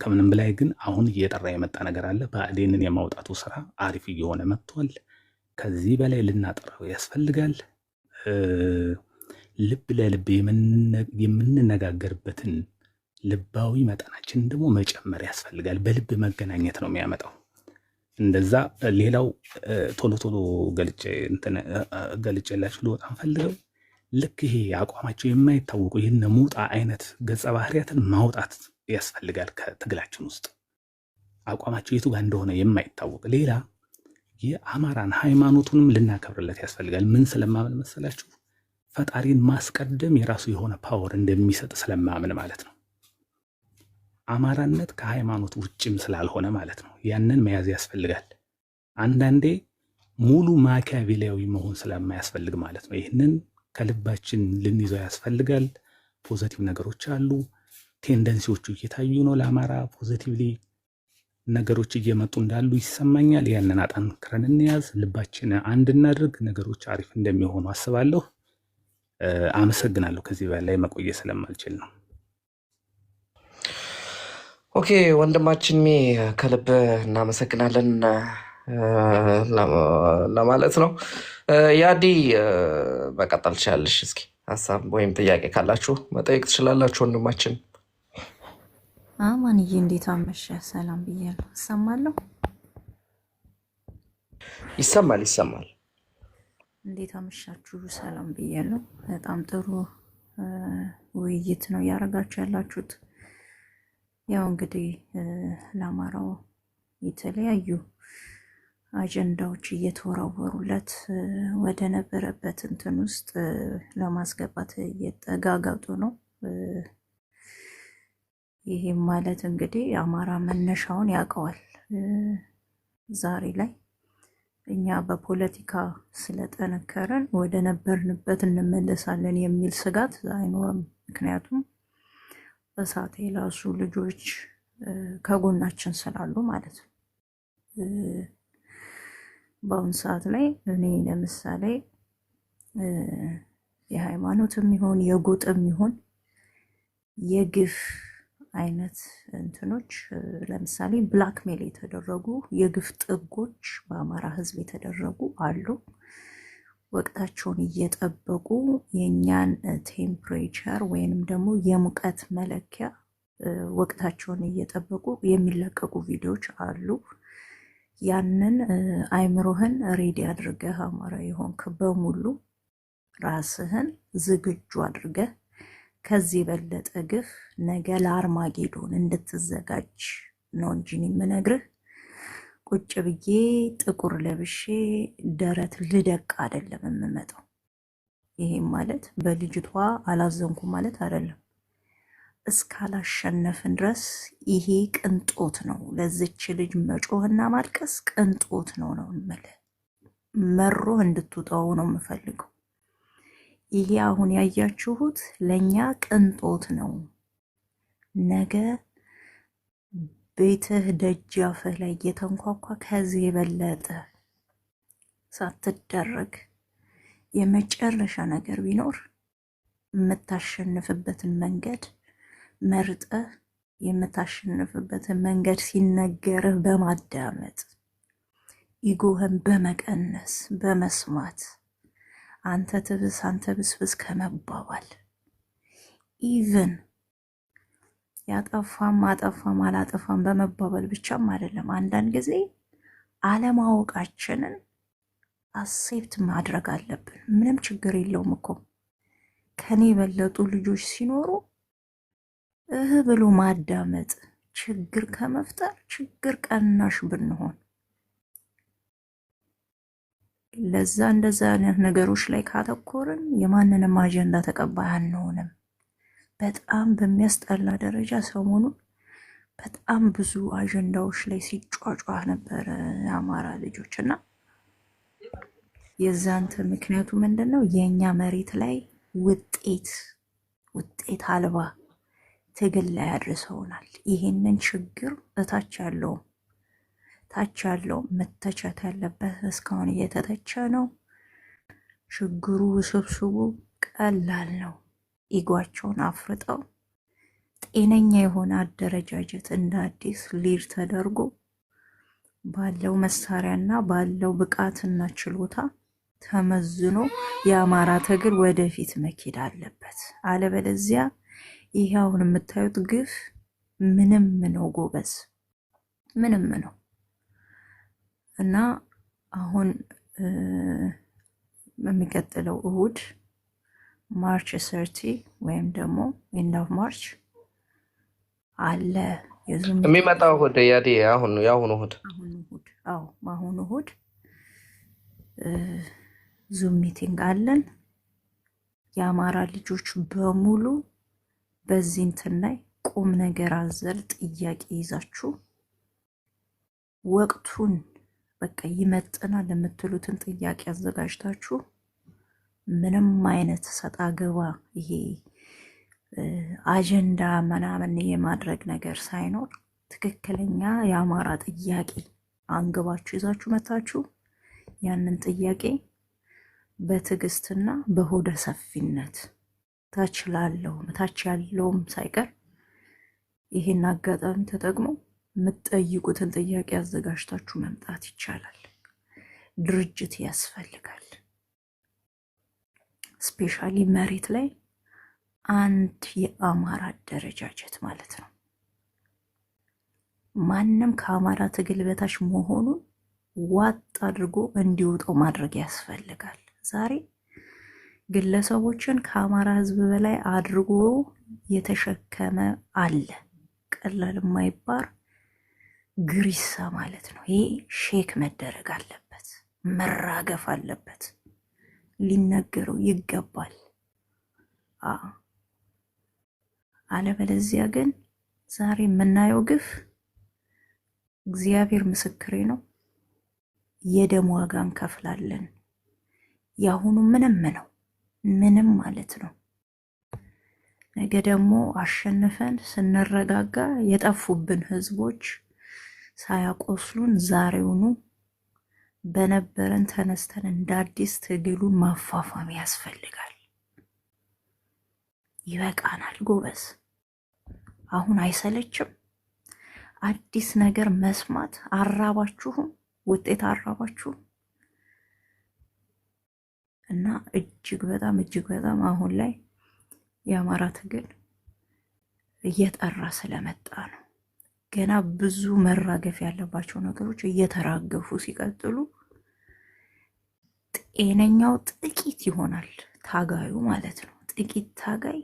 ከምንም በላይ ግን አሁን እየጠራ የመጣ ነገር አለ። ብአዴንን የማውጣቱ ስራ አሪፍ እየሆነ መጥቷል። ከዚህ በላይ ልናጠራው ያስፈልጋል። ልብ ለልብ የምንነጋገርበትን ልባዊ መጠናችንን ደግሞ መጨመር ያስፈልጋል። በልብ መገናኘት ነው የሚያመጣው። እንደዛ ሌላው ቶሎ ቶሎ ገልጬላችሁ ልወጣ ፈልገው ልክ ይሄ አቋማቸው የማይታወቁ ይህን ሙጣ አይነት ገጸ ባህሪያትን ማውጣት ያስፈልጋል ከትግላችን ውስጥ። አቋማቸው የቱ ጋር እንደሆነ የማይታወቅ ሌላ የአማራን ሃይማኖቱንም ልናከብርለት ያስፈልጋል። ምን ስለማምን መሰላችሁ? ፈጣሪን ማስቀደም የራሱ የሆነ ፓወር እንደሚሰጥ ስለማምን ማለት ነው። አማራነት ከሃይማኖት ውጭም ስላልሆነ ማለት ነው። ያንን መያዝ ያስፈልጋል። አንዳንዴ ሙሉ ማኪያቬሊያዊ መሆን ስለማያስፈልግ ማለት ነው። ይህንን ከልባችን ልንይዘው ያስፈልጋል። ፖዘቲቭ ነገሮች አሉ። ቴንደንሲዎቹ እየታዩ ነው። ለአማራ ፖዘቲቭሊ ነገሮች እየመጡ እንዳሉ ይሰማኛል። ያንን አጠንክረን እንያዝ፣ ልባችን አንድ እናድርግ። ነገሮች አሪፍ እንደሚሆኑ አስባለሁ። አመሰግናለሁ። ከዚህ በላይ መቆየት ስለማልችል ነው። ኦኬ ወንድማችን ከልብ እናመሰግናለን ለማለት ነው። ያዲ መቀጠል ትችላለሽ። እስኪ ሀሳብ ወይም ጥያቄ ካላችሁ መጠየቅ ትችላላችሁ ወንድማችን። አማንዬ እንዴት አመሸ? ሰላም ብያለሁ። እሰማለሁ? ይሰማል። እንዴት አመሻችሁ? ሰላም ብያለሁ። በጣም ጥሩ ውይይት ነው እያደረጋችሁ ያላችሁት። ያው እንግዲህ ለአማራው የተለያዩ አጀንዳዎች እየተወረወሩለት ወደ ነበረበት እንትን ውስጥ ለማስገባት እየተጋጋጡ ነው። ይህም ማለት እንግዲህ አማራ መነሻውን ያውቀዋል። ዛሬ ላይ እኛ በፖለቲካ ስለጠነከረን ወደ ነበርንበት እንመለሳለን የሚል ስጋት አይኖርም። ምክንያቱም በሳት የላሱ ልጆች ከጎናችን ስላሉ ማለት ነው። በአሁኑ ሰዓት ላይ እኔ ለምሳሌ የሃይማኖትም ይሁን የጎጥም ይሁን የግፍ አይነት እንትኖች ለምሳሌ ብላክሜል የተደረጉ የግፍ ጥጎች በአማራ ሕዝብ የተደረጉ አሉ። ወቅታቸውን እየጠበቁ የኛን ቴምፕሬቸር ወይንም ደግሞ የሙቀት መለኪያ ወቅታቸውን እየጠበቁ የሚለቀቁ ቪዲዮዎች አሉ። ያንን አይምሮህን ሬዲ አድርገህ አማራ የሆንክ በሙሉ ራስህን ዝግጁ አድርገህ ከዚህ የበለጠ ግፍ ነገ ለአርማጌዶን እንድትዘጋጅ ነው እንጂ የምነግርህ ቁጭ ብዬ ጥቁር ለብሼ ደረት ልደቅ አይደለም የምመጣው። ይሄም ማለት በልጅቷ አላዘንኩ ማለት አይደለም። እስካላሸነፍን ድረስ ይሄ ቅንጦት ነው። ለዚች ልጅ መጮህና ማልቀስ ቅንጦት ነው የምልህ። መሮህ እንድትውጣው ነው የምፈልገው። ይሄ አሁን ያያችሁት ለኛ ቅንጦት ነው። ነገ ቤትህ ደጃፍህ ላይ እየተንኳኳ ከዚህ የበለጠ ሳትደረግ የመጨረሻ ነገር ቢኖር የምታሸንፍበትን መንገድ መርጠህ የምታሸንፍበትን መንገድ ሲነገርህ በማዳመጥ ኢጎህን በመቀነስ በመስማት አንተ ትብስ አንተ ብስብስ ከመባባል ኢቭን ያጠፋም አጠፋም አላጠፋም በመባባል ብቻም አይደለም። አንዳንድ ጊዜ አለማወቃችንን አሴፕት ማድረግ አለብን። ምንም ችግር የለውም እኮ ከኔ የበለጡ ልጆች ሲኖሩ ብሎ ማዳመጥ ችግር ከመፍጠር ችግር ቀናሽ ብንሆን ለዛ እንደዛ አይነት ነገሮች ላይ ካተኮርን የማንንም አጀንዳ ተቀባይ አንሆንም። በጣም በሚያስጠላ ደረጃ ሰሞኑን በጣም ብዙ አጀንዳዎች ላይ ሲጫጫህ ነበረ የአማራ ልጆች እና የዛንተ ምክንያቱ ምንድን ነው? የእኛ መሬት ላይ ውጤት አልባ ትግል ላይ አድርሰውናል። ይህንን ችግር ታች ያለው መተቸት ያለበት እስካሁን እየተተቸ ነው። ችግሩ ውስብስቡ ቀላል ነው። ኢጓቸውን አፍርጠው ጤነኛ የሆነ አደረጃጀት እንደ አዲስ ሊድ ተደርጎ ባለው መሳሪያና ባለው ብቃትና ችሎታ ተመዝኖ የአማራ ትግል ወደፊት መኬድ አለበት። አለበለዚያ ይሄ አሁን የምታዩት ግፍ ምንም ነው ጎበዝ፣ ምንም ነው እና አሁን በሚቀጥለው እሁድ ማርች 30 ወይም ደግሞ ኤንድ ኦፍ ማርች አለ የሚመጣው እሁድ ያዲ የአሁኑ እሁድ በአሁኑ እሁድ ዙም ሚቲንግ አለን። የአማራ ልጆች በሙሉ በዚህ እንትን ላይ ቁም ነገር አዘል ጥያቄ ይዛችሁ ወቅቱን በቃ ይመጥናል የምትሉትን ጥያቄ አዘጋጅታችሁ ምንም አይነት ሰጣ ገባ ይሄ አጀንዳ ምናምን የማድረግ ነገር ሳይኖር ትክክለኛ የአማራ ጥያቄ አንግባችሁ ይዛችሁ መታችሁ ያንን ጥያቄ በትዕግስትና በሆደ ሰፊነት ታች ያለውም ሳይቀር ይሄን አጋጣሚ ተጠቅሞ የምትጠይቁትን ጥያቄ አዘጋጅታችሁ መምጣት ይቻላል። ድርጅት ያስፈልጋል። ስፔሻሊ መሬት ላይ አንድ የአማራ አደረጃጀት ማለት ነው። ማንም ከአማራ ትግል በታች መሆኑን ዋጥ አድርጎ እንዲወጣው ማድረግ ያስፈልጋል። ዛሬ ግለሰቦችን ከአማራ ሕዝብ በላይ አድርጎ የተሸከመ አለ። ቀላል የማይባር ግሪሳ ማለት ነው። ይሄ ሼክ መደረግ አለበት፣ መራገፍ አለበት፣ ሊነገረው ይገባል። አለበለዚያ ግን ዛሬ የምናየው ግፍ እግዚአብሔር ምስክሬ ነው፣ የደም ዋጋ እንከፍላለን። ያሁኑ ምንም ማለት ነው። ነገ ደግሞ አሸንፈን ስንረጋጋ የጠፉብን ህዝቦች ሳያቆስሉን ዛሬውኑ በነበረን ተነስተን እንደ አዲስ ትግሉን ማፋፋም ያስፈልጋል። ይበቃናል ጎበዝ። አሁን አይሰለችም? አዲስ ነገር መስማት አራባችሁም? ውጤት አራባችሁም? እና እጅግ በጣም አሁን ላይ የአማራ ትግል እየጠራ ስለመጣ ነው። ገና ብዙ መራገፍ ያለባቸው ነገሮች እየተራገፉ ሲቀጥሉ ጤነኛው ጥቂት ይሆናል፣ ታጋዩ ማለት ነው። ጥቂት ታጋይ፣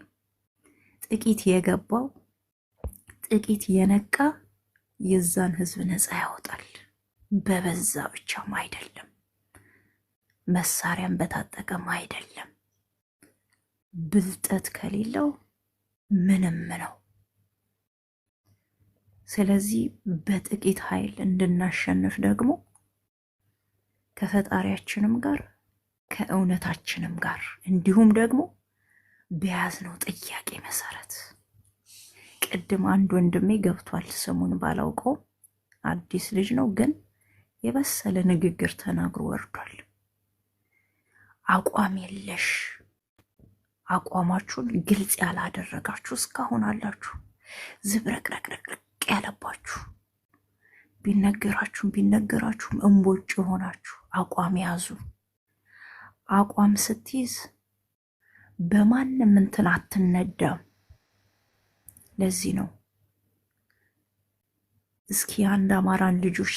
ጥቂት የገባው፣ ጥቂት የነቃ የዛን ህዝብ ነፃ ያወጣል። በበዛ ብቻም አይደለም፣ መሳሪያን በታጠቀም አይደለም። ብልጠት ከሌለው ምንም ነው። ስለዚህ በጥቂት ኃይል እንድናሸንፍ ደግሞ ከፈጣሪያችንም ጋር ከእውነታችንም ጋር እንዲሁም ደግሞ በያዝነው ጥያቄ መሰረት ቅድም አንድ ወንድሜ ገብቷል፣ ስሙን ባላውቀው አዲስ ልጅ ነው፣ ግን የበሰለ ንግግር ተናግሮ ወርዷል። አቋም የለሽ አቋማችሁን ግልጽ ያላደረጋችሁ እስካሁን አላችሁ። ዝብረቅረቅረቅ ያለባችሁ ቢነገራችሁም እንቦጭ የሆናችሁ አቋም ያዙ። አቋም ስትይዝ በማንም እንትን አትነዳም። ለዚህ ነው እስኪ አንድ አማራን ልጆች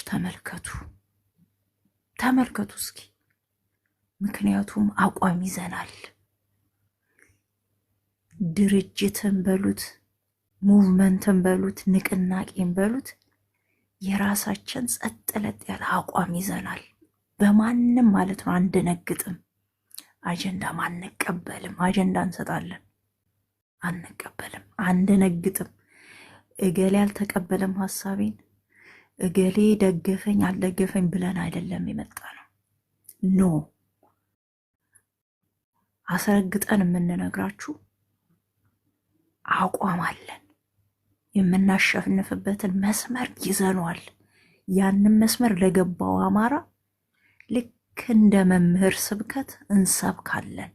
ተመልከቱ እስኪ። ምክንያቱም አቋም ይዘናል። ድርጅትን በሉት ሙቭመንትን በሉት ንቅናቄን በሉት የራሳችን ጸጥ ለጥ ያለ አቋም ይዘናል። በማንም ማለት ነው አንደነግጥም። አጀንዳም አንቀበልም። አጀንዳ እንሰጣለን፣ አንቀበልም፣ አንደነግጥም። እገሌ አልተቀበለም ሀሳቤን፣ እገሌ ደገፈኝ አልደገፈኝ ብለን አይደለም የመጣ ነው። ኖ አስረግጠን የምንነግራችሁ አቋም አለን። የምናሸንፍበትን መስመር ይዘኗል። ያንን መስመር ለገባው አማራ ልክ እንደ መምህር ስብከት እንሰብካለን።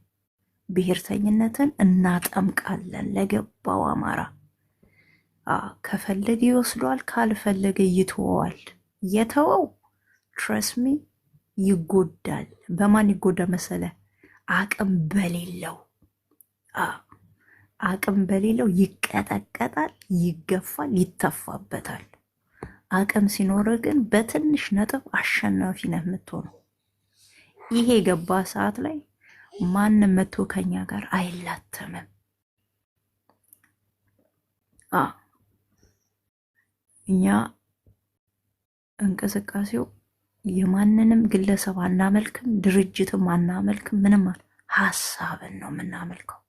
ብሔርተኝነትን እናጠምቃለን ለገባው አማራ። ከፈለገ ይወስዷል፣ ካልፈለገ ይተወዋል። የተወው ትረስሚ ይጎዳል። በማን ይጎዳ መሰለ? አቅም በሌለው አቅም በሌለው ይቀጠቀጣል፣ ይገፋል፣ ይተፋበታል። አቅም ሲኖር ግን በትንሽ ነጥብ አሸናፊ ነህ የምትሆነው። ይሄ የገባ ሰዓት ላይ ማንም መቶ ከኛ ጋር አይላተምም። እኛ እንቅስቃሴው የማንንም ግለሰብ አናመልክም፣ ድርጅትም አናመልክም። ምንም ሀሳብን ነው የምናመልከው።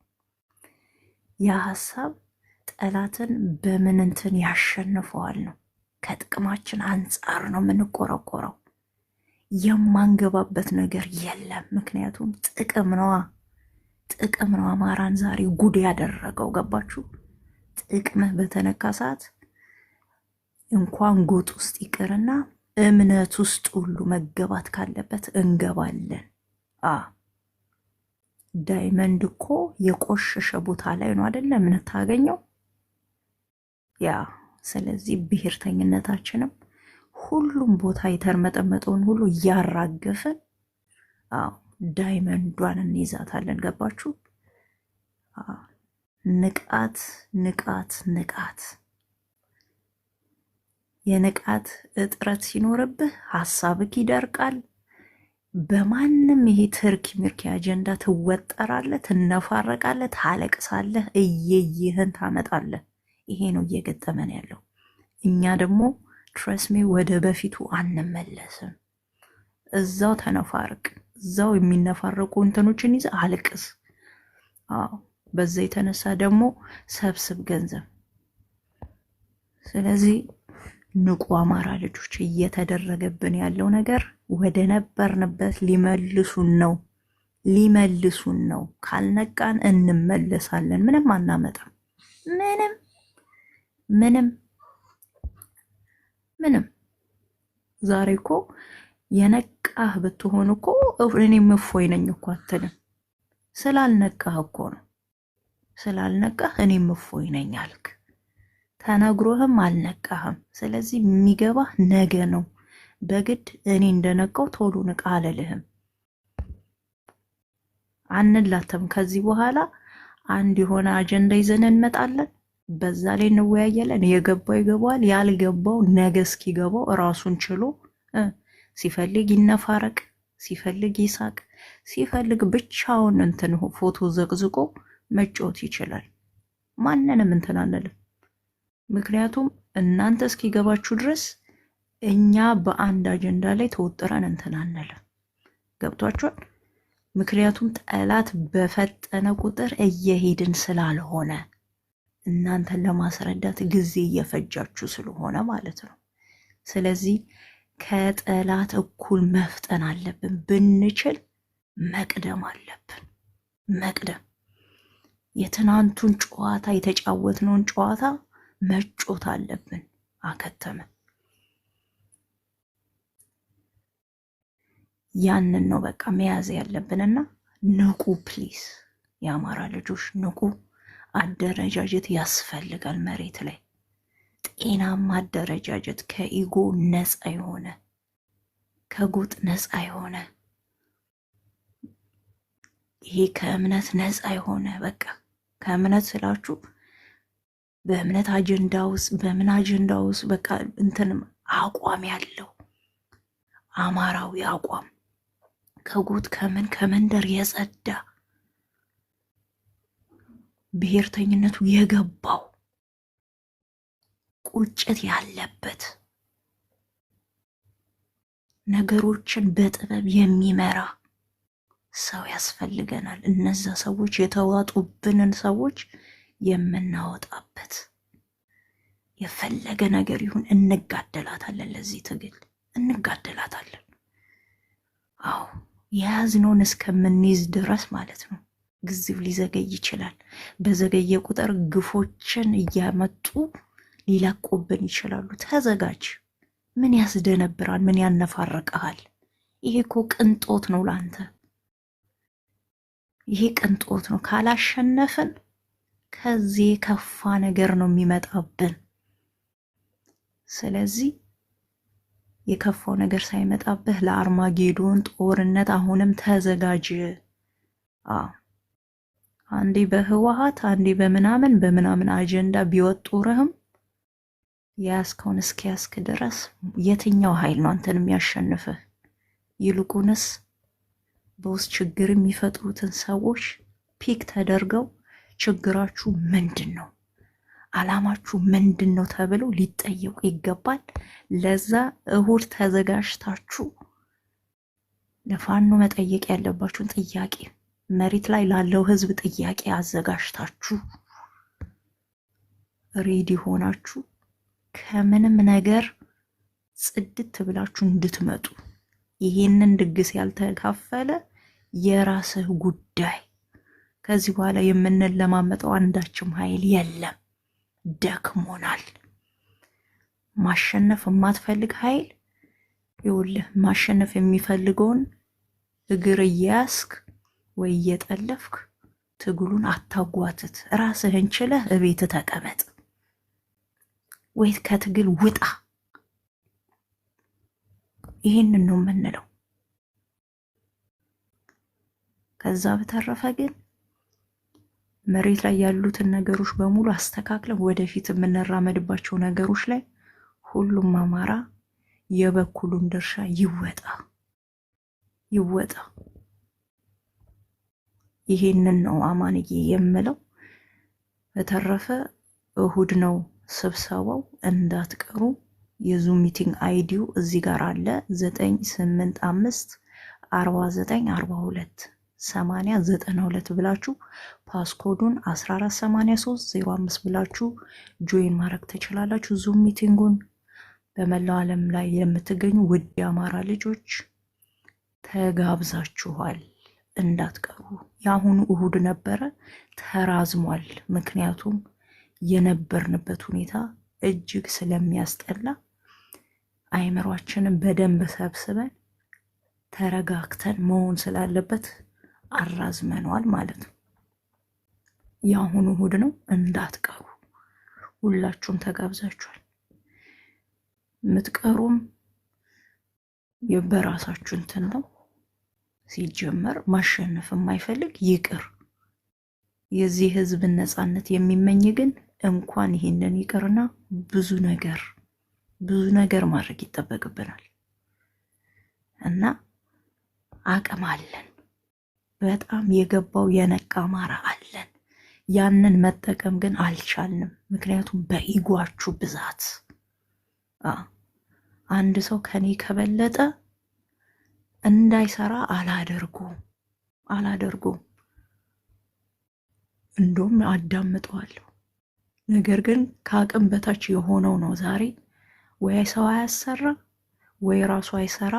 ያ ሀሳብ ጠላትን በምን እንትን ያሸንፈዋል ነው። ከጥቅማችን አንጻር ነው የምንቆረቆረው። የማንገባበት ነገር የለም። ምክንያቱም ጥቅም ነዋ። ጥቅም ነው አማራን ዛሬ ጉድ ያደረገው። ገባችሁ? ጥቅምህ በተነካ ሰዓት እንኳን ጎጥ ውስጥ ይቅርና እምነት ውስጥ ሁሉ መገባት ካለበት እንገባለን። ዳይመንድ እኮ የቆሸሸ ቦታ ላይ ነው አይደለ እምነት ታገኘው። ያ ስለዚህ ብሔርተኝነታችንም ሁሉም ቦታ የተርመጠመጠውን ሁሉ እያራገፍን ዳይመንዷን እንይዛታለን። ገባችሁ? ንቃት ንቃት ንቃት። የንቃት እጥረት ሲኖርብህ ሀሳብክ ይደርቃል። በማንም ይሄ ትርኪ ምርኪ አጀንዳ ትወጠራለህ፣ ትነፋረቃለህ፣ ታለቅሳለህ፣ እየይህን ታመጣለህ። ይሄ ነው እየገጠመን ያለው። እኛ ደግሞ ትረስሜ ወደ በፊቱ አንመለስም። እዛው ተነፋርቅ፣ እዛው የሚነፋረቁ እንትኖችን ይዘህ አልቅስ። በዛ የተነሳ ደግሞ ሰብስብ ገንዘብ። ስለዚህ ንቁ አማራ ልጆች፣ እየተደረገብን ያለው ነገር ወደ ነበርንበት ሊመልሱን ነው፣ ሊመልሱን ነው። ካልነቃን እንመለሳለን። ምንም አናመጣም። ምንም ምንም ምንም። ዛሬ እኮ የነቃህ ብትሆን እኮ እኔም እፎይ ነኝ እኮ አትልም። ስላልነቃህ እኮ ነው። ስላልነቃህ እኔም እፎይ ነኝ አልክ። ተነግሮህም አልነቃህም። ስለዚህ የሚገባህ ነገ ነው። በግድ እኔ እንደነቃው ቶሎ ንቃ አልልህም። አንላተም። ከዚህ በኋላ አንድ የሆነ አጀንዳ ይዘን እንመጣለን። በዛ ላይ እንወያያለን። የገባው ይገባዋል፣ ያልገባው ነገ እስኪገባው ራሱን ችሎ ሲፈልግ ይነፋረቅ፣ ሲፈልግ ይሳቅ፣ ሲፈልግ ብቻውን እንትን ፎቶ ዘቅዝቆ መጫወት ይችላል። ማንንም እንትን አንልም። ምክንያቱም እናንተ እስኪገባችሁ ድረስ እኛ በአንድ አጀንዳ ላይ ተወጥረን እንትን አንልም። ገብቷችኋል? ምክንያቱም ጠላት በፈጠነ ቁጥር እየሄድን ስላልሆነ እናንተን ለማስረዳት ጊዜ እየፈጃችሁ ስለሆነ ማለት ነው። ስለዚህ ከጠላት እኩል መፍጠን አለብን። ብንችል መቅደም አለብን። መቅደም የትናንቱን ጨዋታ የተጫወትነውን ጨዋታ መጮት አለብን። አከተመ። ያንን ነው በቃ መያዝ ያለብንና ንቁ ፕሊስ፣ የአማራ ልጆች ንቁ። አደረጃጀት ያስፈልጋል። መሬት ላይ ጤናማ አደረጃጀት፣ ከኢጎ ነፃ የሆነ ከጎጥ ነፃ የሆነ ይሄ ከእምነት ነፃ የሆነ በቃ ከእምነት ስላችሁ በእምነት አጀንዳ ውስጥ በምን አጀንዳ ውስጥ በቃ እንትንም አቋም ያለው አማራዊ አቋም ከጎጥ ከምን ከመንደር የጸዳ ብሔርተኝነቱ የገባው ቁጭት ያለበት ነገሮችን በጥበብ የሚመራ ሰው ያስፈልገናል። እነዛ ሰዎች የተዋጡብንን ሰዎች የምናወጣበት የፈለገ ነገር ይሁን እንጋደላታለን። ለዚህ ትግል እንጋደላታለን። አዎ የያዝነውን እስከምንይዝ ድረስ ማለት ነው። ጊዜው ሊዘገይ ይችላል። በዘገየ ቁጥር ግፎችን እያመጡ ሊለቁብን ይችላሉ። ተዘጋጅ። ምን ያስደነብራል? ምን ያነፋርቀሃል? ይሄ እኮ ቅንጦት ነው ላንተ። ይሄ ቅንጦት ነው። ካላሸነፍን ከዚህ የከፋ ነገር ነው የሚመጣብን። ስለዚህ የከፋው ነገር ሳይመጣብህ ለአርማጌዶን ጦርነት አሁንም ተዘጋጅ። አንዴ በህወሓት አንዴ በምናምን አጀንዳ ቢወጡርህም ያስከውን እስኪያስክ ድረስ የትኛው ኃይል ነው አንተን የሚያሸንፍህ? ይልቁንስ በውስጥ ችግር የሚፈጥሩትን ሰዎች ፒክ ተደርገው ችግራችሁ ምንድን ነው፣ አላማችሁ ምንድን ነው ተብለው ሊጠየቁ ይገባል። ለዛ እሁድ ተዘጋጅታችሁ ለፋኖ መጠየቅ ያለባችሁን ጥያቄ መሬት ላይ ላለው ህዝብ ጥያቄ አዘጋጅታችሁ ሬዲ ሆናችሁ ከምንም ነገር ጽድት ብላችሁ እንድትመጡ። ይሄንን ድግስ ያልተካፈለ የራስህ ጉዳይ። ከዚህ በኋላ የምንለማመጠው አንዳችም ኃይል የለም። ደክሞናል። ማሸነፍ የማትፈልግ ኃይል ይኸውልህ፣ ማሸነፍ የሚፈልገውን እግር እያያስክ ወይ እየጠለፍክ ትግሉን አታጓትት። ራስህን ችለህ እቤት ተቀመጥ ወይ ከትግል ውጣ። ይህንን ነው የምንለው። ከዛ በተረፈ ግን መሬት ላይ ያሉትን ነገሮች በሙሉ አስተካክለን ወደፊት የምንራመድባቸው ነገሮች ላይ ሁሉም አማራ የበኩሉን ድርሻ ይወጣ። ይሄንን ነው አማንዬ የምለው። በተረፈ እሁድ ነው ስብሰባው፣ እንዳትቀሩ። የዙም ሚቲንግ አይዲው እዚህ ጋር አለ 985 49 42 8092 ብላችሁ ፓስኮዱን 148305 ብላችሁ ጆይን ማድረግ ትችላላችሁ። ዙም ሚቲንጉን በመላው ዓለም ላይ የምትገኙ ውድ የአማራ ልጆች ተጋብዛችኋል፣ እንዳትቀሩ። የአሁኑ እሁድ ነበረ፣ ተራዝሟል። ምክንያቱም የነበርንበት ሁኔታ እጅግ ስለሚያስጠላ አይምሯችንን በደንብ ሰብስበን ተረጋግተን መሆን ስላለበት አራዝመነዋል ማለት ነው። የአሁኑ እሁድ ነው፣ እንዳትቀሩ። ሁላችሁም ተጋብዛችኋል። የምትቀሩም በራሳችሁ እንትን ነው። ሲጀመር ማሸነፍ የማይፈልግ ይቅር። የዚህ ህዝብን ነፃነት የሚመኝ ግን እንኳን ይሄንን ይቅርና ብዙ ነገር ማድረግ ይጠበቅብናል እና አቅም አለን። በጣም የገባው የነቃ አማራ አለን። ያንን መጠቀም ግን አልቻልንም። ምክንያቱም በኢጓችሁ ብዛት አንድ ሰው ከኔ ከበለጠ እንዳይሰራ አላደርጎም። እንደውም አዳምጠዋለሁ። ነገር ግን ከአቅም በታች የሆነው ነው ዛሬ ወይ ሰው አያሰራ ወይ ራሱ አይሰራ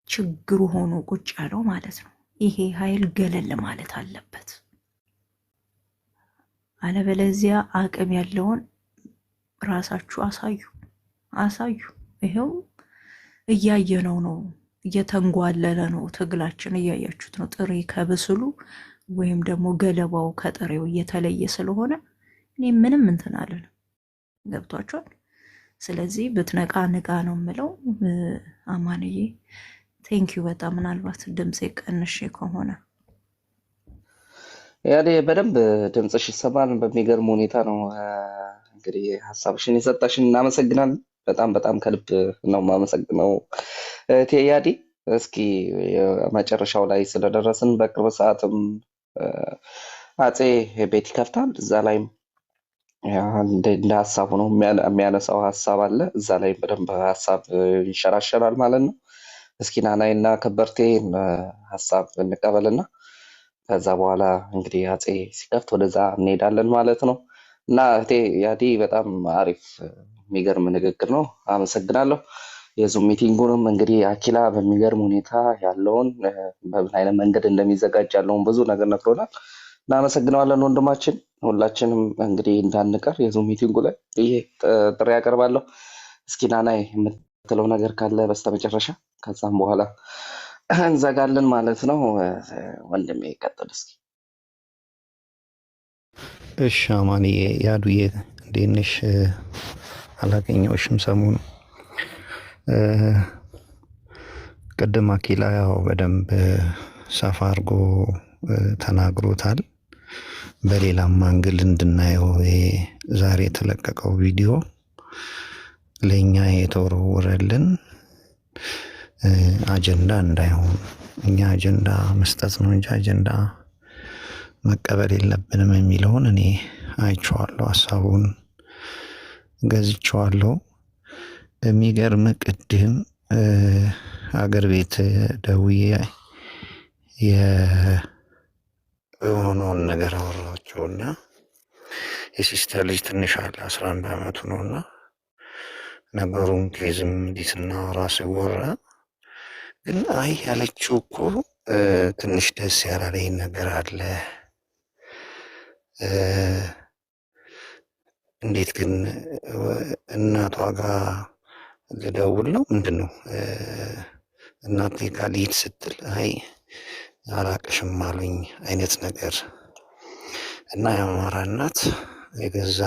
ችግሩ ሆኖ ቁጭ ያለው ማለት ነው። ይሄ ኃይል ገለል ማለት አለበት። አለበለዚያ አቅም ያለውን ራሳችሁ አሳዩ። ይሄው እያየነው ነው፣ እየተንጓለለ ነው ትግላችን። እያያችሁት ነው። ጥሬ ከብስሉ ወይም ደግሞ ገለባው ከጥሬው እየተለየ ስለሆነ እኔ ምንም እንትን አለን። ገብቷችኋል? ስለዚህ ብትነቃ ንቃ ነው የምለው። አማንዬ ቴንኪዩ በጣም። ምናልባት ድምፄ ቀንሼ ከሆነ ያኔ በደንብ ድምፅሽ ይሰማል። በሚገርም ሁኔታ ነው እንግዲህ ሀሳብሽን የሰጣሽን። እናመሰግናለን። በጣም ከልብ ነው የማመሰግነው ቴያዲ። እስኪ መጨረሻው ላይ ስለደረስን በቅርብ ሰዓትም አፄ ቤት ይከፍታል። እዛ ላይም እንደ ሀሳቡ ነው የሚያነሳው ሀሳብ አለ እዛ ላይ በደንብ ሀሳብ ይንሸራሸራል ማለት ነው። እስኪ ናናይ እና ከበርቴ ሀሳብ እንቀበልና ከዛ በኋላ እንግዲህ አፄ ሲከፍት ወደዛ እንሄዳለን ማለት ነው። እና እህቴ ያዲ በጣም አሪፍ የሚገርም ንግግር ነው። አመሰግናለሁ። የዙም ሚቲንጉንም እንግዲህ አኪላ በሚገርም ሁኔታ ያለውን በምን አይነት መንገድ እንደሚዘጋጅ ያለውን ብዙ ነገር ነግሮናል። እናመሰግነዋለን ወንድማችን። ሁላችንም እንግዲህ እንዳንቀር የዙም ሚቲንጉ ላይ ይሄ ጥሪ ያቀርባለሁ። እስኪ ናናይ የምትለው ነገር ካለ በስተመጨረሻ፣ ከዛም በኋላ እንዘጋለን ማለት ነው። ወንድሜ ይቀጥል እስኪ። እሺ አማንዬ፣ ያዱዬ እንዴት ነሽ? አላገኘሁሽም ሰሞኑ። ቅድም አኪላ ያው በደንብ ሰፋ አድርጎ ተናግሮታል። በሌላም አንግል እንድናየው ዛሬ የተለቀቀው ቪዲዮ ለእኛ የተወረወረልን አጀንዳ እንዳይሆን፣ እኛ አጀንዳ መስጠት ነው እንጂ አጀንዳ መቀበል የለብንም የሚለውን እኔ አይቼዋለሁ፣ ሀሳቡን ገዝቼዋለሁ። የሚገርም ቅድም አገር ቤት ደውዬ የሆነውን ነገር አወራቸውና የሲስተር ልጅ ትንሽ አለ 11 ዓመቱ ነውና ነገሩን ኬዝም እንዲህ ስናወራ ሲወራ ግን አይ ያለችው እኮ ትንሽ ደስ ያላለኝ ነገር አለ። እንዴት ግን እናቷ ጋር ልደውል ነው ምንድን ነው እናቴ ጋር ልሂድ ስትል አይ አላቅሽም አሉኝ አይነት ነገር እና የአማራ እናት የገዛ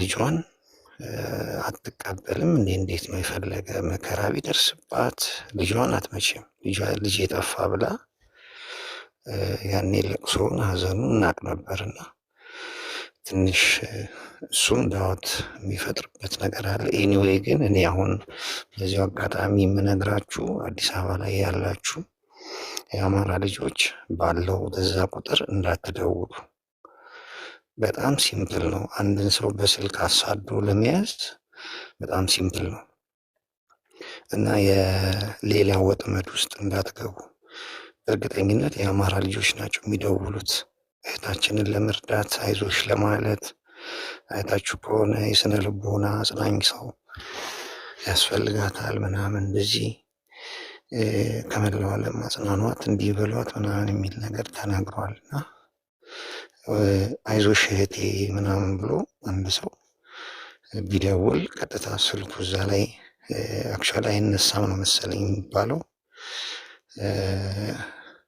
ልጇን አትቀበልም እንዴ? እንዴት ነው የፈለገ መከራ ቢደርስባት ልጇን አትመችም? ልጅ የጠፋ ብላ ያኔ ለቅሶውን ሀዘኑን እናቅ ነበርና ትንሽ እሱም ዳዋት የሚፈጥርበት ነገር አለ። ኤኒዌይ ግን እኔ አሁን በዚሁ አጋጣሚ የምነግራችሁ አዲስ አበባ ላይ ያላችሁ የአማራ ልጆች ባለው በዛ ቁጥር እንዳትደውሉ። በጣም ሲምፕል ነው። አንድን ሰው በስልክ አሳዶ ለመያዝ በጣም ሲምፕል ነው እና የሌላ ወጥመድ ውስጥ እንዳትገቡ። በእርግጠኝነት የአማራ ልጆች ናቸው የሚደውሉት እህታችንን ለመርዳት አይዞሽ ለማለት። አይታችሁ ከሆነ የስነ ልቦና አጽናኝ ሰው ያስፈልጋታል ምናምን እንደዚህ ከመላው ዓለም አጽናኗት እንዲህ በሏት ምናምን የሚል ነገር ተናግሯል እና አይዞሽ እህቴ ምናምን ብሎ አንድ ሰው ቢደውል ቀጥታ ስልኩ እዛ ላይ አክቹዋሊ አይነሳም ነው መሰለኝ የሚባለው።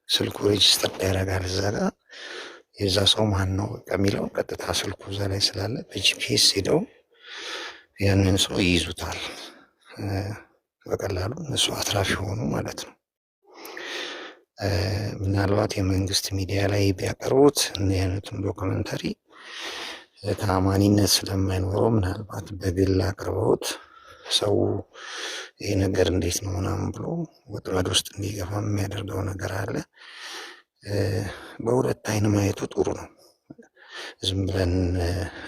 ስልኩ ሬጅስተር ያደርጋል እዛ ጋር የዛ ሰው ማን ነው ከሚለው ቀጥታ ስልኩ እዛ ላይ ስላለ በጂፒኤስ ሄደው ያንን ሰው ይይዙታል በቀላሉ። እነሱ አትራፊ ሆኑ ማለት ነው። ምናልባት የመንግስት ሚዲያ ላይ ቢያቀርቡት እንዲህ አይነቱን ዶክመንተሪ ተአማኒነት ስለማይኖረው ምናልባት በግል አቅርበውት ሰው ይሄ ነገር እንዴት ነው ምናምን ብሎ ወጥመድ ውስጥ እንዲገባ የሚያደርገው ነገር አለ። በሁለት አይን ማየቱ ጥሩ ነው። ዝም ብለን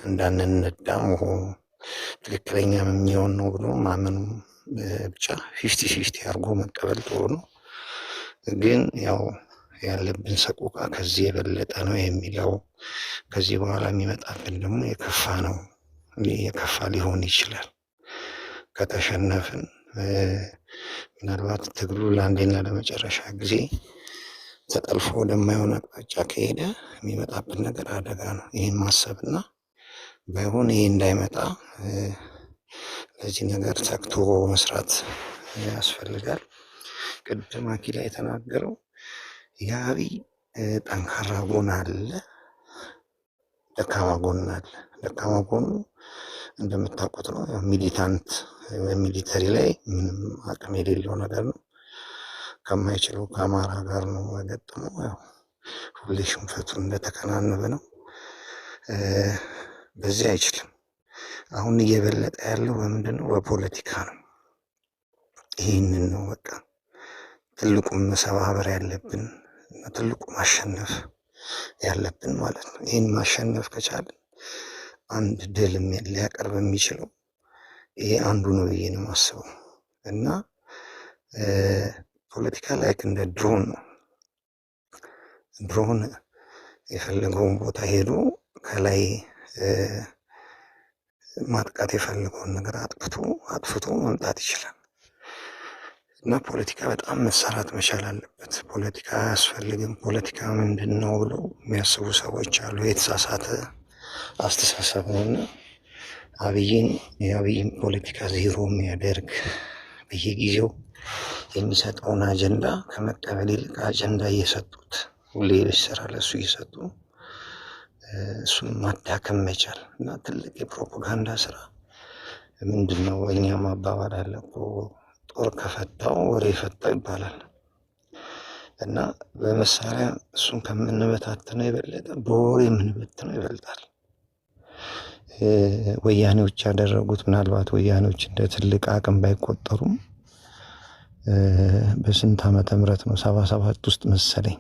እንዳንነዳም ትክክለኛ የሚሆን ነው ብሎ ማመኑ ብቻ 50-50 አድርጎ መቀበል ጥሩ ነው። ግን ያው ያለብን ሰቆቃ ከዚህ የበለጠ ነው የሚለው ከዚህ በኋላ የሚመጣብን ደግሞ የከፋ ነው፣ የከፋ ሊሆን ይችላል ከተሸነፍን። ምናልባት ትግሉ ለአንዴና ለመጨረሻ ጊዜ ተጠልፎ ወደማይሆን አቅጣጫ ከሄደ የሚመጣብን ነገር አደጋ ነው። ይህን ማሰብና ባይሆን ይሄ እንዳይመጣ ለዚህ ነገር ተግቶ መስራት ያስፈልጋል። ቅድም አኪላ የተናገረው የአብይ ጠንካራ ጎን አለ፣ ደካማ ጎን አለ። ደካማ ጎኑ እንደምታውቁት ነው ሚሊታንት ሚሊተሪ ላይ ምንም አቅም የሌለው ነገር ነው። ከማይችለው ከአማራ ጋር ነው የገጠመው። ያው ሁሌ ሽንፈቱ እንደተከናነበ ነው። በዚህ አይችልም። አሁን እየበለጠ ያለው በምንድን ነው? በፖለቲካ ነው። ይህንን ነው በቃ ትልቁም መሰባበር ያለብን፣ ትልቁ ማሸነፍ ያለብን ማለት ነው። ይህን ማሸነፍ ከቻለን አንድ ድል ሊያቀርብ የሚችለው ይሄ አንዱ ነው ብዬ ነው የማስበው። እና ፖለቲካ ላይክ እንደ ድሮን ነው። ድሮን የፈለገውን ቦታ ሄዶ ከላይ ማጥቃት የፈለገውን ነገር አጥፍቶ መምጣት ይችላል። እና ፖለቲካ በጣም መሰራት መቻል አለበት። ፖለቲካ አያስፈልግም፣ ፖለቲካ ምንድን ነው ብለው የሚያስቡ ሰዎች አሉ። የተሳሳተ አስተሳሰብ ነው። እና የአብይን ፖለቲካ ዜሮ የሚያደርግ በየጊዜው የሚሰጠውን አጀንዳ ከመቀበል ይልቅ አጀንዳ እየሰጡት ሁሌ ስራ ለሱ እየሰጡ እሱን ማዳከም መቻል እና ትልቅ የፕሮፓጋንዳ ስራ ምንድን ነው? እኛም አባባል አለ እኮ ጦር ከፈታው ወሬ ፈታው ይባላል። እና በመሳሪያ እሱን ከምንበታትነው የበለጠ በወሬ የምንበትነው ይበልጣል። ወያኔዎች ያደረጉት ምናልባት ወያኔዎች እንደ ትልቅ አቅም ባይቆጠሩም በስንት ዓመተ ምህረት ነው 77 ውስጥ መሰለኝ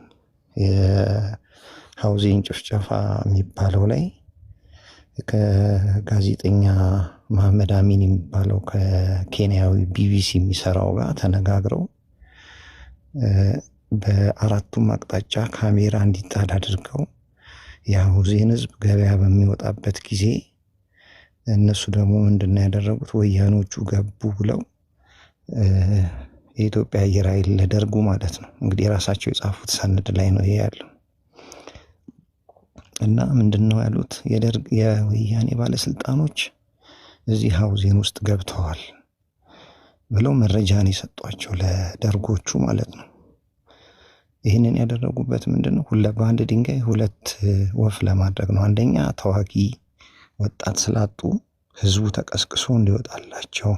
የሃውዚን ጭፍጨፋ የሚባለው ላይ ከጋዜጠኛ መሐመድ አሚን የሚባለው ከኬንያዊ ቢቢሲ የሚሰራው ጋር ተነጋግረው በአራቱም አቅጣጫ ካሜራ እንዲጣል አድርገው የሃውዚን ህዝብ ገበያ በሚወጣበት ጊዜ እነሱ ደግሞ ምንድነው ያደረጉት? ወያኖቹ ገቡ ብለው የኢትዮጵያ አየር ኃይል ለደርጉ ማለት ነው እንግዲህ የራሳቸው የጻፉት ሰነድ ላይ ነው ይሄ ያለው። እና ምንድነው ያሉት? የወያኔ ባለስልጣኖች እዚህ ሃውዚን ውስጥ ገብተዋል ብለው መረጃን የሰጧቸው ለደርጎቹ ማለት ነው። ይህንን ያደረጉበት ምንድነው? በአንድ ድንጋይ ሁለት ወፍ ለማድረግ ነው። አንደኛ ተዋጊ ወጣት ስላጡ ህዝቡ ተቀስቅሶ እንዲወጣላቸው፣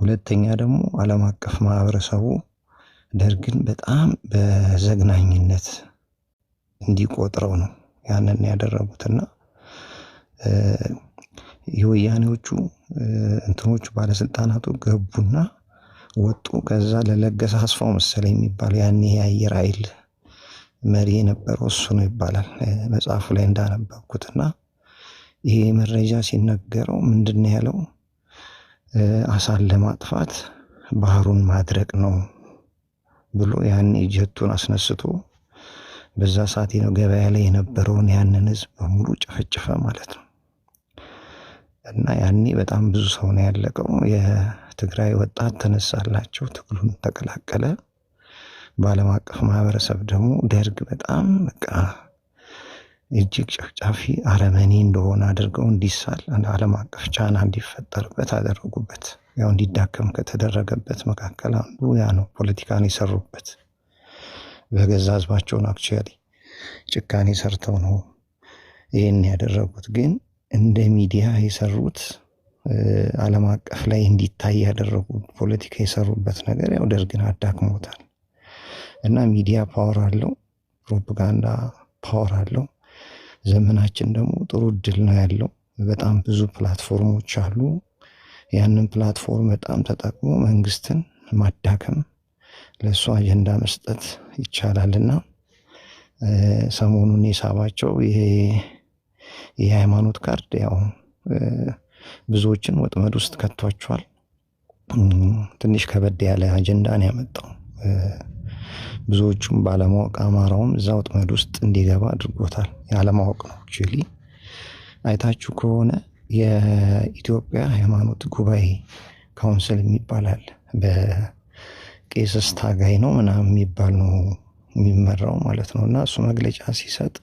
ሁለተኛ ደግሞ ዓለም አቀፍ ማህበረሰቡ ደርግን በጣም በዘግናኝነት እንዲቆጥረው ነው ያንን ያደረጉትና የወያኔዎቹ እንትኖቹ ባለስልጣናቱ ገቡና ወጡ። ከዛ ለለገሰ አስፋው መሰለኝ የሚባለው ያኔ የአየር ኃይል መሪ የነበረው እሱ ነው ይባላል መጽሐፉ ላይ እንዳነበብኩትና ይሄ መረጃ ሲነገረው ምንድነው ያለው? አሳን ለማጥፋት ባህሩን ማድረቅ ነው ብሎ ያኔ ጀቱን አስነስቶ በዛ ሰዓት ነው ገበያ ላይ የነበረውን ያንን ህዝብ በሙሉ ጨፈጨፈ ማለት ነው። እና ያኔ በጣም ብዙ ሰው ነው ያለቀው። የትግራይ ወጣት ተነሳላቸው፣ ትግሉን ተቀላቀለ። በዓለም አቀፍ ማህበረሰብ ደግሞ ደርግ በጣም በቃ እጅግ ጨፍጫፊ አረመኔ እንደሆነ አድርገው እንዲሳል ዓለም አቀፍ ጫና እንዲፈጠርበት አደረጉበት። ያው እንዲዳከም ከተደረገበት መካከል አንዱ ያ ነው። ፖለቲካን የሰሩበት በገዛ ህዝባቸውን አክቹዋሊ ጭካኔ ሰርተው ነው ይህን ያደረጉት። ግን እንደ ሚዲያ የሰሩት ዓለም አቀፍ ላይ እንዲታይ ያደረጉት ፖለቲካ የሰሩበት ነገር ያው ደርግን አዳክሞታል። እና ሚዲያ ፓወር አለው፣ ፕሮፓጋንዳ ፓወር አለው። ዘመናችን ደግሞ ጥሩ እድል ነው ያለው። በጣም ብዙ ፕላትፎርሞች አሉ። ያንን ፕላትፎርም በጣም ተጠቅሞ መንግስትን ማዳከም፣ ለእሱ አጀንዳ መስጠት ይቻላልና ሰሞኑን የሳባቸው ይሄ የሃይማኖት ካርድ ያው ብዙዎችን ወጥመድ ውስጥ ከቷቸዋል። ትንሽ ከበድ ያለ አጀንዳን ያመጣው ብዙዎቹም ባለማወቅ አማራውም እዛ ወጥመድ ውስጥ እንዲገባ አድርጎታል። ያለማወቅ ነው። አክቹዋሊ አይታችሁ ከሆነ የኢትዮጵያ ሃይማኖት ጉባኤ ካውንስል የሚባላል በቄስ ታጋይ ነው ምናምን የሚባል ነው የሚመራው ማለት ነው። እና እሱ መግለጫ ሲሰጥ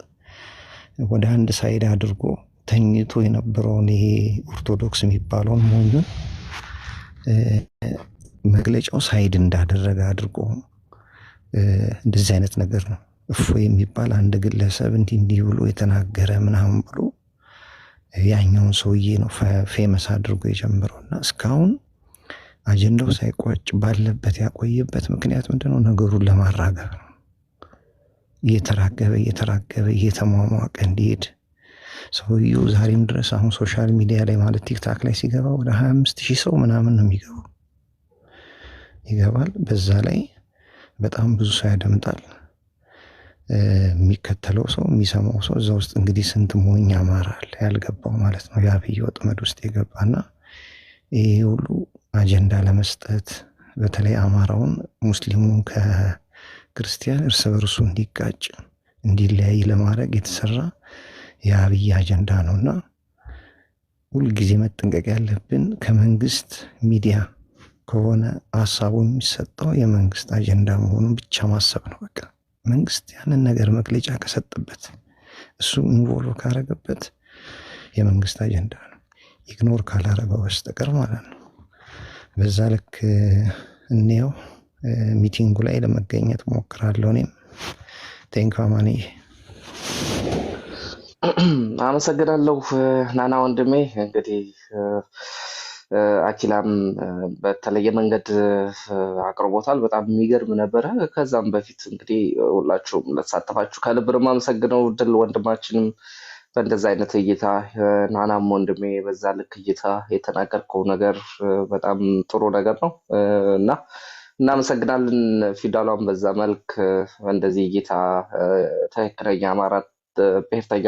ወደ አንድ ሳይድ አድርጎ ተኝቶ የነበረውን ይሄ ኦርቶዶክስ የሚባለውን ሞኙን መግለጫው ሳይድ እንዳደረገ አድርጎ እንደዚህ አይነት ነገር ነው። እፎይ የሚባል አንድ ግለሰብ እንዲህ ብሎ የተናገረ ምናምን ብሎ ያኛውን ሰውዬ ነው ፌመስ አድርጎ የጀመረውና እስካሁን አጀንዳው ሳይቋጭ ባለበት ያቆየበት ምክንያት ምንድነው? ነገሩን ለማራገብ ነው። እየተራገበ እየተሟሟቀ እንዲሄድ ሰውዬው ዛሬም ድረስ አሁን ሶሻል ሚዲያ ላይ ማለት ቲክታክ ላይ ሲገባ ወደ 25,000 ሰው ምናምን ነው ይገባል። በዛ ላይ በጣም ብዙ ሰው ያደምጣል። የሚከተለው ሰው የሚሰማው ሰው እዛ ውስጥ እንግዲህ ስንት ሞኝ አማራ አለ ያልገባው ማለት ነው። የአብይ ወጥመድ ውስጥ የገባና ይሄ ሁሉ አጀንዳ ለመስጠት በተለይ አማራውን ሙስሊሙን ከክርስቲያን እርስ በርሱ እንዲጋጭ እንዲለያይ ለማድረግ የተሰራ የአብይ አጀንዳ ነውና ሁልጊዜ መጠንቀቅ ያለብን ከመንግስት ሚዲያ ከሆነ ሀሳቡ የሚሰጠው የመንግስት አጀንዳ መሆኑን ብቻ ማሰብ ነው። በቃ መንግስት ያንን ነገር መግለጫ ከሰጠበት እሱ ኢንቮልቭ ካረገበት የመንግስት አጀንዳ ነው፣ ኢግኖር ካላረገው በስተቀር ማለት ነው። በዛ ልክ እንየው። ሚቲንጉ ላይ ለመገኘት ሞክራለሁ። እኔም ቴንክ አማኔ አመሰግናለሁ ናና ወንድሜ። እንግዲህ አኪላም በተለየ መንገድ አቅርቦታል። በጣም የሚገርም ነበረ። ከዛም በፊት እንግዲህ ሁላችሁም ለተሳተፋችሁ ከልብ ነው የማመሰግነው። ድል ወንድማችንም በእንደዛ አይነት እይታ፣ ናናም ወንድሜ በዛ ልክ እይታ የተናገርከው ነገር በጣም ጥሩ ነገር ነው እና እናመሰግናለን። ፊዳሏን በዛ መልክ እንደዚህ እይታ ትክክለኛ አማራ ብሔርተኛ